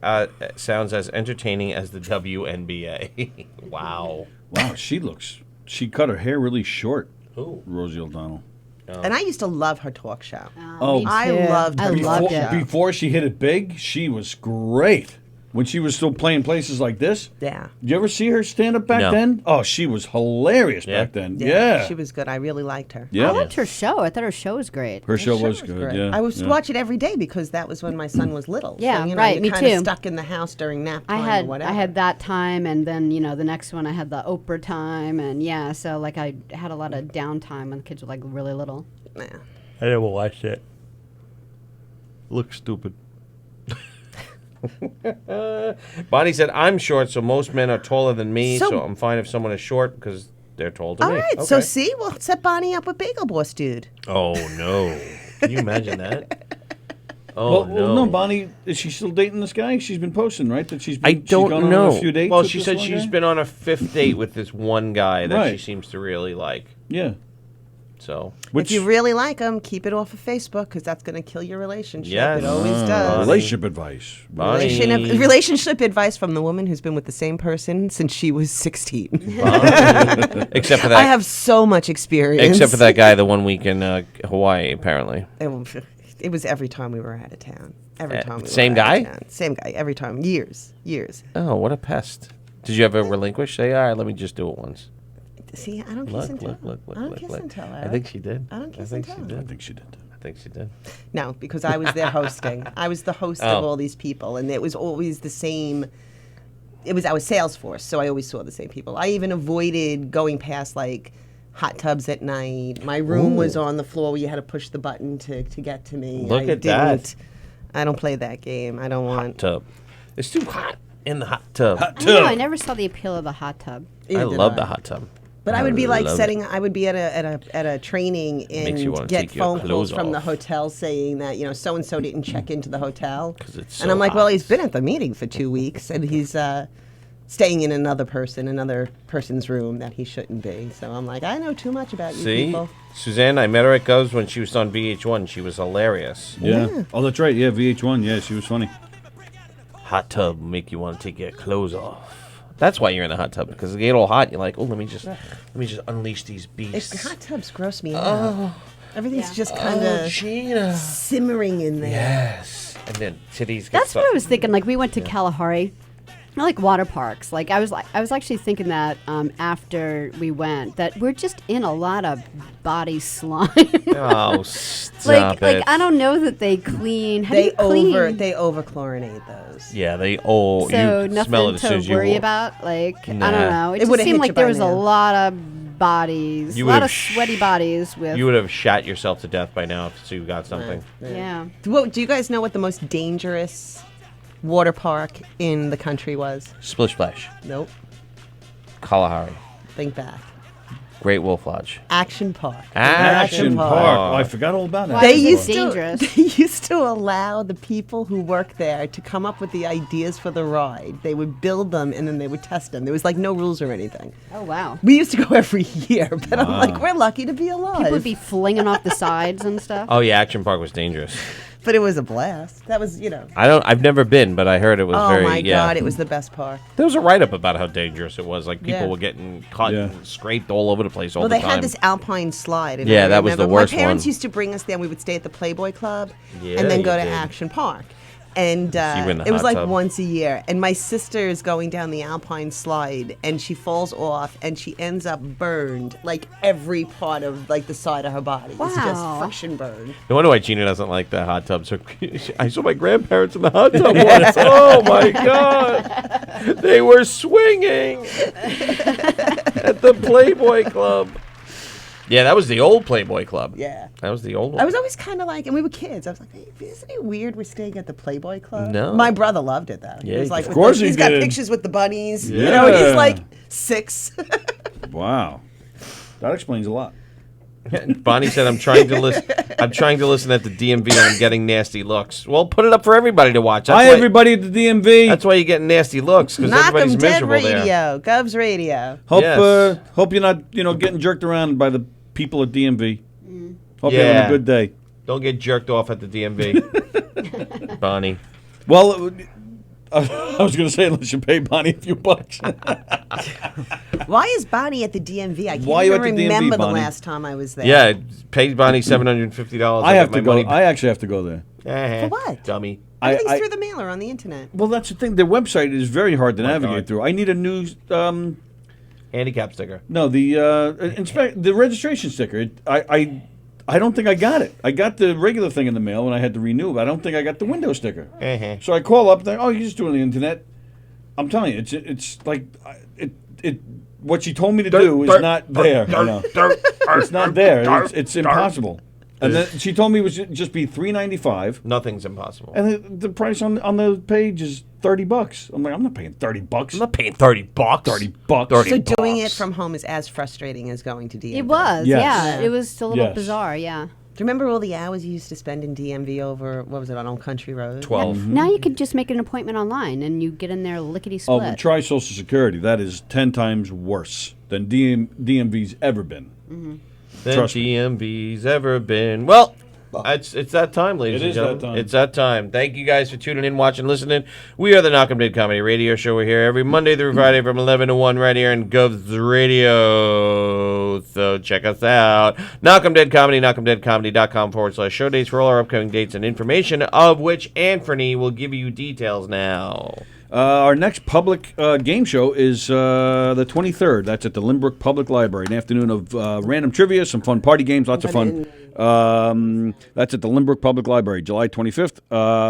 as entertaining as the WNBA. Wow. Wow, she cut her hair really short. Who? Rosie O'Donnell. And I used to love her talk show. Oh, I loved her talk show. Before she hit it big, she was great. When she was still playing places like this? Yeah. Did you ever see her stand up back then? Oh, she was hilarious back then. Yeah. She was good. I really liked her. Yeah. I liked her show. I thought her show was great. Her show was good, Great. yeah. I used to watch it every day because that was when my son was little. Yeah, so, right, You're me kind of too. stuck in the house during nap time I or whatever. had that time, and then the next one I had the Oprah time, and so like I had a lot of downtime when the kids were like really little. Yeah. I never watched it. Looks stupid. Bonnie said, I'm short, so most men are taller than me, so I'm fine if someone is short because they're taller than All me. right, so see, we'll set Bonnie up with Bagel Boss dude. Oh, no. Can you imagine that? Oh, no, Bonnie, is she still dating this guy? She's been posting, right? That she's been, I don't she's gone know. on a few dates Well, with she this said one she's guy? been on a 5th date with this one guy that she Right. seems to really like. Yeah. So, If you really like him, keep it off of Facebook because that's going to kill your relationship. Yes. It always does. Relationship advice. Relationship advice from the woman who's been with the same person since she was 16. except for that, I have so much experience. except for that guy the one week in Hawaii, apparently. It was every time we were out of town. Every time. Same were out guy? of town. Same guy. Every time. Years. Oh, what a pest! Did you ever relinquish? Say, all right, let me just do it once. See, I don't kiss and tell. I don't kiss and tell. I think she did. I don't kiss and tell. I think she did. I think she did. No, because I was there hosting. I was the host of all these people, and it was always the same. I was sales force, so I always saw the same people. I even avoided going past like hot tubs at night. My room was on the floor where you had to push the button to get to me. Look at that. I don't play that game. I don't want. Tub. It's too hot in the hot tub. I don't know. I never saw the appeal of the hot tub. I love the hot tub. But I would be like love setting. I would be at a training Makes you wanna and get take your phone calls clothes from the off. hotel saying that so and so didn't check into the hotel. 'Cause it's and so I'm like, hot. well, he's been at the meeting for 2 weeks and he's staying in another person's room that he shouldn't be. So I'm like, I know too much about you See? people. Suzanne, I met her at Govs when she was on VH1. She was hilarious. Yeah. Oh, that's right. Yeah, VH1. Yeah, she was funny. Hot tub will make you want to take your clothes off. That's why you're in the hot tub, because it get all hot. You're like, oh, let me just unleash these beasts. Hot tubs gross me out. Everything's just kind of simmering in there. Yes. And then titties get That's what I was thinking. Like we went to Kalahari. I like water parks. Like I was actually thinking that after we went that we're just in a lot of body slime. Oh, stop like it. I don't know that they clean. How do you clean? They over chlorinate those. Yeah, they all. So you nothing smell it as soon to as you worry walk. about. Like Nah. I don't know. It It just would've seemed hit like you there by was a now. lot of bodies. You a lot would've of sweaty bodies with. You would have shot yourself to death by now if you got something. Yeah. Do you guys know what the most dangerous water park in the country was? Splish Splash. Nope. Kalahari. Think back. Great Wolf Lodge. Action Park. Action Park. Oh, I forgot all about that. Why They is it used dangerous? to they used to allow the people who work there to come up with the ideas for the ride. They would build them and then they would test them. There was like no rules or anything. Oh wow. We used to go every year, but I'm like, we're lucky to be alive. People would be flinging off the sides and stuff. Oh yeah, Action Park was dangerous. But it was a blast. That was, I've never been, but I heard it was oh very. my yeah. God, it was the best park. There was a write-up about how dangerous it was. Like people Yeah. were getting caught and scraped all over the place all Well, the they time. had this alpine slide. And Yeah, I that was the remember worst My parents one. used to bring us there. And we would stay at the Playboy Club, Yeah, and then go you to did. Action Park. And you were in the it was hot like tub. once a year. And my sister is going down the alpine slide, and she falls off, and she ends up burned, like every part of like the side of her body. It's just Wow. friction burned. No wonder why Gina doesn't like the hot tub. So I saw my grandparents in the hot tub once. Oh my God, they were swinging at the Playboy Club. Yeah, that was the old Playboy Club. Yeah. That was the old one. I was always kind of like, and we were kids. I was like, hey, isn't it weird we're staying at the Playboy Club? No. My brother loved it though. Yeah, he was like, of course he's he got did. pictures with the bunnies. Yeah. He's like 6. Wow. That explains a lot. Bonnie said, "I'm trying to listen. I'm trying to listen at the DMV, and I'm getting nasty looks." Well, put it up for everybody to watch. That's Hi, why, everybody at the DMV. That's why you're getting nasty looks, because everybody's Knockem Dead miserable Radio, there. Govs Radio. Hope Yes. hope you're not getting jerked around by the people at DMV. Hope you're Yeah. having a good day. Don't get jerked off at the DMV, Bonnie. Well, I was going to say unless you pay Bonnie a few bucks. Why is Bonnie at the DMV? I can't Why are you even at the DMV, remember the Bonnie? last time I was there. Yeah, pay Bonnie $750. I have get to my go. money I actually have to go there. For what? Dummy. Everything's through the mail or on the internet. Well, that's the thing. Their website is very hard to navigate God. through. I need a new. Handicap sticker. No, the registration sticker. I don't think I got it. I got the regular thing in the mail when I had to renew, but I don't think I got the window sticker. So I call up. Oh, you just do it on the internet. I'm telling you, it's like it. What she told me to do is not there. It's not there. It's impossible. And then she told me it would just be $3.95. Nothing's impossible. And the price on the page is $30. I'm like, I'm not paying $30. I'm not paying $30. $30. So doing it from home is as frustrating as going to DMV. It was, Yes. yeah. It was a little Yes. bizarre, yeah. Do you remember all the hours you used to spend in DMV over, what was it, on Old Country Road? 12. Now you can just make an appointment online and you get in there lickety Oh, split. but try Social Security. That is 10 times worse than DMV's ever been. Than Trust me. DMV's ever been. Well, it's that time, ladies It and is that gentlemen. time. It's that time. Thank you guys for tuning in, watching, listening. We are the Knockem Dead Comedy Radio Show. We're here every Monday through Friday from 11 to 1 right here in Govs Radio. So check us out. Knockem Dead Comedy, knockemdeadcomedy.com/show dates for all our upcoming dates and information, of which Anthony will give you details now. Our next public game show is the 23rd. That's at the Lynbrook Public Library. An afternoon of random trivia, some fun party games, lots of fun. That's at the Lynbrook Public Library. July 25th,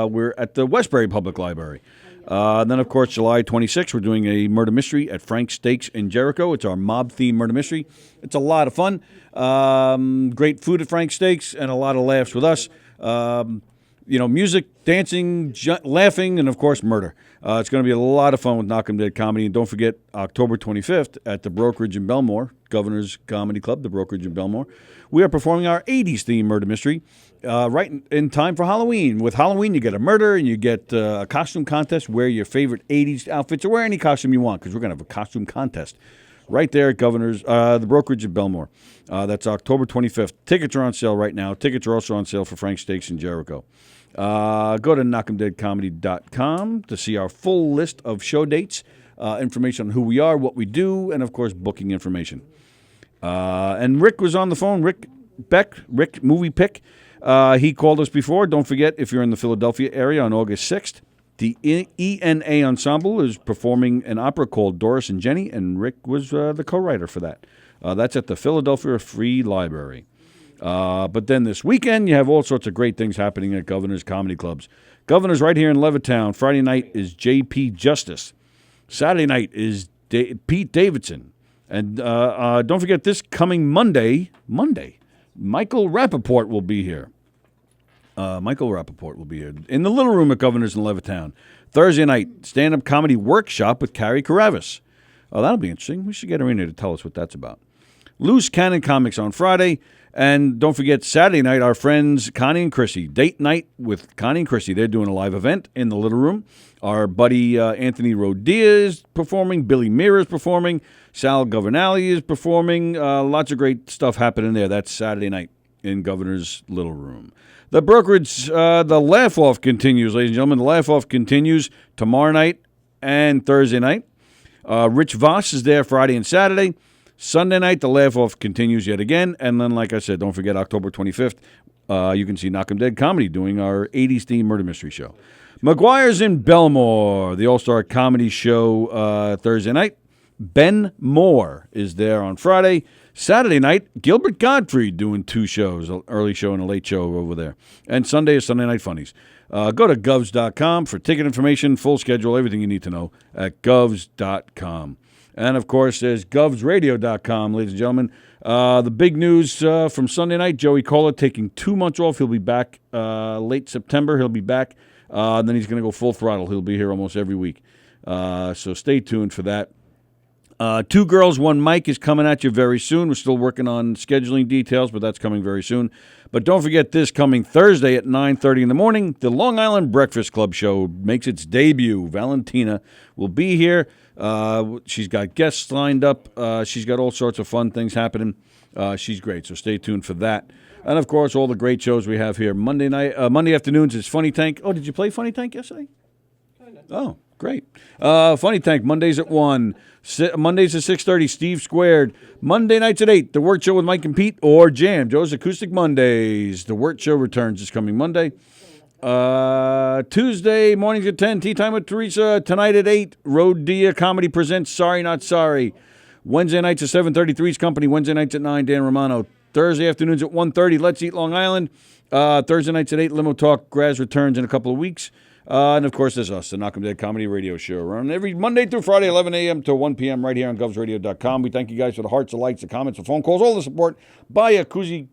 we're at the Westbury Public Library. Then, of course, July 26th, we're doing a murder mystery at Frank's Steaks in Jericho. It's our mob-themed murder mystery. It's a lot of fun. Great food at Frank's Steaks and a lot of laughs with us. music, dancing, laughing, and, of course, murder. It's going to be a lot of fun with Knockem Dead Comedy. And don't forget, October 25th at the Brokerage in Belmore, Governor's Comedy Club, the Brokerage in Belmore, we are performing our 80s theme murder mystery right in time for Halloween. With Halloween, you get a murder and you get a costume contest. Wear your favorite 80s outfits or wear any costume you want because we're going to have a costume contest right there at Governor's, the Brokerage in Belmore. That's October 25th. Tickets are on sale right now. Tickets are also on sale for Frank Steaks in Jericho. Go to knockemdeadcomedy.com to see our full list of show dates, information on who we are, what we do, and, of course, booking information. And Rick was on the phone. Rick Beck, Rick Movie Pick. He called us before. Don't forget, if you're in the Philadelphia area on August 6th, the ENA Ensemble is performing an opera called Doris and Jenny, and Rick was the co-writer for that. That's at the Philadelphia Free Library. But then this weekend, you have all sorts of great things happening at Governor's Comedy Clubs. Governor's right here in Levittown. Friday night is J.P. Justice. Saturday night is Pete Davidson. And don't forget, this coming Monday, Michael Rappaport will be here. Michael Rappaport will be here in the Little Room at Governor's in Levittown. Thursday night, stand-up comedy workshop with Carrie Karavis. Oh, that'll be interesting. We should get her in here to tell us what that's about. Loose Cannon Comics on Friday. And don't forget, Saturday night, our friends Connie and Chrissy. Date night with Connie and Chrissy. They're doing a live event in the Little Room. Our buddy Anthony Rodia is performing. Billy Meara is performing. Sal Governale is performing. Lots of great stuff happening there. That's Saturday night in Governor's Little Room. The Brokerage, the laugh-off continues, ladies and gentlemen. The laugh-off continues tomorrow night and Thursday night. Rich Voss is there Friday and Saturday. Sunday night, the laugh-off continues yet again. And then, like I said, don't forget October 25th, you can see Knockem Dead Comedy doing our 80s theme murder mystery show. McGuire's in Belmore, the All-Star Comedy Show Thursday night. Ben Moore is there on Friday. Saturday night, Gilbert Gottfried doing 2 shows, an early show and a late show over there. And Sunday is Sunday Night Funnies. Go to govs.com for ticket information, full schedule, everything you need to know at govs.com. And, of course, there's govsradio.com, ladies and gentlemen. The big news from Sunday night, Joey Kola taking 2 months off. He'll be back late September. He'll be back. And then he's going to go full throttle. He'll be here almost every week. So stay tuned for that. 2 Girls, 1 Mic is coming at you very soon. We're still working on scheduling details, but that's coming very soon. But don't forget this coming Thursday at 9:30 in the morning, the Long Island Breakfast Club show makes its debut. Valentina will be here. She's got guests lined up. She's got all sorts of fun things happening. She's great, so stay tuned for that. And, of course, all the great shows we have here. Monday afternoons is Funny Tank. Oh, did you play Funny Tank yesterday? Oh, great. Funny Tank, Mondays at 1. Mondays at 6:30, Steve Squared. Monday nights at 8, The Wirt Show with Mike and Pete or Jam. Joe's Acoustic Mondays. The Wirt Show returns this coming Monday. Tuesday mornings at 10, Tea Time with Teresa. Tonight at 8, Rodea Comedy presents Sorry Not Sorry. Wednesday nights at 7:30, Three's Company. Wednesday nights at 9, Dan Romano. Thursday afternoons at 1:30, Let's Eat Long Island. Thursday nights at 8, Limo Talk. Graz returns in a couple of weeks. And, of course, there's us, the Knockem Dead Comedy Radio Show. We're on every Monday through Friday, 11 a.m. to 1 p.m. right here on govsradio.com. We thank you guys for the hearts, the likes, the comments, the phone calls, all the support. Buy a koozie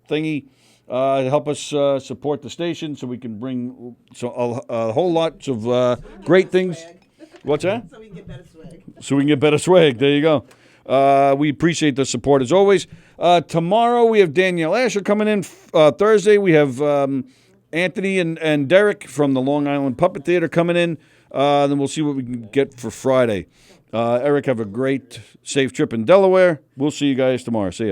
thingy to help us support the station so we can bring a whole lot of great things. What's that? So we can get better swag. So we can get better swag. There you go. We appreciate the support as always. Tomorrow we have Danielle Asher coming in. Thursday we have Anthony and Derek from the Long Island Puppet Theater coming in. Then we'll see what we can get for Friday. Eric, have a great, safe trip in Delaware. We'll see you guys tomorrow. See ya.